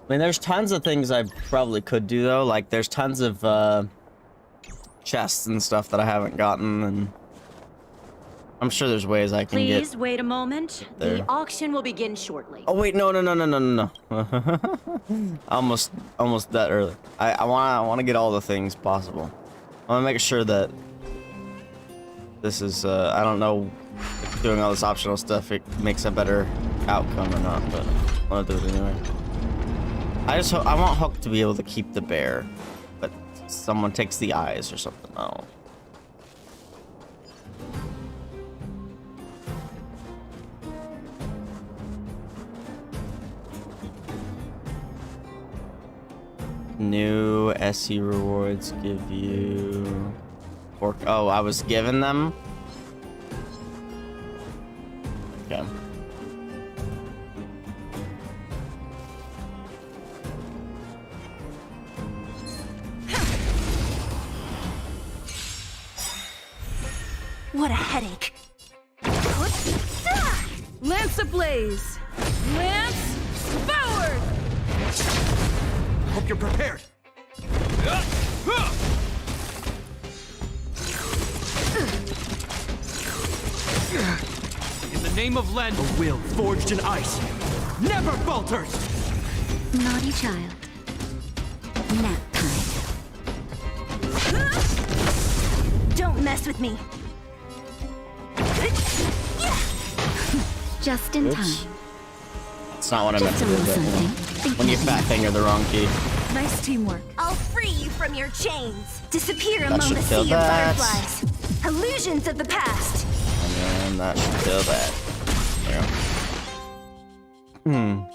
mean, there's tons of things I probably could do though. Like there's tons of chests and stuff that I haven't gotten, and I'm sure there's ways I can get. Please wait a moment. The auction will begin shortly. Oh wait, no. almost that early. I wanna get all the things possible. I wanna make sure that this is I don't know if doing all this optional stuff it makes a better outcome or not, but I wanna do it anyway. I want Hook to be able to keep the bear, but someone takes the eyes or something. Oh. New SE rewards give you oh, I was given them? Okay. What a headache. Lance ablaze! Lance forward! Hope you're prepared. In the name of Len, a will forged in ice never falters. Naughty child. Nap time. Don't mess with me. Just in time. That's not what I meant to do, but when you fat finger the wrong key. Nice teamwork. I'll free you from your chains. Disappear That among should the kill sea that. of butterflies. Illusions of the past. And then that should kill that. There we go.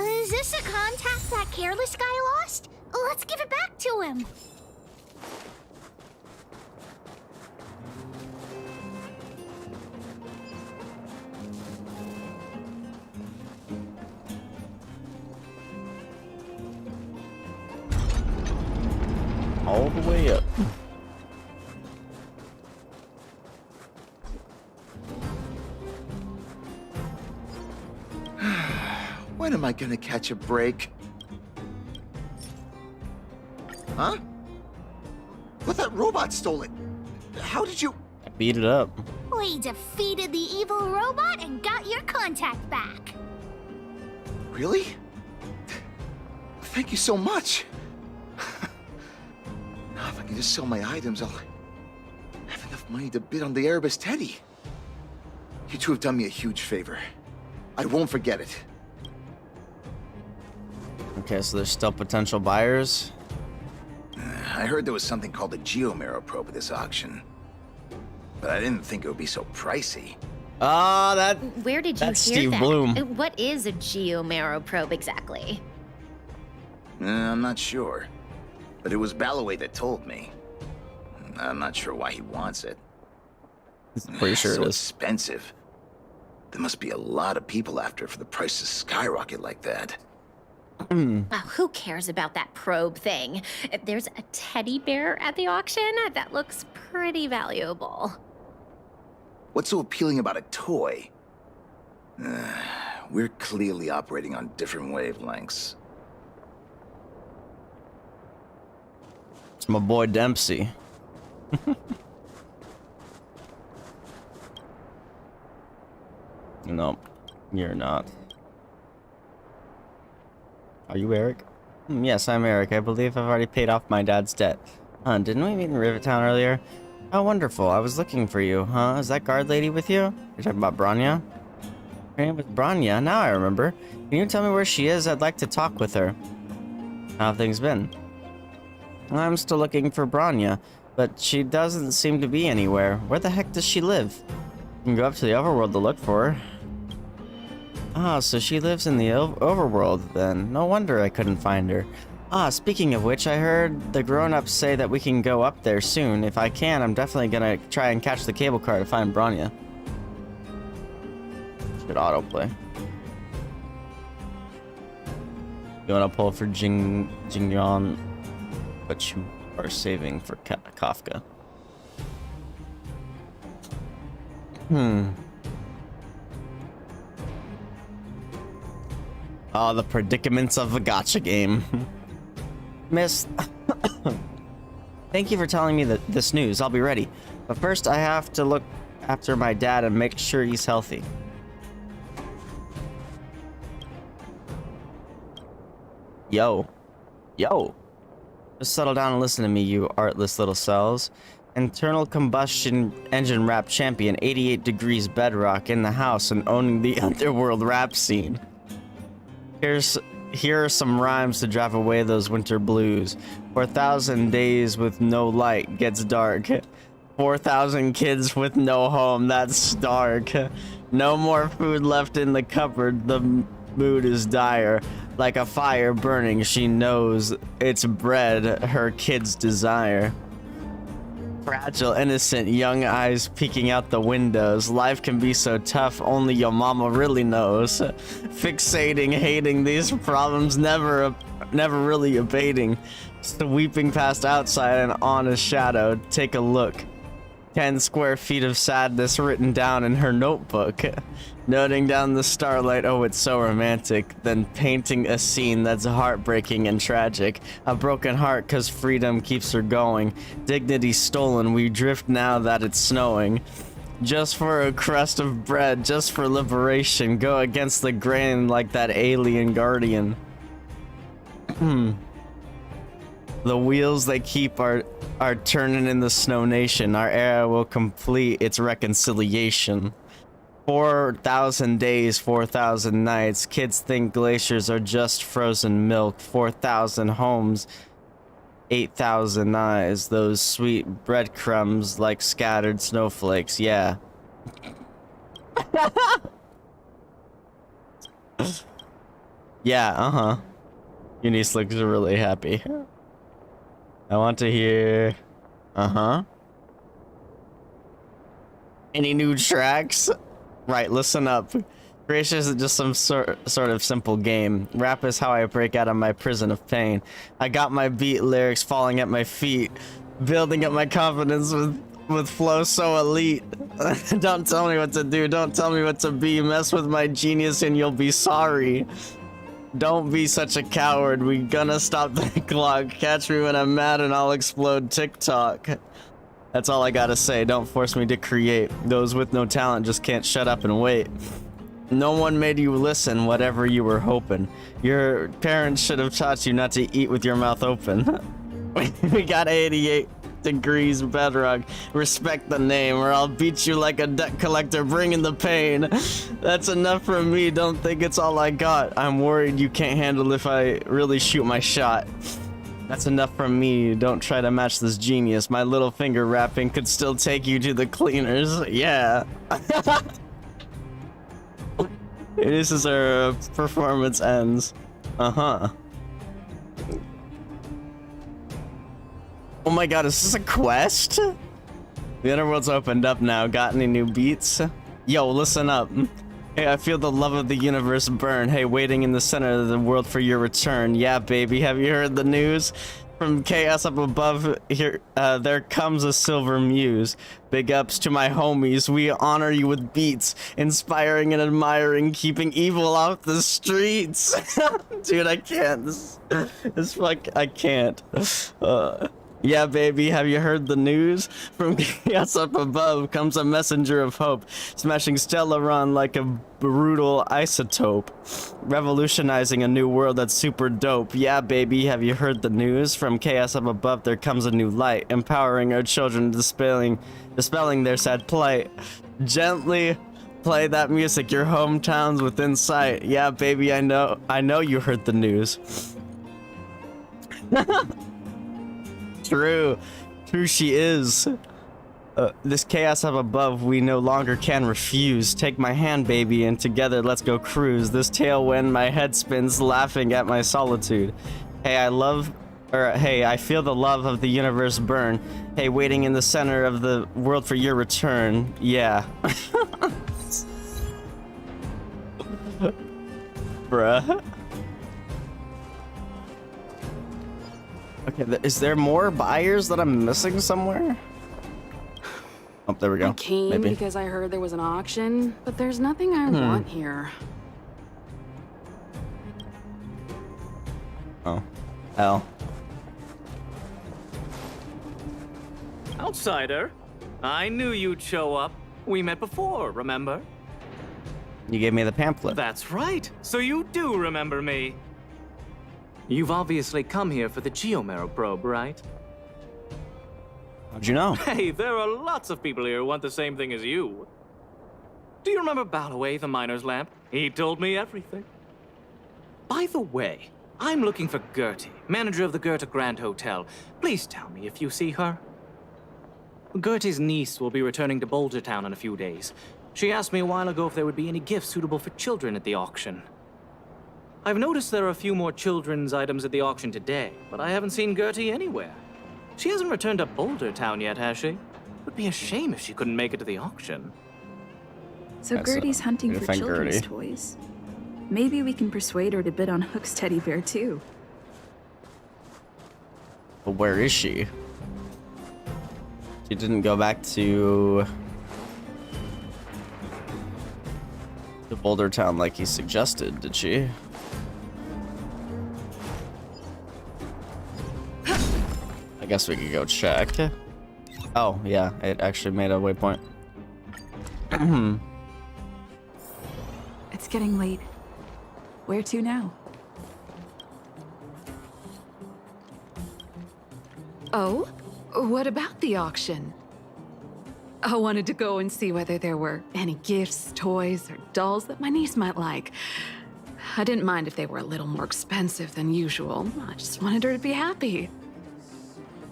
Is this a contact that careless guy lost? Let's give it back to him. All the way up. When am I gonna catch a break? Huh? But that robot stole it. How did you... I beat it up. We defeated the evil robot and got your contact back. Really? Thank you so much. Now, if I can just sell my items, I'll have enough money to bid on the Erebus Teddy. You two have done me a huge favor. I won't forget it. Okay, so there's still potential buyers. I heard there was something called a Geomarrow probe at this auction, but I didn't think it would be so pricey. Ah, Where did you hear Steve that? Bloom. What is a Geomarrow probe exactly? I'm not sure, but it was Balloway that told me. I'm not sure why he wants it. Pretty sure so it is. Expensive. There must be a lot of people after it for the price to skyrocket like that. Oh, who cares about that probe thing? There's a teddy bear at the auction that looks pretty valuable. What's so appealing about a toy? We're clearly operating on different wavelengths. It's my boy Dempsey. Nope, you're not. Are you Eric? Yes, I'm Eric. I believe I've already paid off my dad's debt. Didn't we meet in Rivet Town earlier? Oh, wonderful. I was looking for you, huh? Is that guard lady with you? You're talking about Branya? Her name was Branya. Now I remember. Can you tell me where she is? I'd like to talk with her. How have things been? I'm still looking for Branya, but she doesn't seem to be anywhere. Where the heck does she live? You can go up to the overworld to look for her. Ah, so she lives in the overworld then. No wonder I couldn't find her. Ah, speaking of which, I heard the grown-ups say that we can go up there soon. If I can, I'm definitely gonna try and catch the cable car to find Branya. Should autoplay. You wanna pull for Jingyan, but you are saving for Kafka. Oh, the predicaments of a gacha game. Miss, thank you for telling me this news. I'll be ready. But first, I have to look after my dad and make sure he's healthy. Yo. Just settle down and listen to me, you artless little cells. Internal combustion engine rap champion, 88 degrees bedrock in the house and owning the underworld rap scene. Here are some rhymes to drive away those winter blues. 4,000 days with no light gets dark. 4,000 kids with no home, that's dark. No more food left in the cupboard, the mood is dire. Like a fire burning, she knows it's bread her kids desire. Fragile, innocent, young eyes peeking out the windows. Life can be so tough, only your mama really knows. Fixating, hating these problems, never really abating. Sweeping past outside and on a shadow, take a look. 10 square feet of sadness written down in her notebook. Noting down the starlight, oh it's so romantic. Then painting a scene that's heartbreaking and tragic. A broken heart cause freedom keeps her going. Dignity stolen, we drift now that it's snowing. Just for a crust of bread, just for liberation. Go against the grain like that alien guardian. The wheels they keep are turning in the snow nation. Our era will complete its reconciliation. 4,000 days, 4,000 nights. Kids think glaciers are just frozen milk. 4,000 homes, 8,000 eyes. Those sweet breadcrumbs like scattered snowflakes. Yeah. Yeah, Eunice looks really happy. I want to hear... Any new tracks? Right, listen up. Creation isn't just some sort of simple game. Rap is how I break out of my prison of pain. I got my beat lyrics falling at my feet, building up my confidence with flow so elite. Don't tell me what to do, don't tell me what to be. Mess with my genius and you'll be sorry. Don't be such a coward, we gonna stop the clock. Catch me when I'm mad and I'll explode TikTok. That's all I gotta say, don't force me to create. Those with no talent just can't shut up and wait. No one made you listen, whatever you were hoping. Your parents should have taught you not to eat with your mouth open. We got 88 degrees bedrock. Respect the name, or I'll beat you like a debt collector, bringing the pain. That's enough for me. Don't think it's all I got. I'm worried you can't handle if I really shoot my shot. That's enough from me. Don't try to match this genius. My little finger rapping could still take you to the cleaners. Yeah. This is our performance ends. Uh-huh. Oh my god, is this a quest? The underworld's opened up now. Got any new beats? Yo, listen up. Hey, I feel the love of the universe burn. Hey, waiting in the center of the world for your return. Yeah, baby, have you heard the news? From chaos up above, here, there comes a silver muse. Big ups to my homies. We honor you with beats, inspiring and admiring, keeping evil off the streets. Dude, I can't. This fuck, I can't. Yeah, baby, have you heard the news? From chaos up above comes a messenger of hope, smashing Stellaron like a brutal isotope, revolutionizing a new world that's super dope. Yeah, baby, have you heard the news? From chaos up above there comes a new light, empowering our children, dispelling their sad plight. Gently play that music, your hometown's within sight. Yeah, baby, I know you heard the news. True she is. This chaos up above we no longer can refuse. Take my hand, baby, and together let's go cruise. This tailwind my head spins, laughing at my solitude. Hey, I feel the love of the universe burn. Hey, waiting in the center of the world for your return. Yeah. Bruh. Okay, is there more buyers that I'm missing somewhere? Oh, there we go. I came Maybe. because I heard there was an auction, but there's nothing I want here. Oh. Hell. Outsider, I knew you'd show up. We met before, remember? You gave me the pamphlet. That's right. So you do remember me. You've obviously come here for the Geomarrow probe, right? How'd you know? Hey, there are lots of people here who want the same thing as you. Do you remember Balloway, the miner's lamp? He told me everything. By the way, I'm looking for Gertie, manager of the Goethe Grand Hotel. Please tell me if you see her. Gertie's niece will be returning to Boulder Town in a few days. She asked me a while ago if there would be any gifts suitable for children at the auction. I've noticed there are a few more children's items at the auction today, but I haven't seen Gertie anywhere. She hasn't returned to Boulder Town yet, has she? It would be a shame if she couldn't make it to the auction. So Gertie's hunting for children's toys. Maybe we can persuade her to bid on Hook's teddy bear too. But where is she? She didn't go back to Boulder Town like he suggested, did she? I guess we could go check. Oh, yeah, it actually made a waypoint. It's getting late. Where to now? Oh? What about the auction? I wanted to go and see whether there were any gifts, toys, or dolls that my niece might like. I didn't mind if they were a little more expensive than usual. I just wanted her to be happy.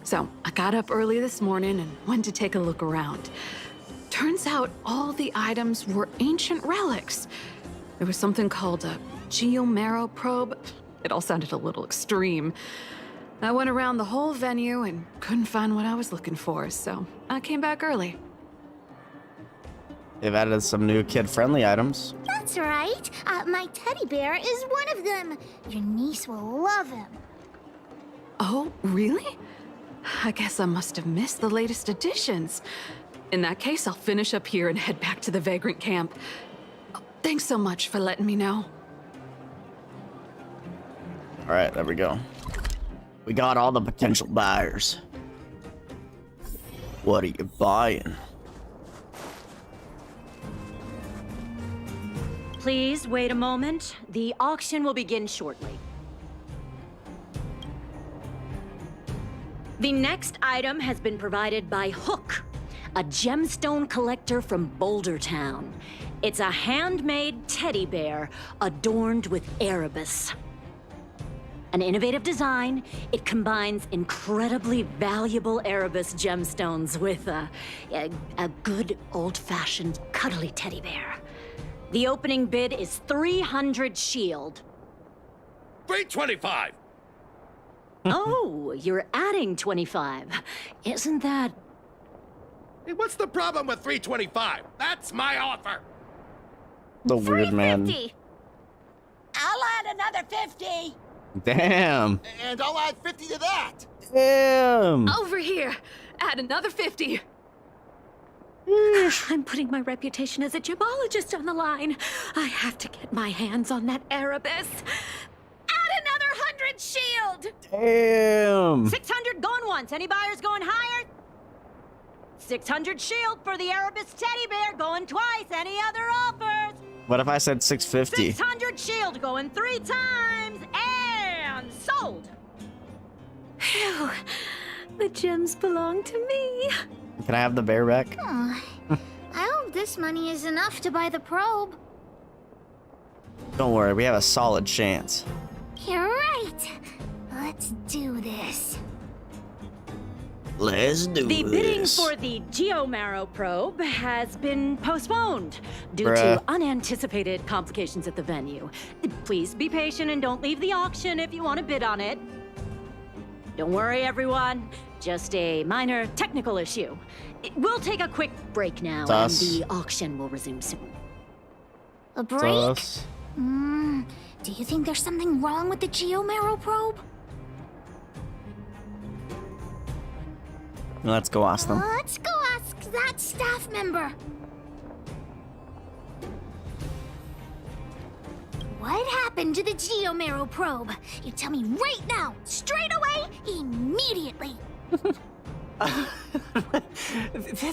So I got up early this morning and went to take a look around. Turns out all the items were ancient relics. There was something called a Geomarrow probe. It all sounded a little extreme. I went around the whole venue and couldn't find what I was looking for, so I came back early. They've added some new kid-friendly items. That's right. My teddy bear is one of them. Your niece will love him. Oh, really? I guess I must have missed the latest additions. In that case, I'll finish up here and head back to the Vagrant camp. Thanks so much for letting me know. All right, there we go. We got all the potential buyers. What are you buying? please wait a moment. The auction will begin shortly. The next item has been provided by Hook, a gemstone collector from Boulder Town. It's a handmade teddy bear adorned with Erebus. An innovative design, it combines incredibly valuable Erebus gemstones with a good old-fashioned cuddly teddy bear. The opening bid is 300 shield. 325! Oh, you're adding 25. Isn't that... Hey, what's the problem with 325? That's my offer! The weird man. I'll add another 50. Damn. And I'll add 50 to that. Damn. Over here. Add another 50. I'm putting my reputation as a gemologist on the line. I have to get my hands on that Erebus. Add another 100 shield! Damn. 600 going once. Any buyers going higher? 600 shield for the Erebus teddy bear going twice. Any other offers? What if I said 650? 600 shield going 3 times and sold. Phew. The gems belong to me. Can I have the bear back? Oh, I hope this money is enough to buy the probe. Don't worry, we have a solid chance. You're right. Let's do this. Let's do The bidding this. for the Geomarrow probe has been postponed due Bruh. to unanticipated complications at the venue. Please be patient and don't leave the auction if you want to bid on it. Don't worry, everyone. Just a minor technical issue. We'll take a quick break now, and the auction will resume soon. A break? Do you think there's something wrong with the Geomarrow probe? Let's go ask them. Let's go ask that staff member. What happened to the Geomarrow probe? You tell me right now, straight away, immediately.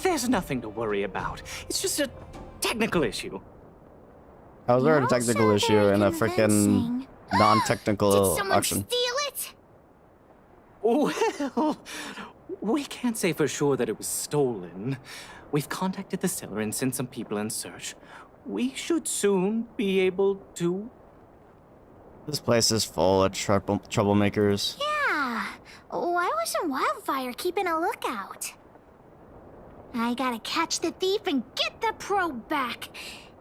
There's nothing to worry about. It's just a technical issue. How is there a technical issue in a freaking non-technical Did someone auction? steal it? Well, we can't say for sure that it was stolen. We've contacted the seller and sent some people in search. We should soon be able to... This place is full of troublemakers. Yeah. Why wasn't Wildfire keeping a lookout? I gotta catch the thief and get the probe back.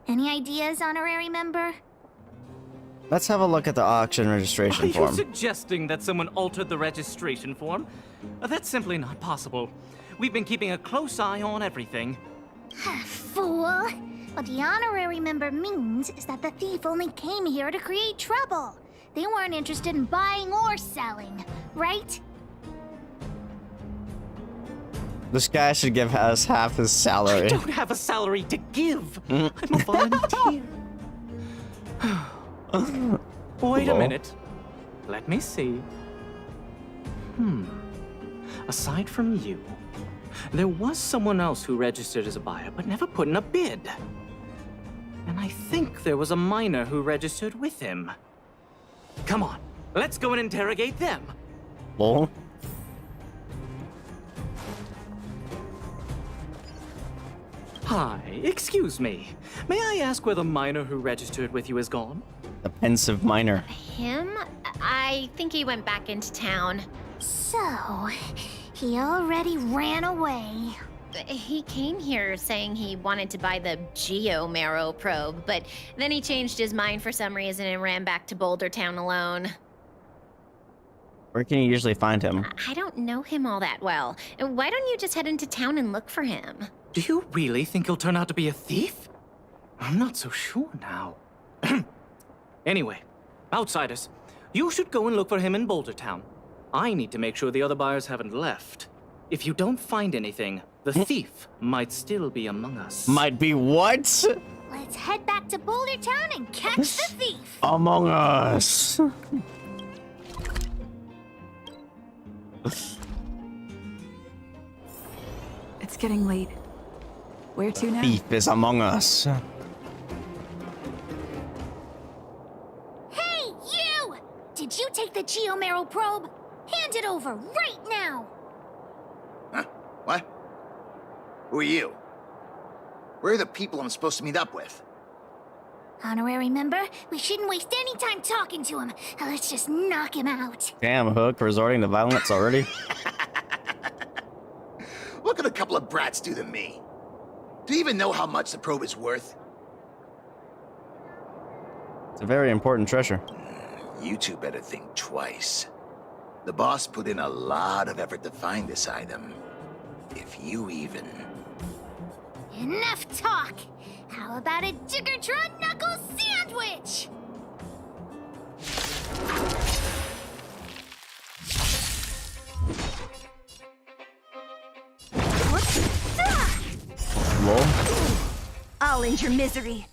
Any ideas, honorary member? Let's have a look at the auction registration Are you form. suggesting that someone altered the registration form? That's simply not possible. We've been keeping a close eye on everything. Fool! What the honorary member means is that the thief only came here to create trouble. They weren't interested in buying or selling, right? This guy should give us half his salary. I don't have a salary to give. I'm a volunteer. Wait a minute. Let me see. Aside from you, there was someone else who registered as a buyer but never put in a bid. And I think there was a miner who registered with him. Come on, let's go and interrogate them. Lol. Hi, excuse me. May I ask where the miner who registered with you is gone? The pensive miner. Him? I think he went back into town. So, he already ran away. He came here saying he wanted to buy the Geomarrow probe, but then he changed his mind for some reason and ran back to Boulder Town alone. Where can you usually find him? I don't know him all that well. Why don't you just head into town and look for him? Do you really think he'll turn out to be a thief? I'm not so sure now. Anyway, outsiders, you should go and look for him in Boulder Town. I need to make sure the other buyers haven't left. If you don't find anything, the thief might still be among us. Might be what? Let's head back to Boulder Town and catch the thief. Among Us. It's getting late. Where to now? Thief is among us. did you take the Geomero probe? Hand it over right now! Huh? What? Who are you? Where are the people I'm supposed to meet up with? Honorary member, we shouldn't waste any time talking to him. Let's just knock him out. Damn, Hook, resorting to violence already? What could a couple of brats do to me? Do you even know how much the probe is worth? It's a very important treasure. You two better think twice. The boss put in a lot of effort to find this item. If you even... Enough talk! How about a Jiggertron Knuckle Sandwich? Lol. I'll end your misery.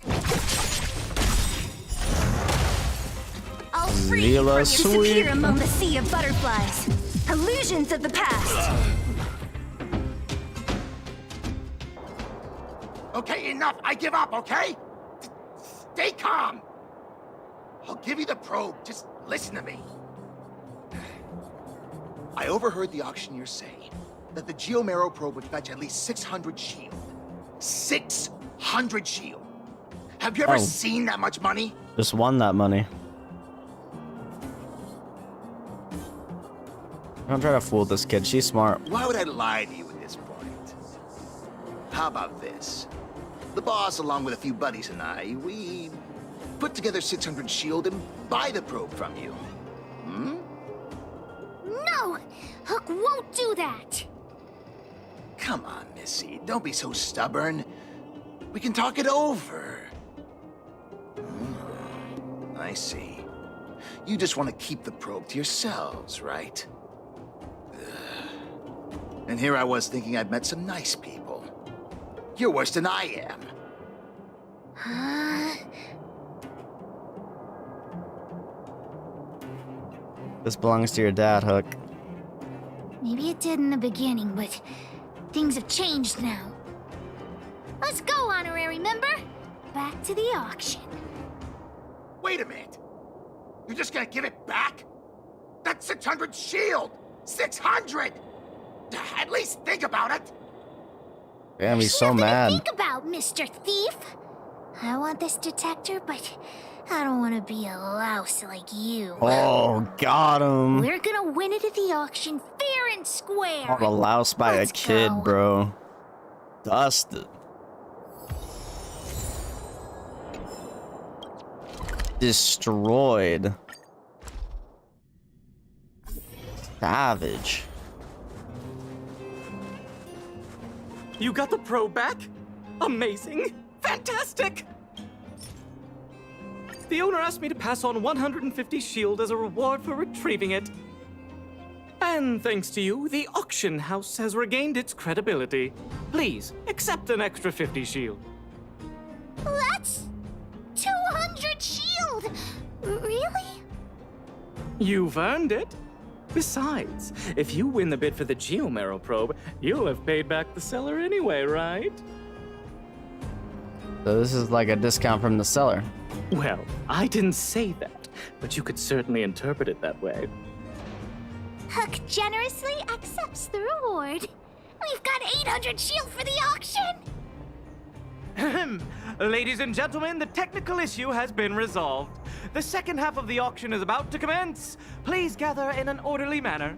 I'll free you from your disappear among the sea of butterflies. Illusions of the past. Okay, enough! I give up, okay? Stay calm! I'll give you the probe, just listen to me. I overheard the auctioneer say that the Geomero probe would fetch at least 600 shield. 600 shield! Have you ever seen that much money? Just won that money. Don't try to fool this kid, she's smart. Why would I lie to you at this point? How about this? The boss, along with a few buddies and I, we put together 600 shield and buy the probe from you. Hmm? No! Hook won't do that! Come on, Missy. Don't be so stubborn. We can talk it over. I see. You just want to keep the probe to yourselves, right? And here I was thinking I'd met some nice people. You're worse than I am. This belongs to your dad, Hook. Maybe it did in the beginning, but things have changed now. Let's go, honorary member. Back to the auction. Wait a minute. You're just gonna give it back? That's 600 shield! 600! At least think about it! Damn, he's so Nothing to mad. think about, Mr. Thief. I want this detector, but I don't want to be a louse like you. Oh, got him. We're gonna win it at the auction fair and square. Called a louse by a kid, bro. Dusted. Destroyed. Savage. You got the probe back? Amazing! Fantastic! The owner asked me to pass on 150 shield as a reward for retrieving it. And thanks to you, the auction house has regained its credibility. Please, accept an extra 50 shield. That's 200 shield! Really? You've earned it. Besides, if you win the bid for the Geomero probe, you'll have paid back the seller anyway, right? So this is like a discount from the seller. Well, I didn't say that, but you could certainly interpret it that way. Hook generously accepts the reward. We've got 800 shield for the auction! Ladies and gentlemen, the technical issue has been resolved. The second half of the auction is about to commence. Please gather in an orderly manner.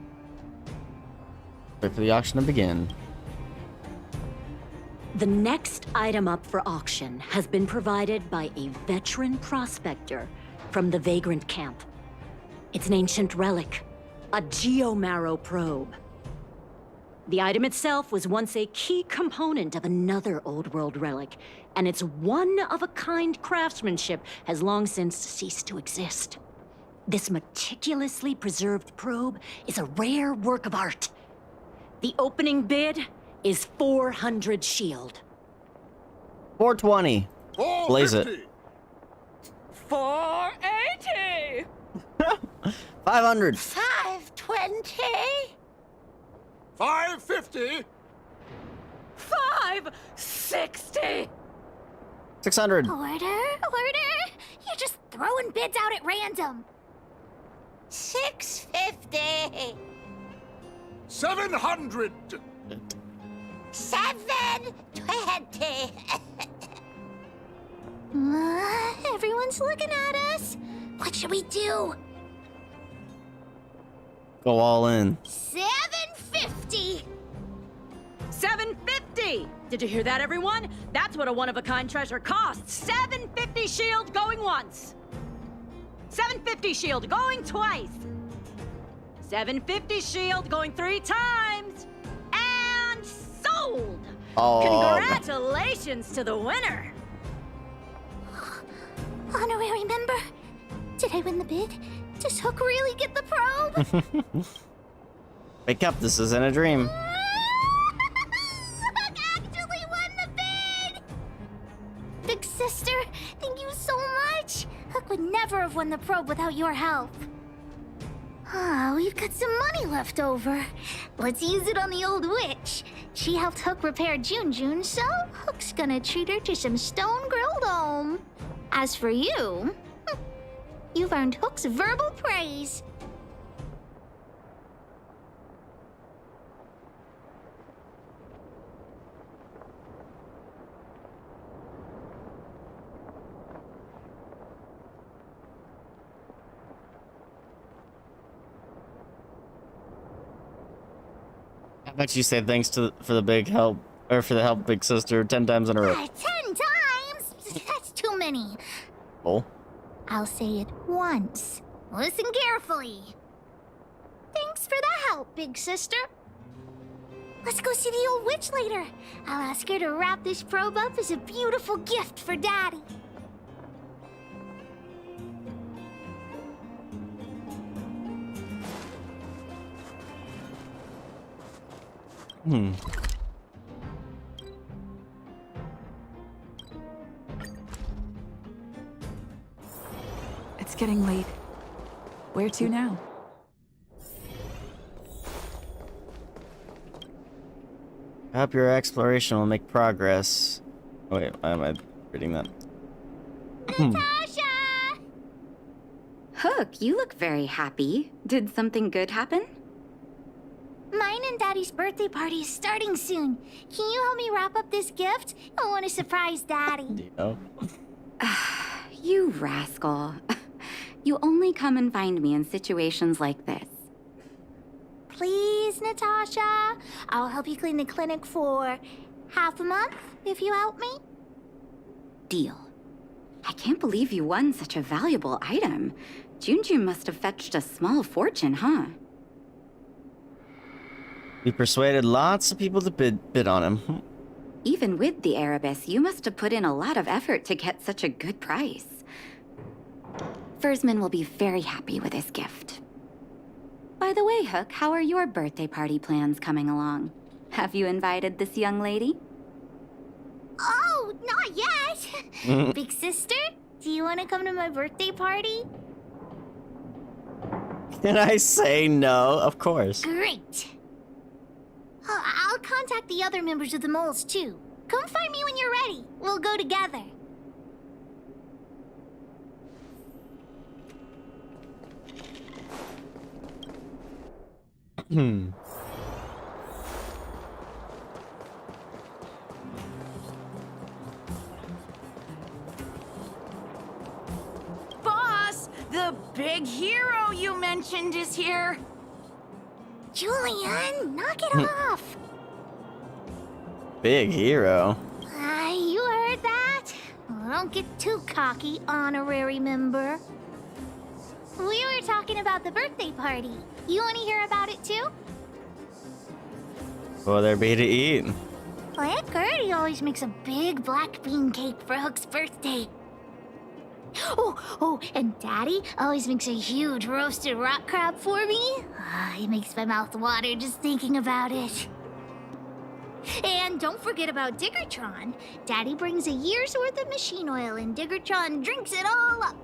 Wait for the auction to begin. The next item up for auction has been provided by a veteran prospector from the Vagrant Camp. It's an ancient relic, a Geomero probe. The item itself was once a key component of another old world relic, and its one-of-a-kind craftsmanship has long since ceased to exist. This meticulously preserved probe is a rare work of art. The opening bid is 400 shield. 420. Blaze it. 480! 500. 520! 550! 560! 600. Order! You're just throwing bids out at random. $6.50. 700. $7.20. Everyone's looking at us. What should we do? Go all in. $7.50. $7.50! Did you hear that, everyone? That's what a one-of-a-kind treasure costs. $7.50 shield going once. $7.50 shield going twice. $7.50 shield going 3 times. And sold! Oh. Congratulations to the winner. Honorary member, did I win the bid? Does Hook really get the probe? Wake up, this isn't a dream. Hook actually won the bid! Big sister, thank you so much. Hook would never have won the probe without your help. We've got some money left over. Let's use it on the old witch. She helped Hook repair Jun, so Hook's gonna treat her to some stone-grilled home. As for you, you've earned Hook's verbal praise. How about you say thanks for the big help, or for the help, big sister, 10 times in a row? 10 times? That's too many. Oh. I'll say it once. Listen carefully. Thanks for the help, big sister. Let's go see the old witch later. I'll ask her to wrap this probe up as a beautiful gift for Daddy. It's getting late. Where to now? I hope your exploration will make progress. Oh, wait, why am I reading that? Natasha! Hook, you look very happy. Did something good happen? Mine and Daddy's birthday party is starting soon. Can you help me wrap up this gift? I want to surprise Daddy. Oh. You rascal. You only come and find me in situations like this. Please, Natasha. I'll help you clean the clinic for half a month if you help me. Deal. I can't believe you won such a valuable item. Jun must have fetched a small fortune, huh? We persuaded lots of people to bid on him. Even with the Erebus, you must have put in a lot of effort to get such a good price. Fursman will be very happy with his gift. By the way, Hook, how are your birthday party plans coming along? Have you invited this young lady? Oh, not yet. Big sister, do you want to come to my birthday party? Can I say no? Of course. Great. I'll contact the other members of the moles, too. Come find me when you're ready. We'll go together. Boss, the big hero you mentioned is here. Julian, knock it off. Big hero. You heard that? Don't get too cocky, honorary member. We were talking about the birthday party. You want to hear about it too? What will there be to eat? Aunt Gertie always makes a big black bean cake for Hook's birthday. Oh, and Daddy always makes a huge roasted rock crab for me. It makes my mouth water just thinking about it. And don't forget about Diggertron. Daddy brings a year's worth of machine oil and Diggertron drinks it all up.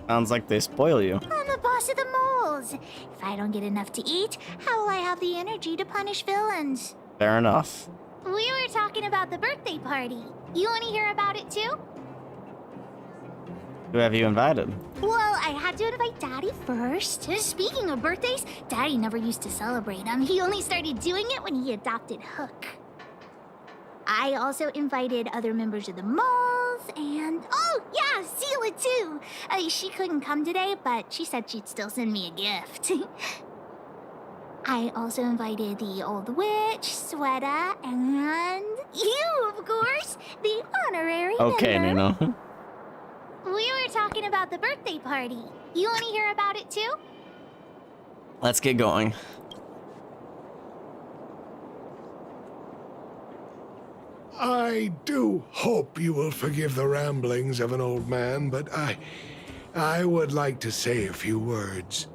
Sounds like they spoil you. I'm the boss of the moles. If I don't get enough to eat, how will I have the energy to punish villains? Fair enough. We were talking about the birthday party. You want to hear about it too? Who have you invited? Well, I had to invite Daddy first. Speaking of birthdays, Daddy never used to celebrate them. He only started doing it when he adopted Hook. I also invited other members of the malls and... Oh, yeah, Seela too! She couldn't come today, but she said she'd still send me a gift. I also invited the old witch, Sweta, and you, of course, the honorary Okay, member. Nino. We were talking about the birthday party. You want to hear about it too? Let's get going. I do hope you will forgive the ramblings of an old man, but I would like to say a few words.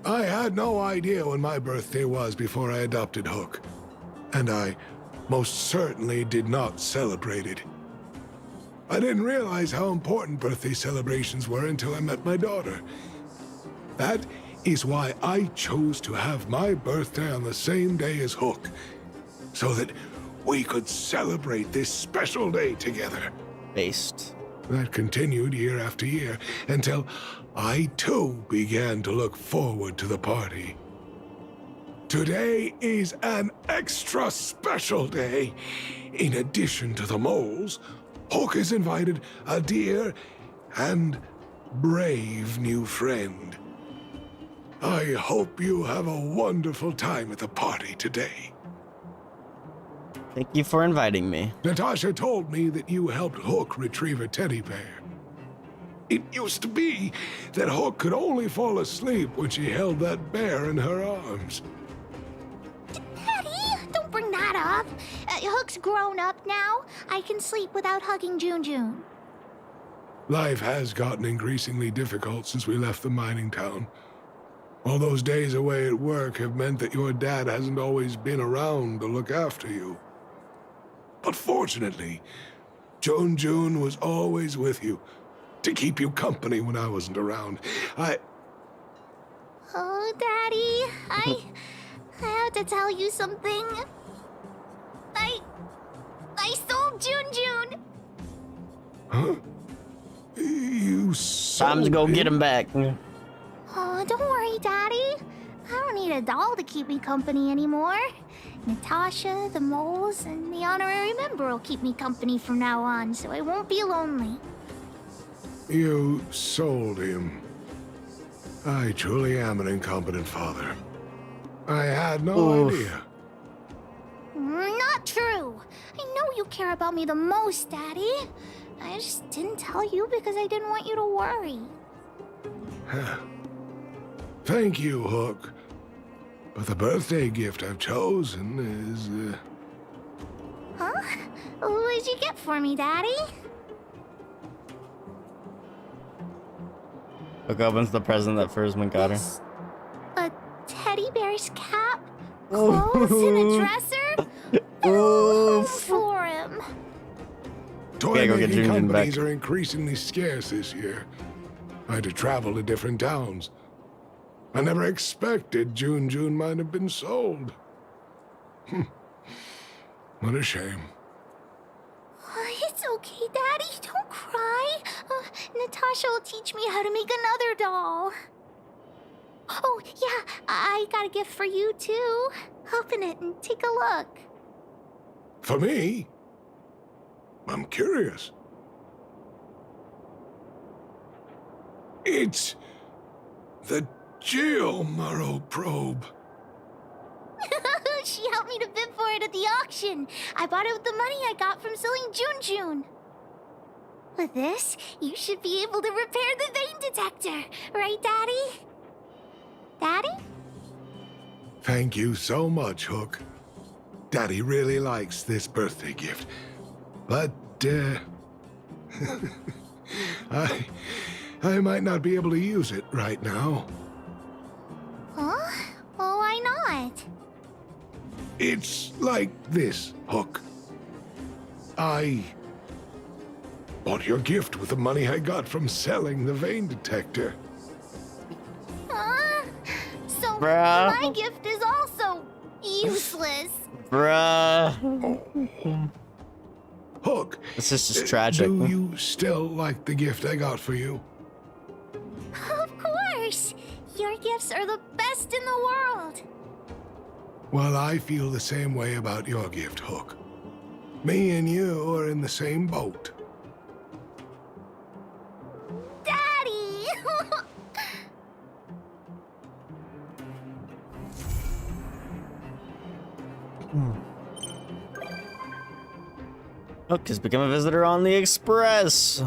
I had no idea when my birthday was before I adopted Hook, and I most certainly did not celebrate it. I didn't realize how important birthday celebrations were until I met my daughter. That is why I chose to have my birthday on the same day as Hook, so that we could celebrate this special day together. Based. That continued year after year until I too began to look forward to the party. Today is an extra special day. In addition to the moles, Hook has invited a dear and brave new friend. I hope you have a wonderful time at the party today. Thank you for inviting me. Natasha told me that you helped Hook retrieve a teddy bear. It used to be that Hook could only fall asleep when she held that bear in her arms. Daddy, don't bring that up. Hook's grown up now. I can sleep without hugging June. Life has gotten increasingly difficult since we left the mining town. All those days away at work have meant that your dad hasn't always been around to look after you. But fortunately, June was always with you, to keep you company when I wasn't around. Oh, Daddy, I have to tell you something. I sold June. Huh? You sold Time to go get him back. Oh, don't worry, Daddy. I don't need a doll to keep me company anymore. Natasha, the moles, and the honorary member will keep me company from now on, so I won't be lonely. You sold him. I truly am an incompetent father. I had no idea. Not true. I know you care about me the most, Daddy. I just didn't tell you because I didn't want you to worry. Thank you, Hook. But the birthday gift I've chosen is, Huh? What did you get for me, Daddy? Hook opens the present that Fursman got her. A teddy bear's cap, clothes, and a dresser? For him. Toy-making companies are increasingly scarce this year. I had to travel to different towns. I never expected June might have been sold. What a shame. It's okay, Daddy. Don't cry. Natasha will teach me how to make another doll. Oh, yeah, I got a gift for you, too. Open it and take a look. For me? I'm curious. It's the Geomaro probe. She helped me to bid for it at the auction. I bought it with the money I got from selling June. With this, you should be able to repair the vein detector. Right, Daddy? Daddy? Thank you so much, Hook. Daddy really likes this birthday gift. But, I might not be able to use it right now. Huh? Well, why not? It's like this, Hook. I bought your gift with the money I got from selling the vein detector. So Bruh. my gift is also useless. Bruh. Hook. This is just tragic. Do you still like the gift I got for you? chefs are the best in the world. Well, I feel the same way about your gift, Hook. Me and you are in the same boat. Daddy! Hook has become a visitor on the Express.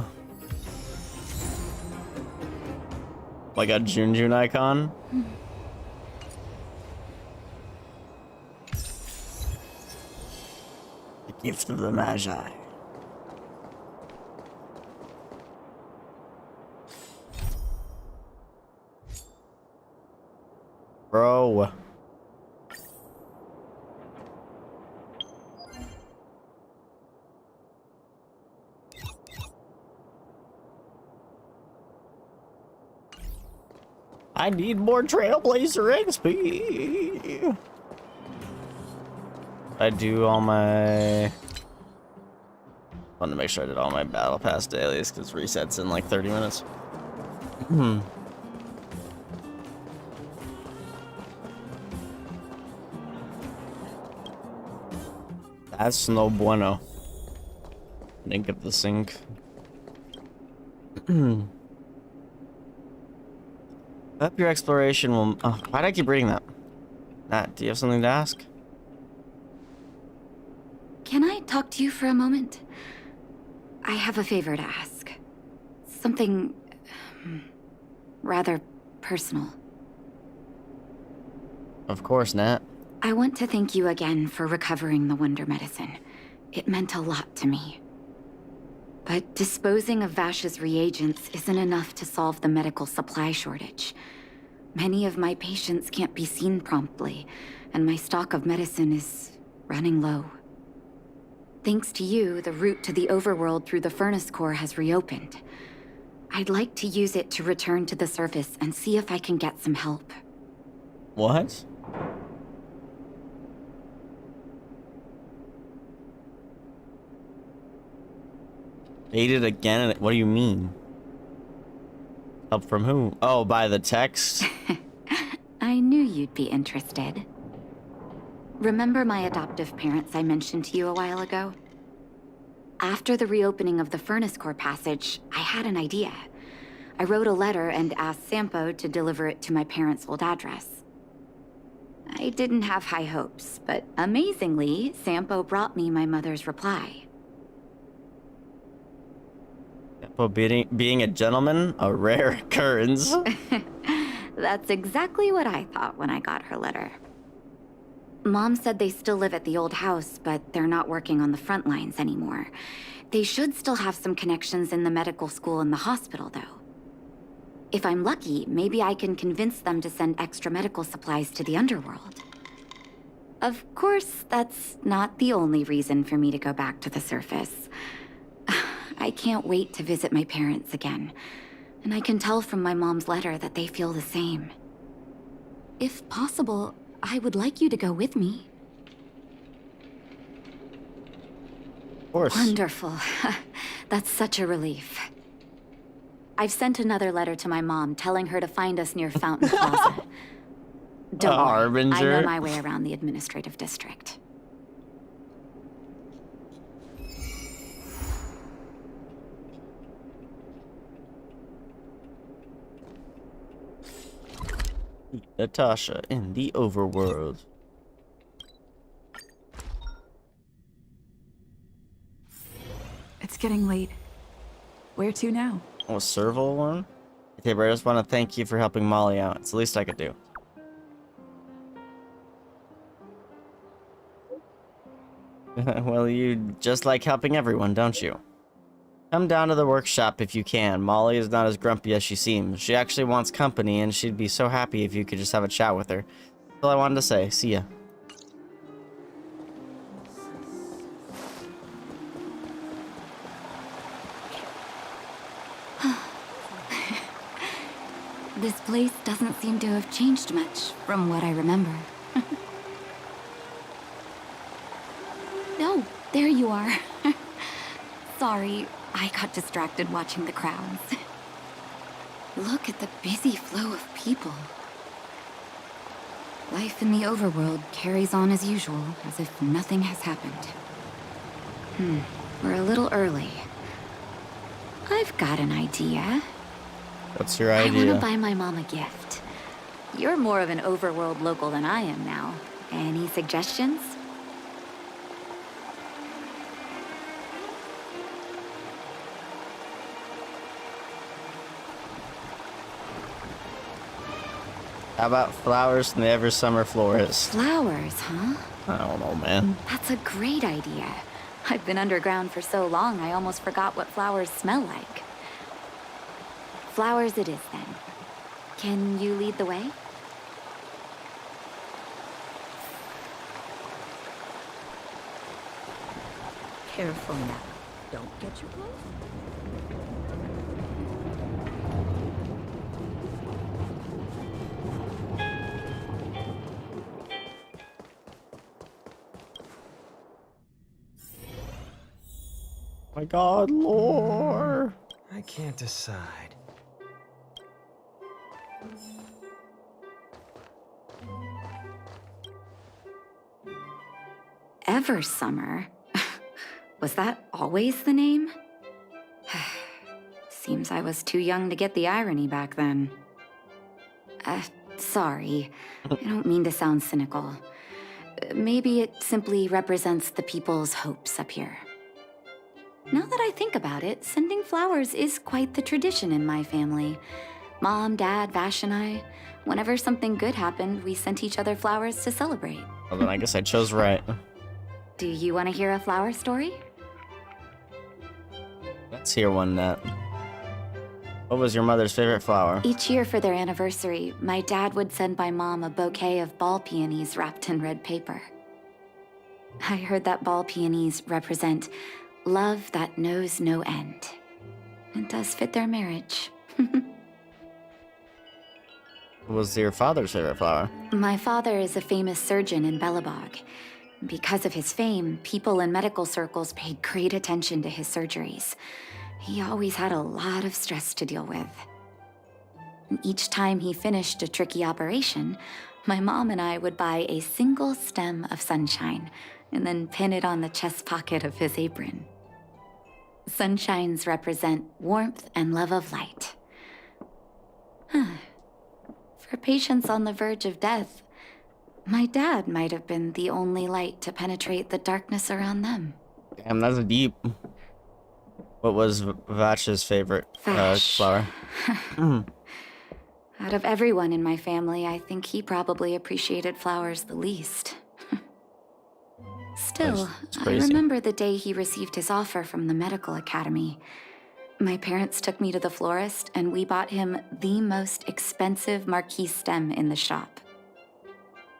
Like a Junjun icon. The gift of the Magi. Bro. I need more Trailblazer XP. I do all my... I wanted to make sure I did all my Battle Pass dailies because resets in like 30 minutes. That's no bueno. Didn't get the sync. Up your exploration will... Oh, why did I keep reading that? Nat, do you have something to ask? Can I talk to you for a moment? I have a favor to ask. Something... rather personal. Of course, Nat. I want to thank you again for recovering the Wonder Medicine. It meant a lot to me. But disposing of Vash's reagents isn't enough to solve the medical supply shortage. Many of my patients can't be seen promptly, and my stock of medicine is running low. Thanks to you, the route to the overworld through the furnace core has reopened. I'd like to use it to return to the surface and see if I can get some help. What? Ate it again? What do you mean? Help from who? Oh, by the text? I knew you'd be interested. Remember my adoptive parents I mentioned to you a while ago? After the reopening of the furnace core passage, I had an idea. I wrote a letter and asked Sampo to deliver it to my parents' old address. I didn't have high hopes, but amazingly, Sampo brought me my mother's reply. Sampo being a gentleman? A rare occurrence. That's exactly what I thought when I got her letter. Mom said they still live at the old house, but they're not working on the front lines anymore. They should still have some connections in the medical school and the hospital, though. If I'm lucky, maybe I can convince them to send extra medical supplies to the underworld. Of course, that's not the only reason for me to go back to the surface. I can't wait to visit my parents again, and I can tell from my mom's letter that they feel the same. If possible, I would like you to go with me. Of course. Wonderful. That's such a relief. I've sent another letter to my mom telling her to find us near Fountain Plaza. Don't worry, Harbinger. I know my way around the administrative district. Natasha in the overworld. It's getting late. Where to now? Oh, serval one? Hey, Tabor, I just want to thank you for helping Molly out. It's the least I could do. Well, you just like helping everyone, don't you? Come down to the workshop if you can. Molly is not as grumpy as she seems. She actually wants company, and she'd be so happy if you could just have a chat with her. That's all I wanted to say. See ya. This place doesn't seem to have changed much from what I remember. Oh, there you are. Sorry, I got distracted watching the crowds. Look at the busy flow of people. Life in the overworld carries on as usual, as if nothing has happened. We're a little early. I've got an idea. What's your I idea? want to buy my mom a gift. You're more of an overworld local than I am now. Any suggestions? How about flowers from the ever summer florist? Flowers, huh? I don't know, man. That's a great idea. I've been underground for so long, I almost forgot what flowers smell like. Flowers it is, then. Can you lead the way? Careful now. Don't get your clothes. My God, lore. I can't decide. Ever Summer? Was that always the name? Seems I was too young to get the irony back then. Sorry. I don't mean to sound cynical. Maybe it simply represents the people's hopes up here. Now that I think about it, sending flowers is quite the tradition in my family. Mom, Dad, Vash, and I, whenever something good happened, we sent each other flowers to celebrate. Well, then I guess I chose right. Do you want to hear a flower story? Let's hear one, Nat. What was your mother's favorite flower? Each year for their anniversary, my dad would send my mom a bouquet of ball peonies wrapped in red paper. I heard that ball peonies represent love that knows no end. It does fit their marriage. What was your father's favorite flower? My father is a famous surgeon in Belobog. Because of his fame, people in medical circles paid great attention to his surgeries. He always had a lot of stress to deal with. And each time he finished a tricky operation, my mom and I would buy a single stem of sunshine and then pin it on the chest pocket of his apron. Sunshines represent warmth and love of light. For patients on the verge of death, my dad might have been the only light to penetrate the darkness around them. Damn, that's deep. What was Vash's favorite flower? Out of everyone in my family, I think he probably appreciated flowers the least. Still, I remember the day he received his offer from the medical academy. My parents took me to the florist, and we bought him the most expensive marquee stem in the shop.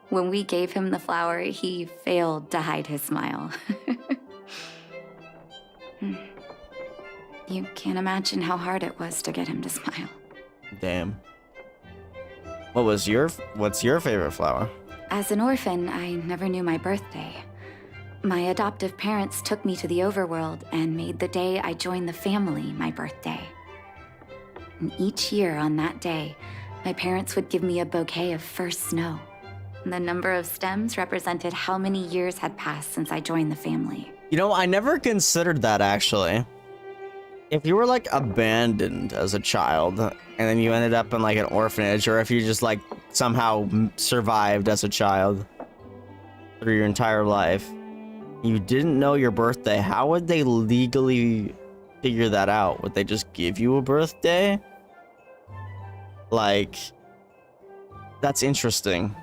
When we gave him the flower, he failed to hide his smile. You can't imagine how hard it was to get him to smile. Damn. What's your favorite flower? As an orphan, I never knew my birthday. My adoptive parents took me to the overworld and made the day I joined the family my birthday. And each year on that day, my parents would give me a bouquet of first snow. The number of stems represented how many years had passed since I joined the family. You know, I never considered that, actually. If you were, like, abandoned as a child, and then you ended up in, like, an orphanage, or if you just, like, somehow survived as a child through your entire life, you didn't know your birthday, how would they legally figure that out? Would they just give you a birthday? Like, that's interesting.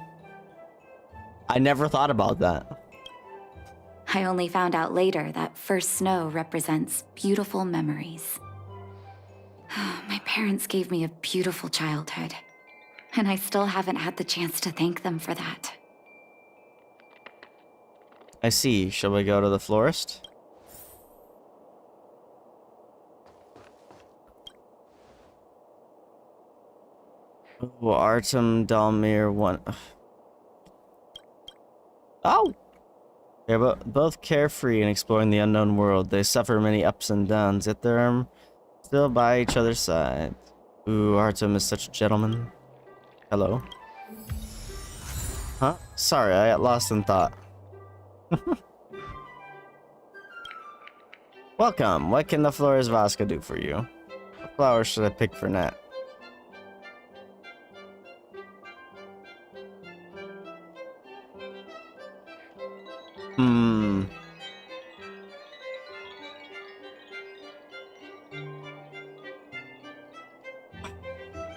I never thought about that. I only found out later that first snow represents beautiful memories. My parents gave me a beautiful childhood, and I still haven't had the chance to thank them for that. I see. Shall we go to the florist? Oh, Artem Dalmir one. Oh! They're both carefree and exploring the unknown world. They suffer many ups and downs, yet they're still by each other's side. Ooh, Artem is such a gentleman. Hello. Huh? Sorry, I got lost in thought. Welcome. What can the Flores Vasca do for you? What flowers should I pick for Nat?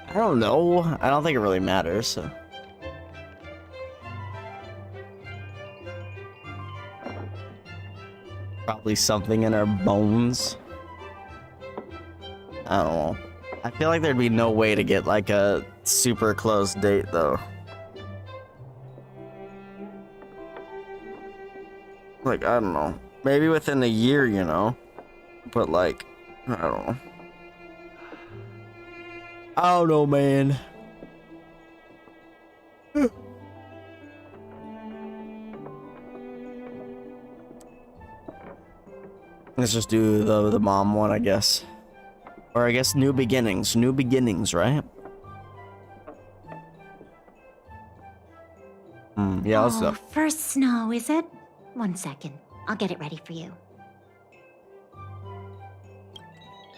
I don't know. I don't think it really matters. So. Probably something in her bones. I don't know. I feel like there'd be no way to get like a super close date though. Like, I don't know. Maybe within a year, you know? But like, I don't know. I don't know, man. Let's just do the mom one, I guess. Or I guess new beginnings. New beginnings, right? Yeah, let's go. First snow, is it? 1 second. I'll get it ready for you.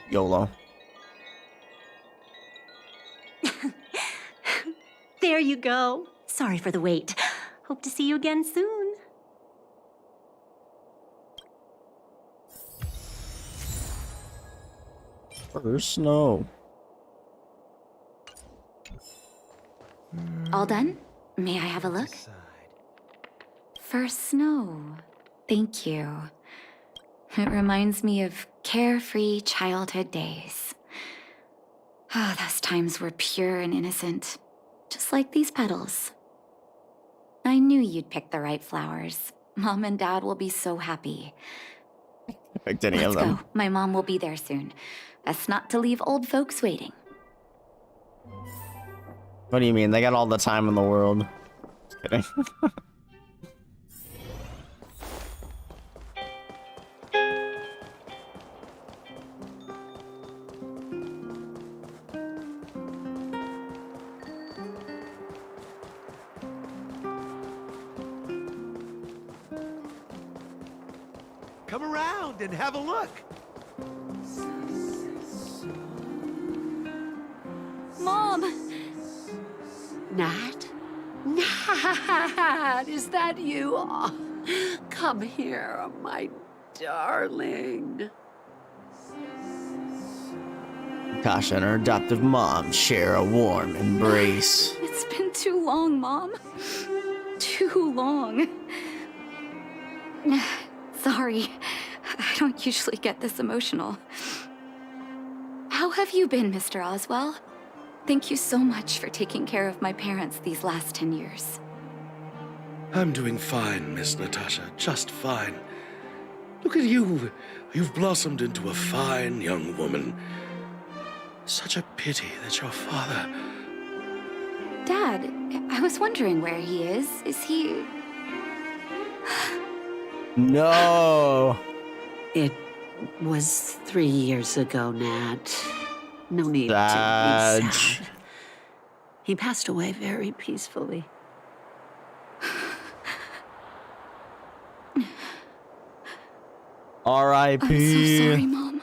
YOLO. There you go. Sorry for the wait. Hope to see you again soon. First snow. All done? May I have a look? First snow. Thank you. It reminds me of carefree childhood days. Ah, those times were pure and innocent, just like these petals. I knew you'd pick the right flowers. Mom and Dad will be so happy. I picked any Let's of them. go. My mom will be there soon. Best not to leave old folks waiting. What do you mean? They got all the time in the world. Just kidding. Come around and have a look. Mom! Nat? Nat, is that you? Oh, come here, my darling. Tasha and her adoptive mom share a warm embrace. It's been too long, Mom. Too long. Sorry, I don't usually get this emotional. How have you been, Mr. Oswell? Thank you so much for taking care of my parents these last 10 years. I'm doing fine, Miss Natasha, just fine. Look at you. You've blossomed into a fine young woman. Such a pity that your father... Dad, I was wondering where he is. Is he... No! It was 3 years ago, Nat. No need to be Sad. sad. He passed away very peacefully. R.I.P. I'm so sorry, Mom.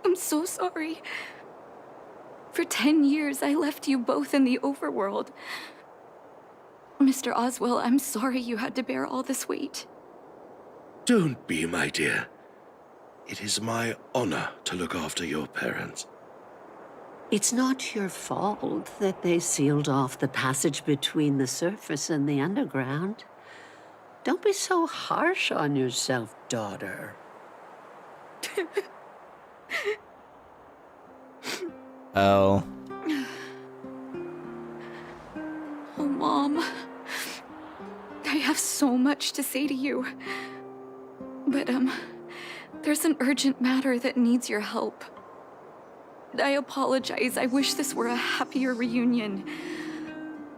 I'm so sorry. For 10 years, I left you both in the overworld. Mr. Oswell, I'm sorry you had to bear all this weight. Don't be, my dear. It is my honor to look after your parents. It's not your fault that they sealed off the passage between the surface and the underground. Don't be so harsh on yourself, daughter. Oh. Oh, Mom. I have so much to say to you. But, there's an urgent matter that needs your help. I apologize. I wish this were a happier reunion.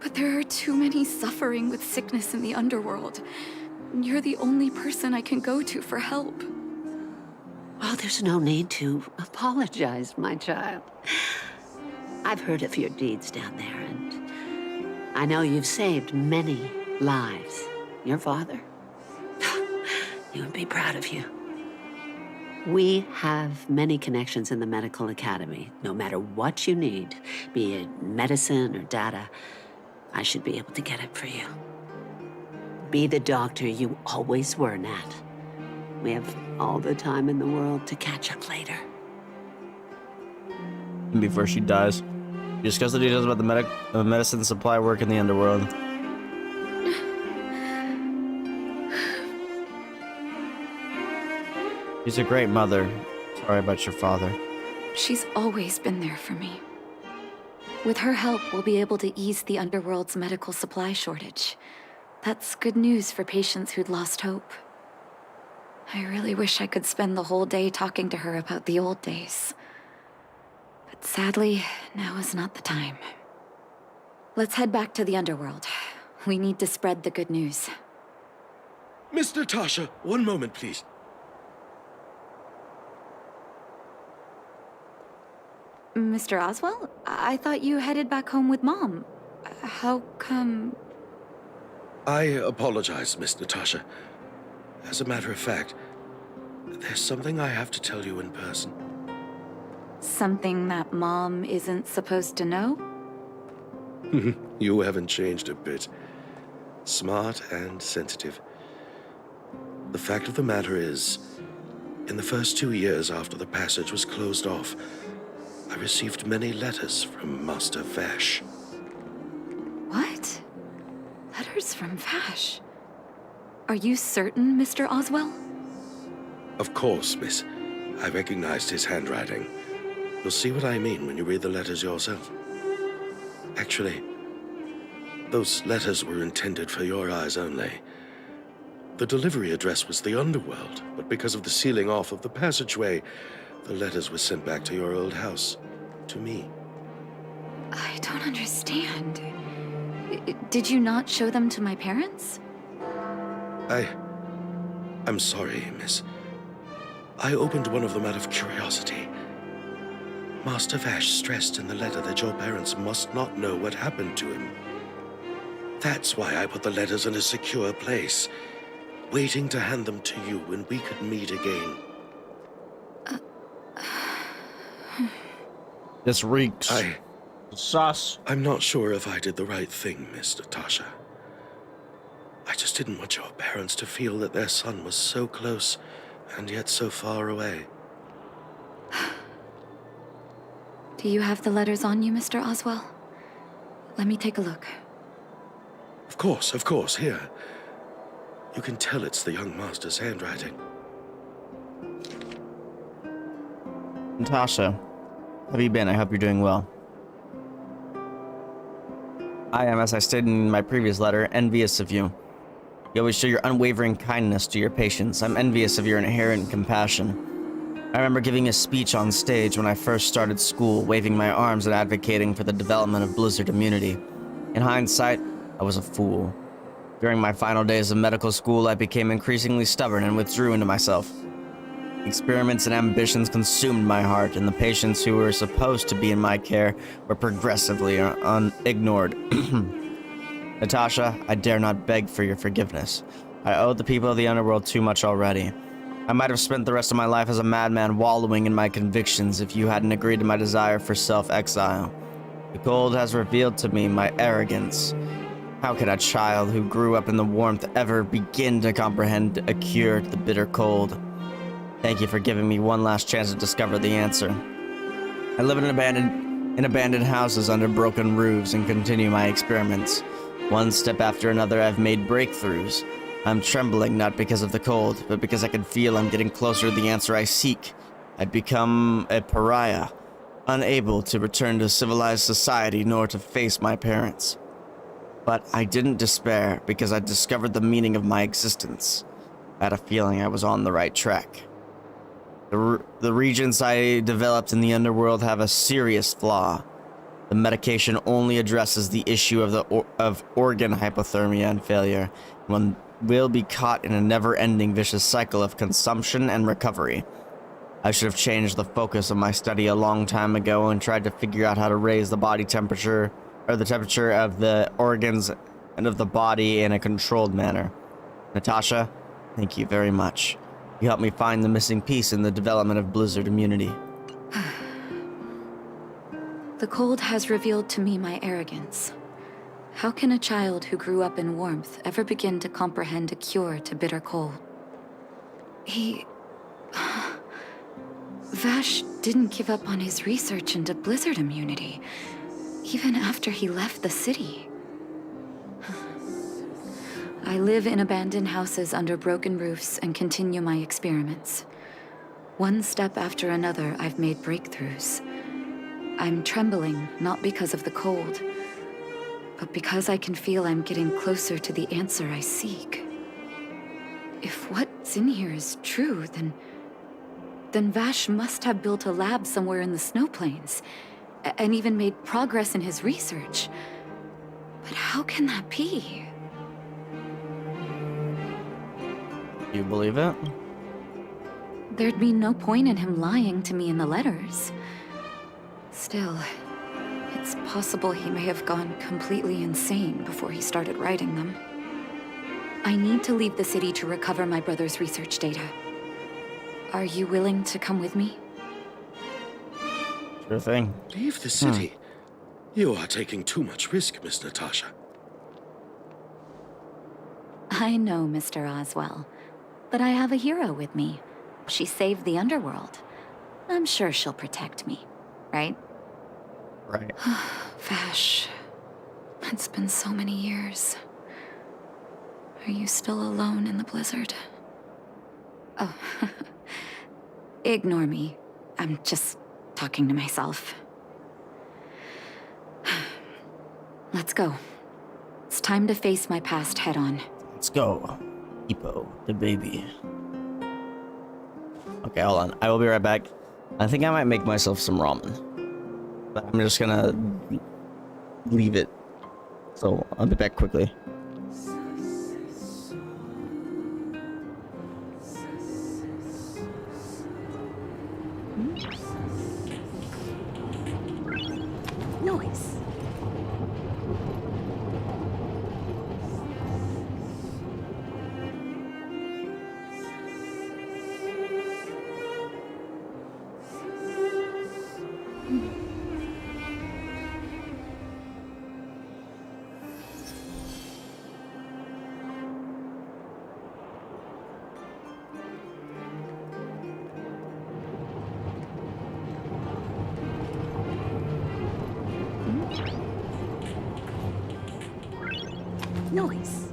But there are too many suffering with sickness in the underworld. You're the only person I can go to for help. Oh, there's no need to apologize, my child. I've heard of your deeds down there, and I know you've saved many lives. Your father, he would be proud of you. We have many connections in the medical academy. No matter what you need, be it medicine or data, I should be able to get it for you. Be the doctor you always were, Nat. We have all the time in the world to catch up later. Before she dies, discuss the details about the medicine supply work in the underworld. She's a great mother. Sorry about your father. She's always been there for me. With her help, we'll be able to ease the underworld's medical supply shortage. That's good news for patients who'd lost hope. I really wish I could spend the whole day talking to her about the old days. But sadly, now is not the time. Let's head back to the underworld. We need to spread the good news. Miss Natasha, one moment, please. Mr. Oswell? I thought you headed back home with Mom. How come... I apologize, Miss Natasha. As a matter of fact, there's something I have to tell you in person. Something that Mom isn't supposed to know? You haven't changed a bit. Smart and sensitive. The fact of the matter is, in the first 2 years after the passage was closed off, I received many letters from Master Vash. What? Letters from Vash? Are you certain, Mr. Oswell? Of course, miss. I recognized his handwriting. You'll see what I mean when you read the letters yourself. Actually, those letters were intended for your eyes only. The delivery address was the underworld, but because of the sealing off of the passageway, the letters were sent back to your old house, to me. I don't understand. Did you not show them to my parents? I'm sorry, miss. I opened one of them out of curiosity. Master Vash stressed in the letter that your parents must not know what happened to him. That's why I put the letters in a secure place, waiting to hand them to you when we could meet again. This reeks. Sus. I'm not sure if I did the right thing, Miss Natasha. I just didn't want your parents to feel that their son was so close and yet so far away. Do you have the letters on you, Mr. Oswell? Let me take a look. Of course, here. You can tell it's the young master's handwriting. Natasha, how have you been? I hope you're doing well. I am, as I stated in my previous letter, envious of you. You always show your unwavering kindness to your patients. I'm envious of your inherent compassion. I remember giving a speech on stage when I first started school, waving my arms and advocating for the development of Blizzard immunity. In hindsight, I was a fool. During my final days of medical school, I became increasingly stubborn and withdrew into myself. Experiments and ambitions consumed my heart, and the patients who were supposed to be in my care were progressively ignored. Natasha, I dare not beg for your forgiveness. I owe the people of the underworld too much already. I might have spent the rest of my life as a madman wallowing in my convictions if you hadn't agreed to my desire for self-exile. The cold has revealed to me my arrogance. How can a child who grew up in the warmth ever begin to comprehend a cure to the bitter cold? Thank you for giving me one last chance to discover the answer. I live in abandoned houses under broken roofs and continue my experiments. One step after another, I've made breakthroughs. I'm trembling not because of the cold, but because I can feel I'm getting closer to the answer I seek. I'd become a pariah, unable to return to civilized society nor to face my parents. But I didn't despair because I discovered the meaning of my existence. I had a feeling I was on the right track. The regions I developed in the underworld have a serious flaw. The medication only addresses the issue of organ hypothermia and failure. One will be caught in a never-ending vicious cycle of consumption and recovery. I should have changed the focus of my study a long time ago and tried to figure out how to raise the body temperature, or the temperature of the organs and of the body in a controlled manner. Natasha, thank you very much. You helped me find the missing piece in the development of blizzard immunity. The cold has revealed to me my arrogance. How can a child who grew up in warmth ever begin to comprehend a cure to bitter cold? Vash didn't give up on his research into blizzard immunity, even after he left the city. I live in abandoned houses under broken roofs and continue my experiments. One step after another, I've made breakthroughs. I'm trembling, not because of the cold, but because I can feel I'm getting closer to the answer I seek. If what's in here is true, then Vash must have built a lab somewhere in the snow plains, and even made progress in his research. But how can that be? You believe it? There'd be no point in him lying to me in the letters. Still, it's possible he may have gone completely insane before he started writing them. I need to leave the city to recover my brother's research data. Are you willing to come with me? Sure thing. Leave the city? You are taking too much risk, Miss Natasha. I know, Mr. Oswell, but I have a hero with me. She saved the underworld. I'm sure she'll protect me, right? Right. Vash, it's been so many years. Are you still alone in the blizzard? Oh, ignore me. I'm just talking to myself. Let's go. It's time to face my past head-on. Let's go. Hippo, the baby. Okay, hold on. I will be right back. I think I might make myself some ramen. But I'm just gonna leave it. So I'll be back quickly. Noise. Noise.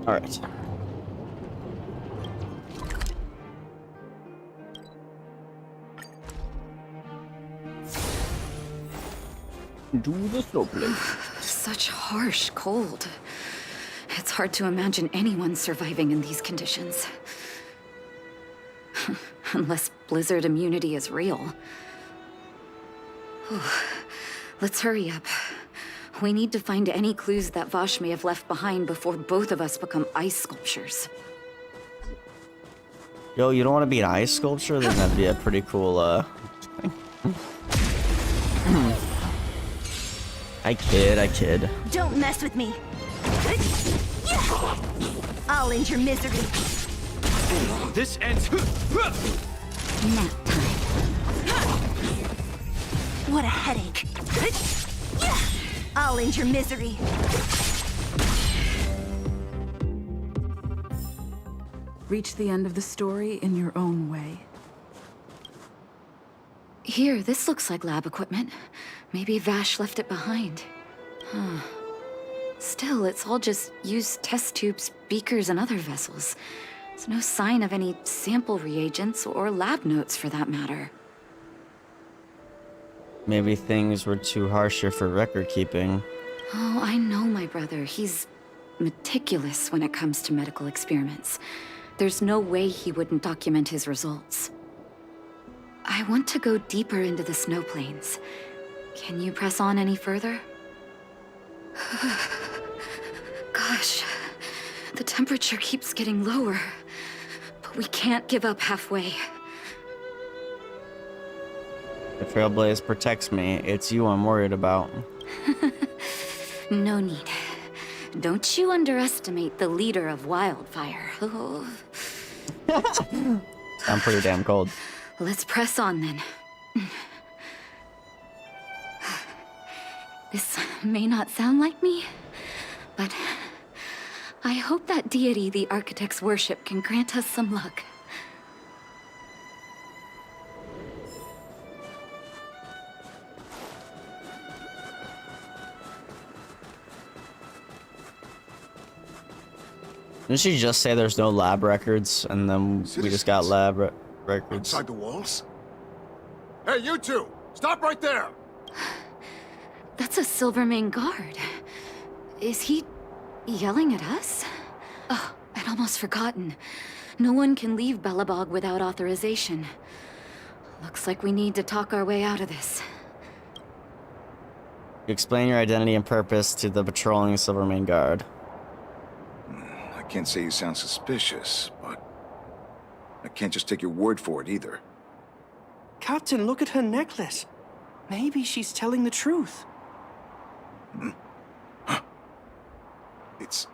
All right. Do the snow place. Such harsh cold. It's hard to imagine anyone surviving in these conditions. Unless blizzard immunity is real. Let's hurry up. We need to find any clues that Vash may have left behind before both of us become ice sculptures. Yo, you don't want to be an ice sculpture? Then that'd be a pretty cool, I kid. Don't mess with me. I'll end your misery. This ends. Nap time. What a headache. I'll end your misery. Reach the end of the story in your own way. Here, this looks like lab equipment. Maybe Vash left it behind. Huh. Still, it's all just used test tubes, beakers, and other vessels. There's no sign of any sample reagents or lab notes for that matter. Maybe things were too harsh here for record keeping. Oh, I know my brother. He's meticulous when it comes to medical experiments. There's no way he wouldn't document his results. I want to go deeper into the snow plains. Can you press on any further? Gosh, the temperature keeps getting lower, but we can't give up halfway. The Trailblaze protects me. It's you I'm worried about. No need. Don't you underestimate the leader of Wildfire. I'm pretty damn cold. Let's press on then. This may not sound like me, but I hope that deity the architects worship can grant us some luck. Didn't she just say there's no lab records, and then we just got lab records? Inside the walls? Hey, you two! Stop right there! That's a Silvermane guard. Is he yelling at us? Oh, I'd almost forgotten. No one can leave Belobog without authorization. Looks like we need to talk our way out of this. Explain your identity and purpose to the patrolling Silvermane guard. I can't say you sound suspicious, but I can't just take your word for it either. Captain, look at her necklace. Maybe she's telling the truth. It's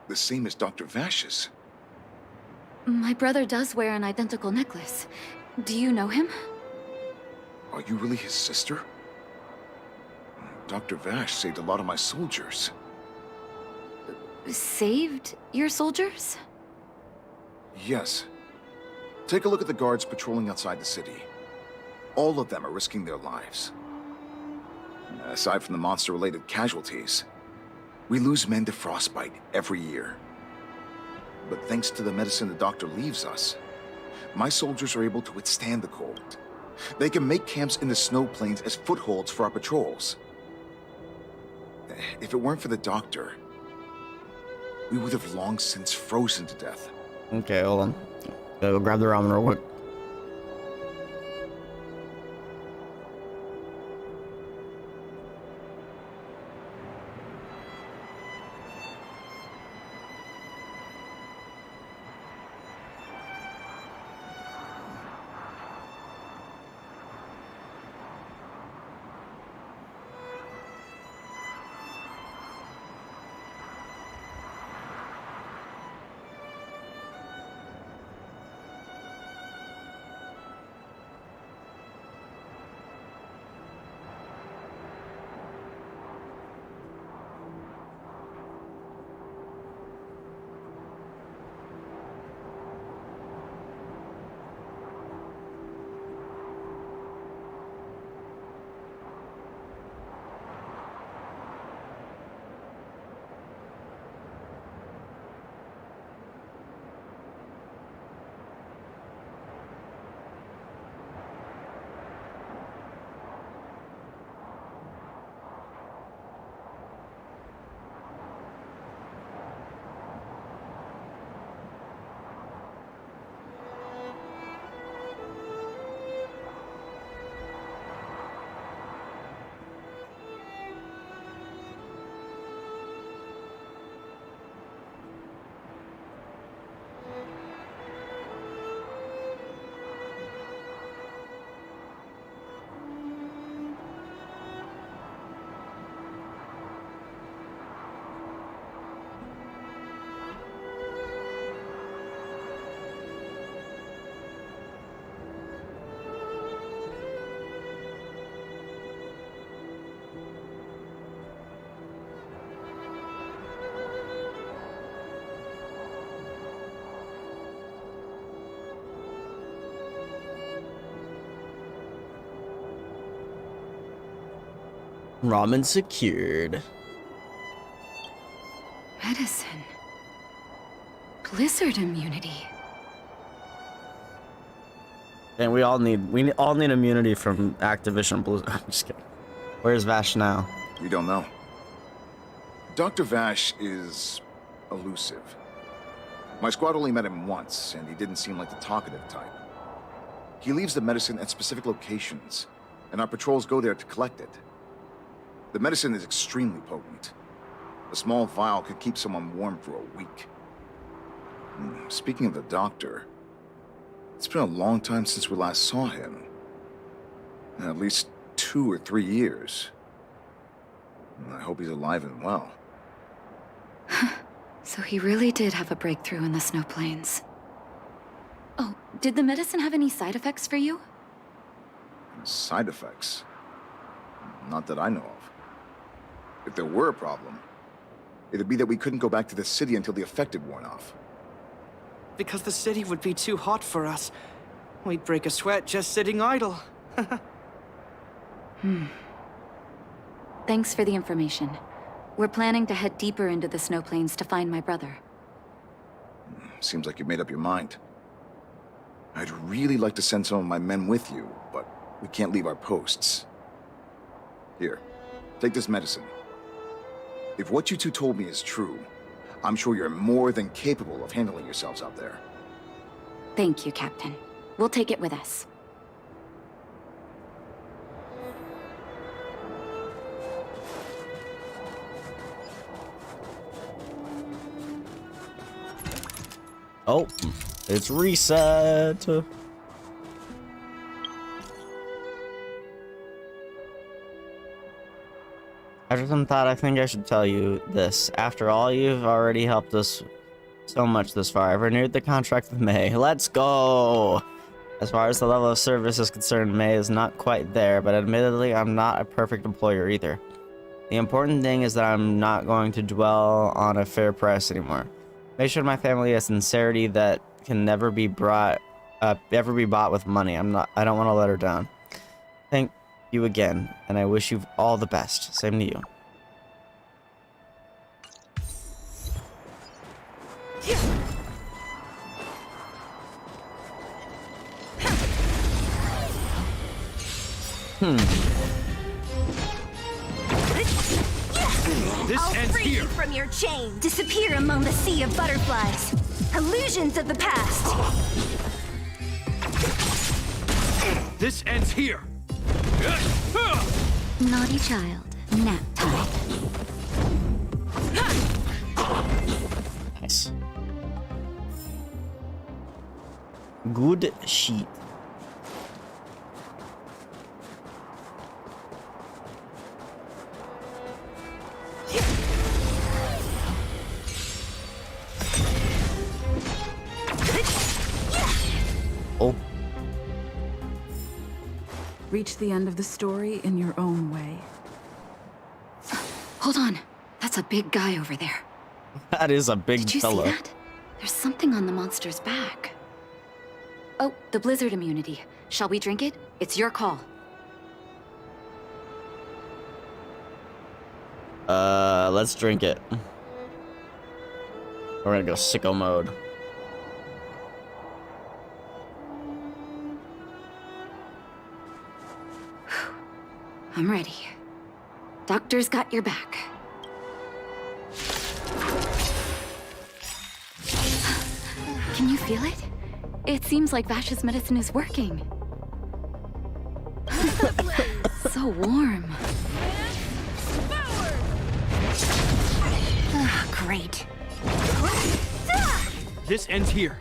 the same as Dr. Vash's. My brother does wear an identical necklace. Do you know him? Are you really his sister? Dr. Vash saved a lot of my soldiers. Saved your soldiers? Yes. Take a look at the guards patrolling outside the city. All of them are risking their lives. Aside from the monster-related casualties, we lose men to frostbite every year. But thanks to the medicine the doctor leaves us, my soldiers are able to withstand the cold. They can make camps in the snow plains as footholds for our patrols. If it weren't for the doctor, we would have long since frozen to death. Okay, hold on. Gotta go grab the ramen real quick. Ramen secured. Medicine. Blizzard immunity. And we all need immunity from Activision Blizzard. I'm just kidding. Where's Vash now? We don't know. Dr. Vash is elusive. My squad only met him once, and he didn't seem like the talkative type. He leaves the medicine at specific locations, and our patrols go there to collect it. The medicine is extremely potent. A small vial could keep someone warm for a week. Speaking of the doctor, it's been a long time since we last saw him. At least 2 or 3 years. I hope he's alive and well. So he really did have a breakthrough in the snow plains. Oh, did the medicine have any side effects for you? Side effects? Not that I know of. If there were a problem, it'd be that we couldn't go back to the city until the effect had worn off. Because the city would be too hot for us. We'd break a sweat just sitting idle. Thanks for the information. We're planning to head deeper into the snow plains to find my brother. Seems like you've made up your mind. I'd really like to send some of my men with you, but we can't leave our posts. Here, take this medicine. If what you two told me is true, I'm sure you're more than capable of handling yourselves out there. Thank you, Captain. We'll take it with us. Oh, it's reset. After some thought, I think I should tell you this. After all, you've already helped us so much this far. I've renewed the contract with May. Let's go! As far as the level of service is concerned, May is not quite there, but admittedly, I'm not a perfect employer either. The important thing is that I'm not going to dwell on a fair price anymore. May showed my family a sincerity that can never be bought with money. I don't want to let her down. Thank you again, and I wish you all the best. Same to you. I'll free you from your chain. Disappear among the sea of butterflies. Illusions of the past. This ends here. Naughty child. Nap time. Nice. Good sheet. Oh. Reach the end of the story in your own way. Hold on. That's a big guy over there. That is a big Did you fellow. see that? There's something on the monster's back. Oh, the blizzard immunity. Shall we drink it? It's your call. Let's drink it. We're gonna go sicko mode. I'm ready. Doctor's got your back. Can you feel it? It seems like Vash's medicine is working. So warm. Great. This ends here.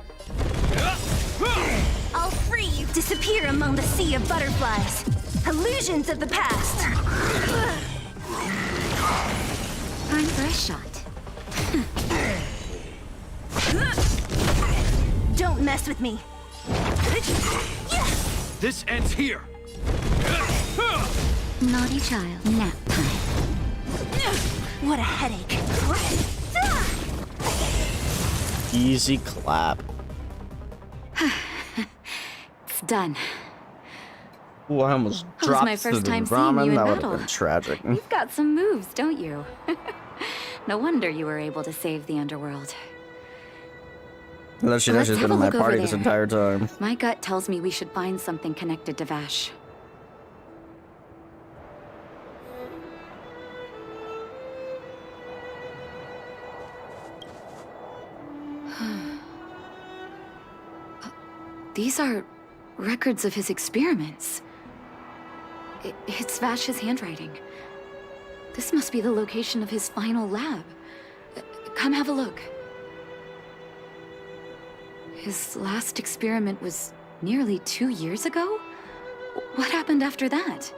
I'll free you. Disappear among the sea of butterflies. Illusions of the past. Time for a shot. Don't mess with me. This ends here. Naughty child. Nap time. What a headache. Easy clap. It's done. Ooh, I almost That was dropped my first the time seeing you ramen. in That would have battle. been tragic. You've got some moves, don't you? No wonder you were able to save the underworld. Unless she's Let's actually have been in a my look over party this there. entire time. My gut tells me we should find something connected to Vash. These are records of his experiments. It's Vash's handwriting. This must be the location of his final lab. Come have a look. His last experiment was nearly 2 years ago? What happened after that?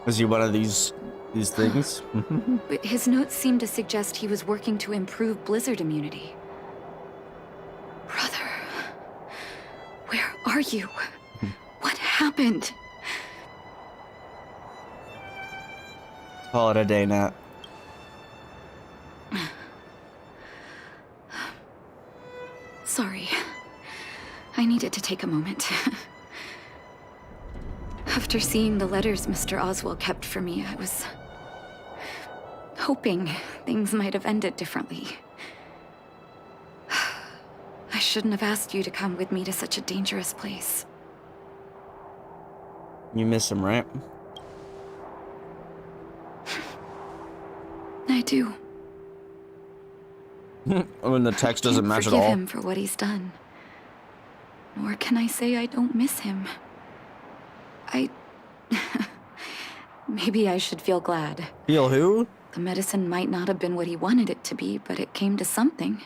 Was he one of these things? His notes seem to suggest he was working to improve blizzard immunity. Brother, where are you? What happened? Call it a day, Nat. Sorry. I needed to take a moment. After seeing the letters Mr. Oswald kept for me, I was hoping things might have ended differently. I shouldn't have asked you to come with me to such a dangerous place. You miss him, right? I do. When the text doesn't match at Forgive all. him for what he's done. Nor can I say I don't miss him. Maybe I should feel glad. Feel who? The medicine might not have been what he wanted it to be, but it came to something.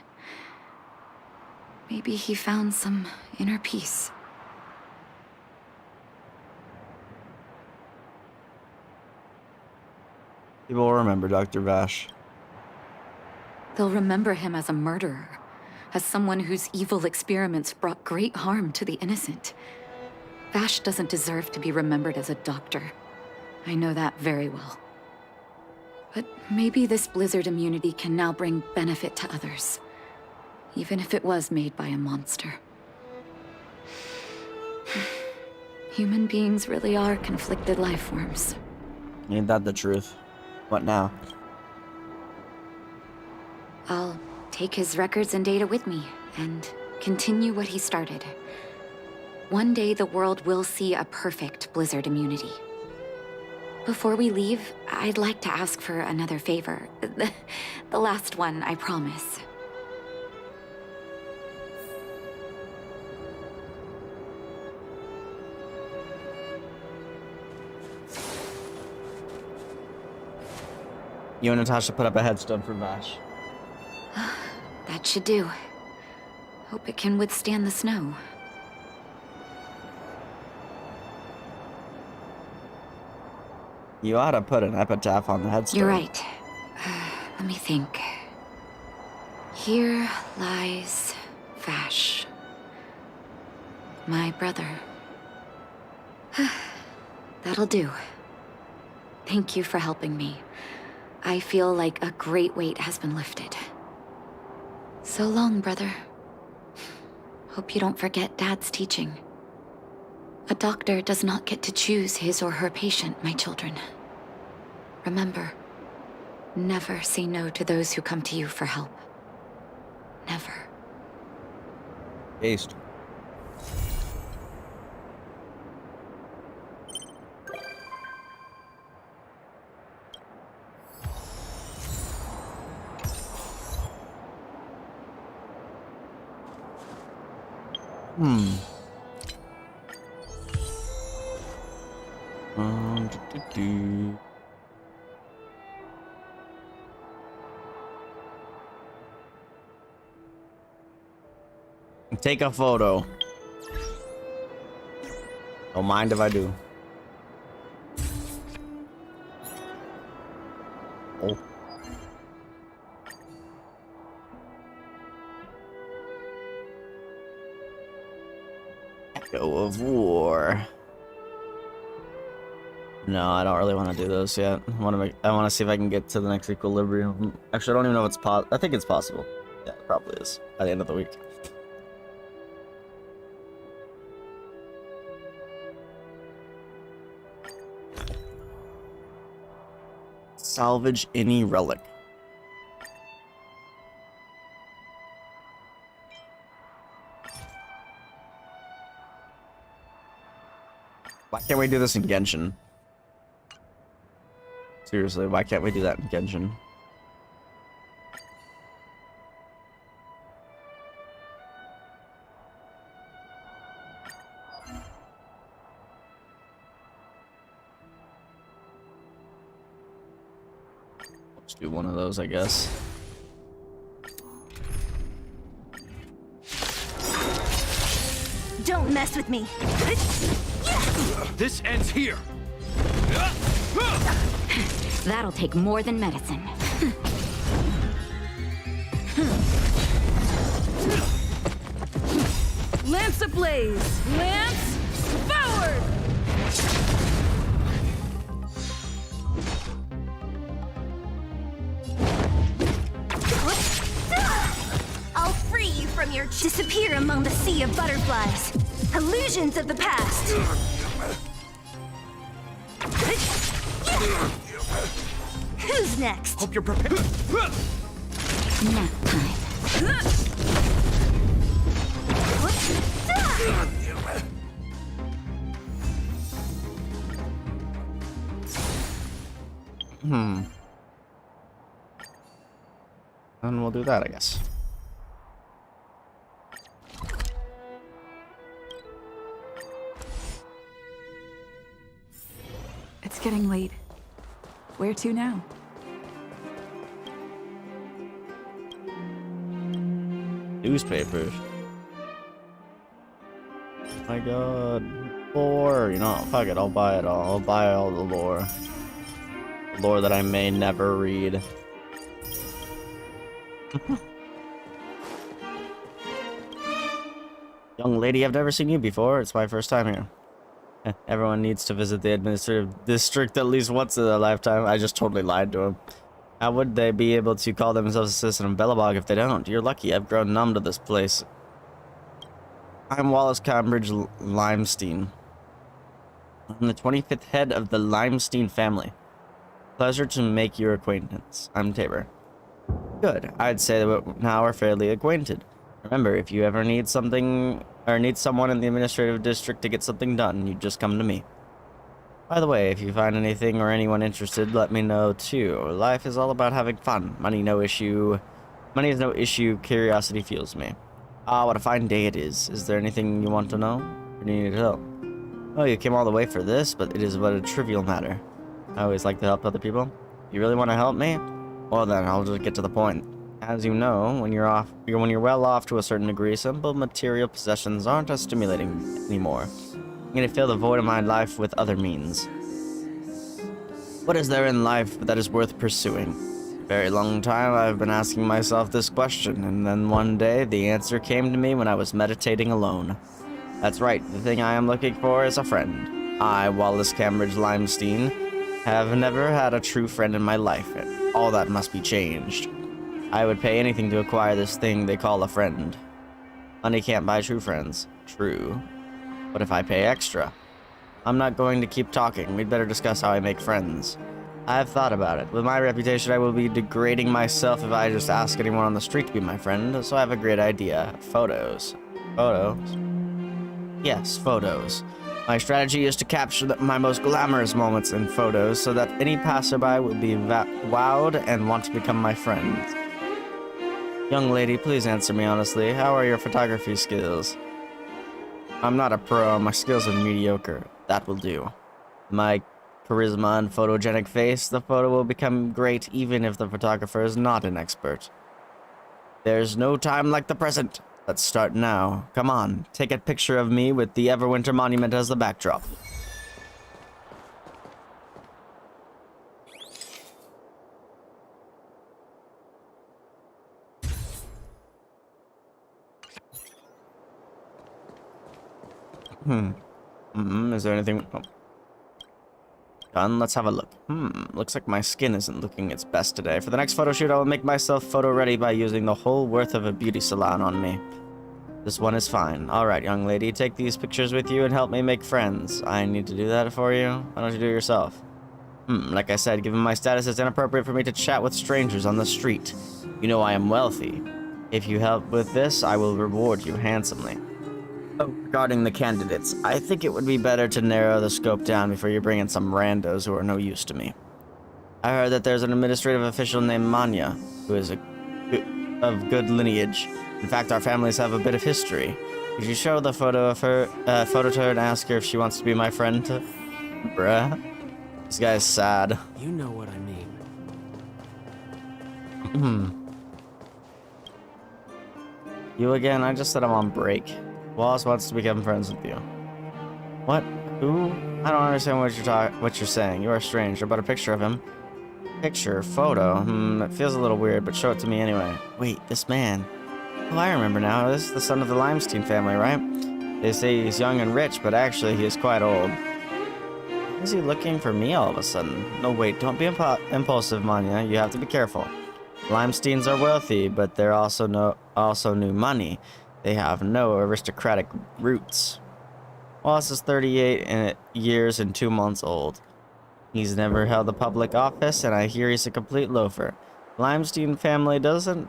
Maybe he found some inner peace. People will remember Dr. Vash. They'll remember him as a murderer, as someone whose evil experiments brought great harm to the innocent. Vash doesn't deserve to be remembered as a doctor. I know that very well. But maybe this blizzard immunity can now bring benefit to others, even if it was made by a monster. Human beings really are conflicted life forms. Ain't that the truth? What now? I'll take his records and data with me, and continue what he started. One day the world will see a perfect blizzard immunity. Before we leave, I'd like to ask for another favor. The last one, I promise. You and Natasha put up a headstone for Vash. That should do. Hope it can withstand the snow. You ought to put an epitaph on the headstone. You're right. Let me think. Here lies Vash. My brother. That'll do. Thank you for helping me. I feel like a great weight has been lifted. So long, brother. Hope you don't forget Dad's teaching. A doctor does not get to choose his or her patient, my children. Remember, never say no to those who come to you for help. Never. Based. Do. Take a photo. Don't mind if I do. Oh. Echo of War. No, I don't really want to do this yet. I want to see if I can get to the next equilibrium. Actually, I don't even know if it's I think it's possible. Yeah, it probably is by the end of the week. salvage any relic. Why can't we do this in Genshin? Seriously, why can't we do that in Genshin? Let's do one of those, I guess. Don't mess with me. This ends here. That'll take more than medicine. Lance ablaze! Lance forward! I'll free you from your disappear among the sea of butterflies. Illusions of the past. Who's next? Hope you're prepared. Nap time. And we'll do that, I guess. It's getting late. Where to now? Newspapers. Oh my god. Lore. You know, fuck it, I'll buy it all. I'll buy all the lore. The lore that I may never read. Young lady, I've never seen you before. It's my first time here. Everyone needs to visit the administrative district at least once in their lifetime. I just totally lied to him. How would they be able to call themselves a citizen of Bellabog if they don't? You're lucky. I've grown numb to this place. I'm Wallace Cambridge Limestein. I'm the 25th head of the Limestein family. Pleasure to make your acquaintance. I'm Tabor. Good. I'd say that now we're fairly acquainted. Remember, if you ever need something or need someone in the administrative district to get something done, you just come to me. By the way, if you find anything or anyone interested, let me know too. Life is all about having fun. Money no issue. Money is no issue. Curiosity fuels me. Ah, what a fine day it is. Is there anything you want to know? Or do you need help? Oh, you came all the way for this, but it is but a trivial matter. I always like to help other people. You really want to help me? Well then, I'll just get to the point. As you know, when you're well off to a certain degree, simple material possessions aren't as stimulating anymore. I'm gonna fill the void of my life with other means. What is there in life that is worth pursuing? A very long time I've been asking myself this question, and then one day the answer came to me when I was meditating alone. That's right, the thing I am looking for is a friend. I, Wallace Cambridge Limestein, have never had a true friend in my life, and all that must be changed. I would pay anything to acquire this thing they call a friend. Money can't buy true friends. True. But if I pay extra? I'm not going to keep talking. We'd better discuss how I make friends. I have thought about it. With my reputation, I will be degrading myself if I just ask anyone on the street to be my friend, so I have a great idea. Photos. Photos? Yes, photos. My strategy is to capture my most glamorous moments in photos so that any passerby will be wowed and want to become my friend. Young lady, please answer me honestly. How are your photography skills? I'm not a pro. My skills are mediocre. That will do. My charisma and photogenic face, the photo will become great even if the photographer is not an expert. There's no time like the present. Let's start now. Come on, take a picture of me with the Everwinter Monument as the backdrop. Is there anything? Oh. Done. Let's have a look. Looks like my skin isn't looking its best today. For the next photo shoot, I will make myself photo ready by using the whole worth of a beauty salon on me. This one is fine. Alright, young lady, take these pictures with you and help me make friends. I need to do that for you? Why don't you do it yourself? Like I said, given my status, it's inappropriate for me to chat with strangers on the street. You know I am wealthy. If you help with this, I will reward you handsomely. Oh, regarding the candidates, I think it would be better to narrow the scope down before you bring in some randos who are no use to me. I heard that there's an administrative official named Manya, who is of good lineage. In fact, our families have a bit of history. Could you show the photo of her, photo to her and ask her if she wants to be my friend? Bruh. This guy's sad. You know what I mean. You again? I just said I'm on break. Wallace wants to become friends with you. What? Who? I don't understand what you're saying. You are strange. About a picture of him. Picture? Photo? It feels a little weird, but show it to me anyway. Wait, this man. Oh, I remember now. This is the son of the Limestein family, right? They say he's young and rich, but actually he is quite old. Is he looking for me all of a sudden? No, wait, don't be impulsive, Manya. You have to be careful. Limesteins are wealthy, but they're also new money. They have no aristocratic roots. Wallace is 38 years and 2 months old. He's never held a public office, and I hear he's a complete loafer. Limestein family doesn't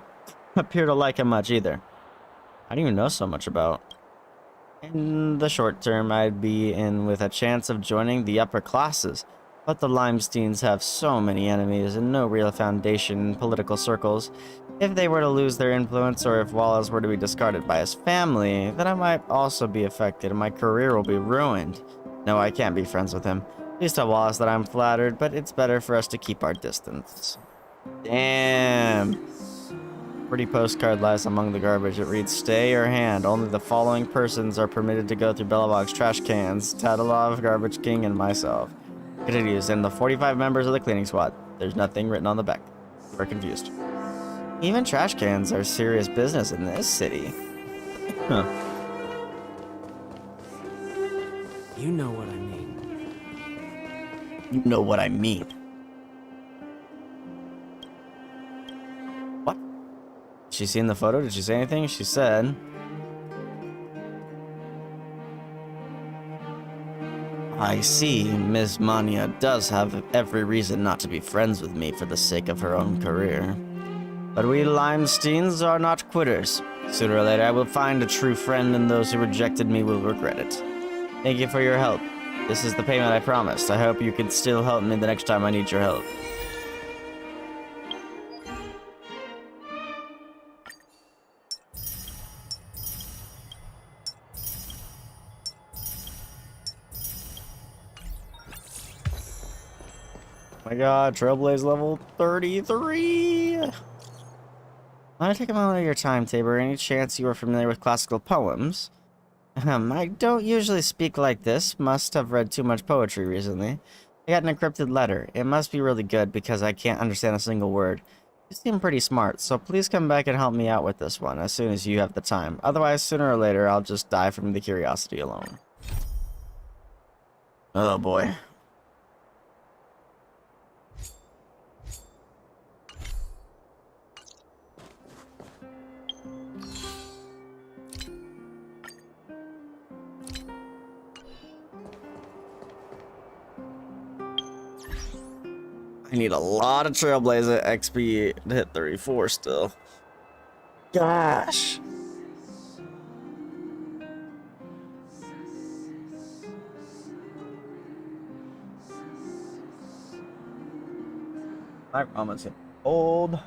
appear to like him much either. How do you know so much about? In the short term, I'd be in with a chance of joining the upper classes, but the Limesteins have so many enemies and no real foundation in political circles. If they were to lose their influence, or if Wallace were to be discarded by his family, then I might also be affected and my career will be ruined. No, I can't be friends with him. Please tell Wallace that I'm flattered, but it's better for us to keep our distance. Damn. Pretty postcard lies among the garbage. It reads, stay or hand. Only the following persons are permitted to go through Belobog's trash cans. Tadalov, Garbage King, and myself. Continues, and the 45 members of the cleaning squad. There's nothing written on the back. We're confused. Even trash cans are serious business in this city. Huh. You know what I mean. You know what I mean. What? Did she see in the photo? Did she say anything? She said... I see, Miss Manya does have every reason not to be friends with me for the sake of her own career. But we Limesteins are not quitters. Sooner or later I will find a true friend, and those who rejected me will regret it. Thank you for your help. This is the payment I promised. I hope you can still help me the next time I need your help. Oh my god, Trailblaze level 33! I'm gonna take a moment of your time, Tabor. Any chance you are familiar with classical poems? I don't usually speak like this. Must have read too much poetry recently. I got an encrypted letter. It must be really good because I can't understand a single word. You seem pretty smart, so please come back and help me out with this one as soon as you have the time. Otherwise, sooner or later, I'll just die from the curiosity alone. Oh boy. I need a lot of Trailblazer XP to hit 34 still. Gosh. My mama's old.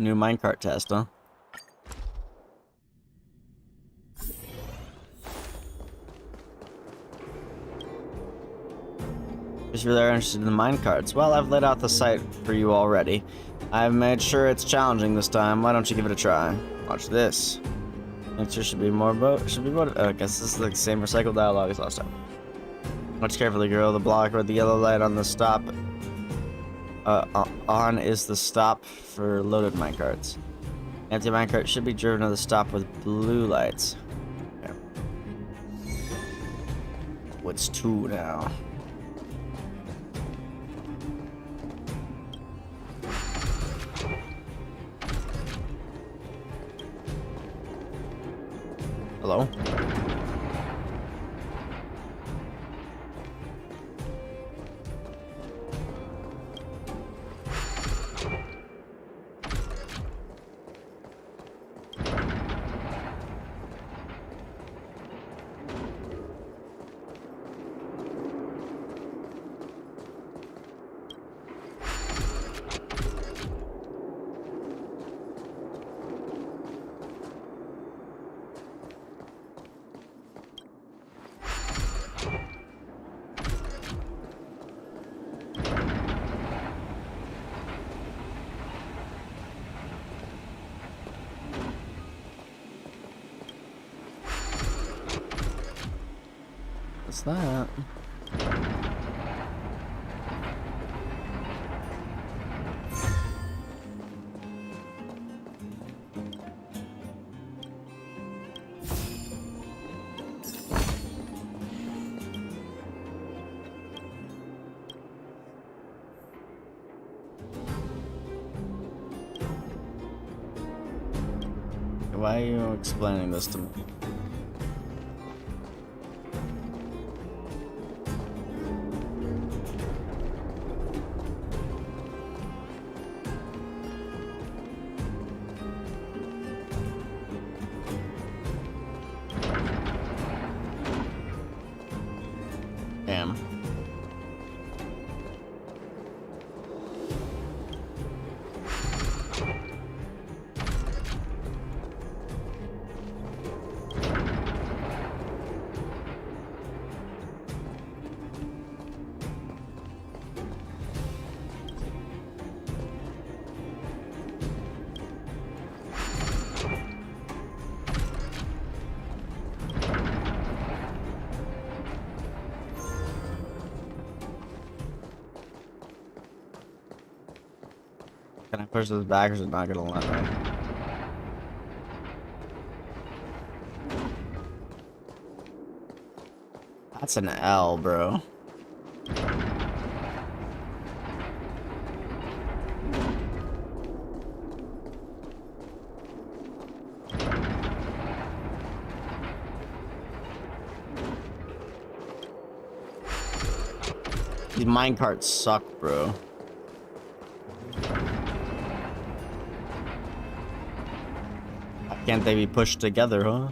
New minecart test, huh? If you're there interested in the minecarts, well, I've laid out the site for you already. I've made sure it's challenging this time. Why don't you give it a try? Watch this. Next there should be more should be voted. I guess this is the same recycled dialogue as last time. Watch carefully, girl. The block with the yellow light on the stop. On is the stop for loaded minecarts. Empty minecart should be driven to the stop with blue lights. Okay. What's 2 now? Hello? What's that? Why are you explaining this to me? Damn. Can I push this back or is it not gonna let me? That's an L, bro. These minecarts suck, bro. Why can't they be pushed together, huh?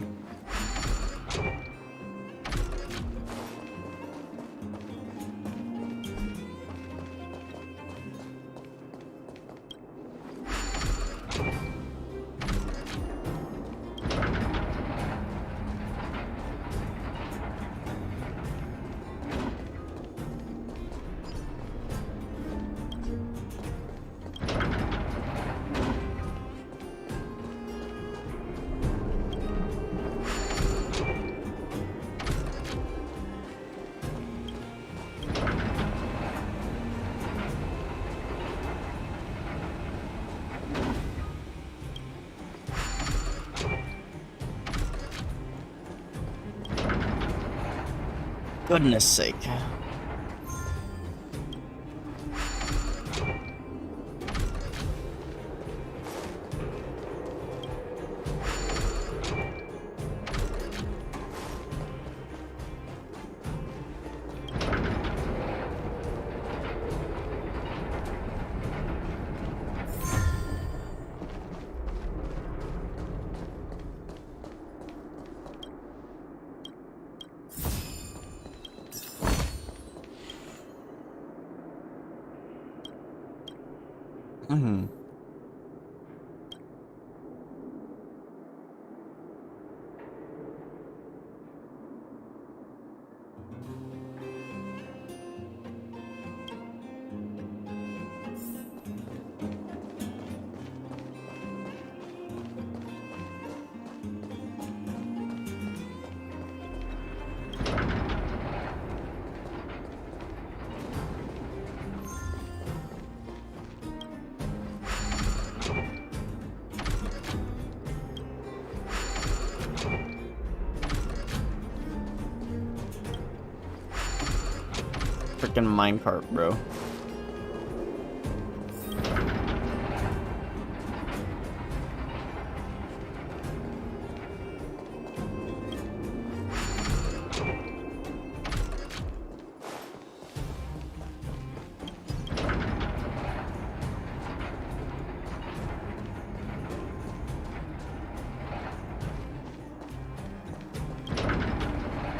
Goodness sake. freaking minecart, bro.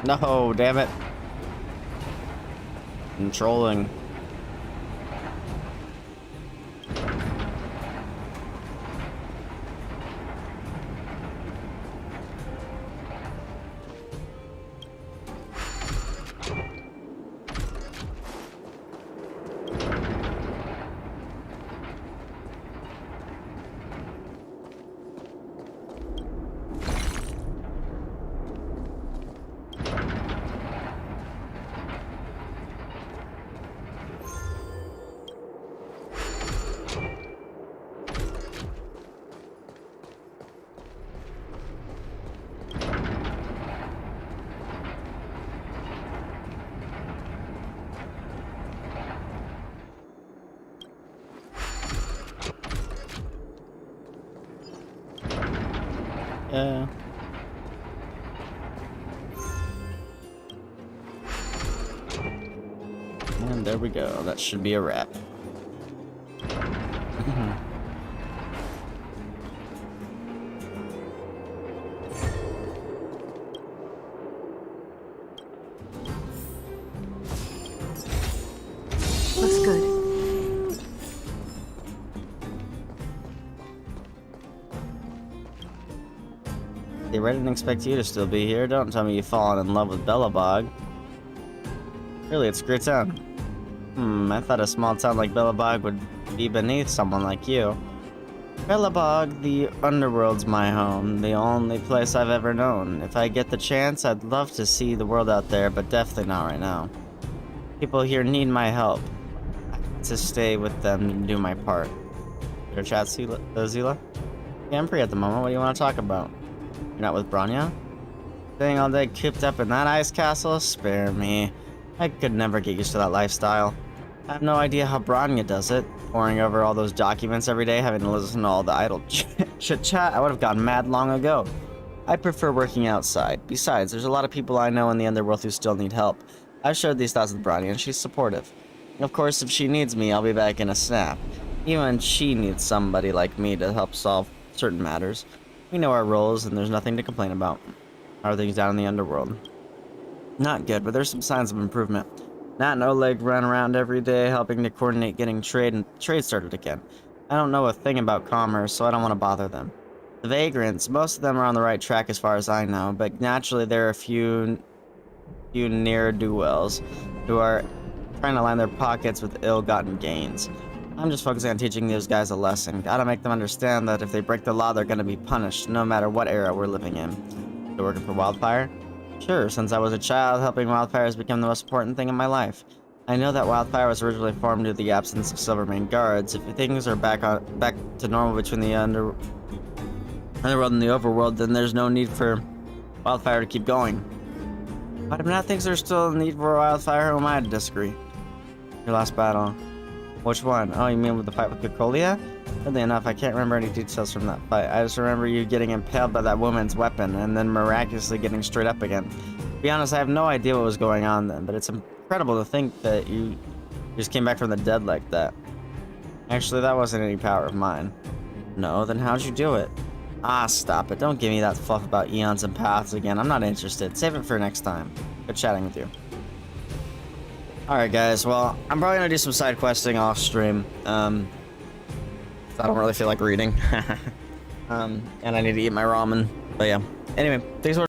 No, damn it. I'm trolling. Yeah. And there we go. That should be a wrap. Looks good. I didn't expect you to still be here. Don't tell me you've fallen in love with Bellabog. Really, it's a great town. I thought a small town like Bellabog would be beneath someone like you. Bellabog, the underworld's my home, the only place I've ever known. If I get the chance, I'd love to see the world out there, but definitely not right now. People here need my help. I have to stay with them and do my part. Your chat, Zila? Yeah, I'm free at the moment. What do you want to talk about? You're not with Branya? Staying all day cooped up in that ice castle? Spare me. I could never get used to that lifestyle. I have no idea how Branya does it. Poring over all those documents every day, having to listen to all the idle chit-chat, I would have gone mad long ago. I prefer working outside. Besides, there's a lot of people I know in the underworld who still need help. I've shared these thoughts with Branya, and she's supportive. Of course, if she needs me, I'll be back in a snap. Even she needs somebody like me to help solve certain matters. We know our roles, and there's nothing to complain about. How are things down in the underworld? Not good, but there's some signs of improvement. Nat and Oleg run around every day, helping to coordinate getting trade started again. I don't know a thing about commerce, so I don't want to bother them. The vagrants, most of them are on the right track as far as I know, but naturally there are a few ne'er-do-wells who are trying to line their pockets with ill-gotten gains. I'm just focusing on teaching those guys a lesson. Gotta make them understand that if they break the law, they're gonna be punished, no matter what era we're living in. You're working for Wildfire? Sure, since I was a child, helping Wildfire has become the most important thing in my life. I know that Wildfire was originally formed due to the absence of Silvermane guards. If things are back to normal between the underworld and the overworld, then there's no need for Wildfire to keep going. But if Nat thinks there's still a need for Wildfire, who am I to disagree? Your last battle. Which one? Oh, you mean with the fight with Cocolia? Oddly enough, I can't remember any details from that fight. I just remember you getting impaled by that woman's weapon, and then miraculously getting straight up again. To be honest, I have no idea what was going on then, but it's incredible to think that you just came back from the dead like that. Actually, that wasn't any power of mine. No, then how'd you do it? Ah, stop it. Don't give me that fluff about eons and paths again. I'm not interested. Save it for next time. Good chatting with you. Alright guys, well, I'm probably gonna do some side questing off stream. I don't really feel like reading. And I need to eat my ramen. But yeah. Anyway, thanks for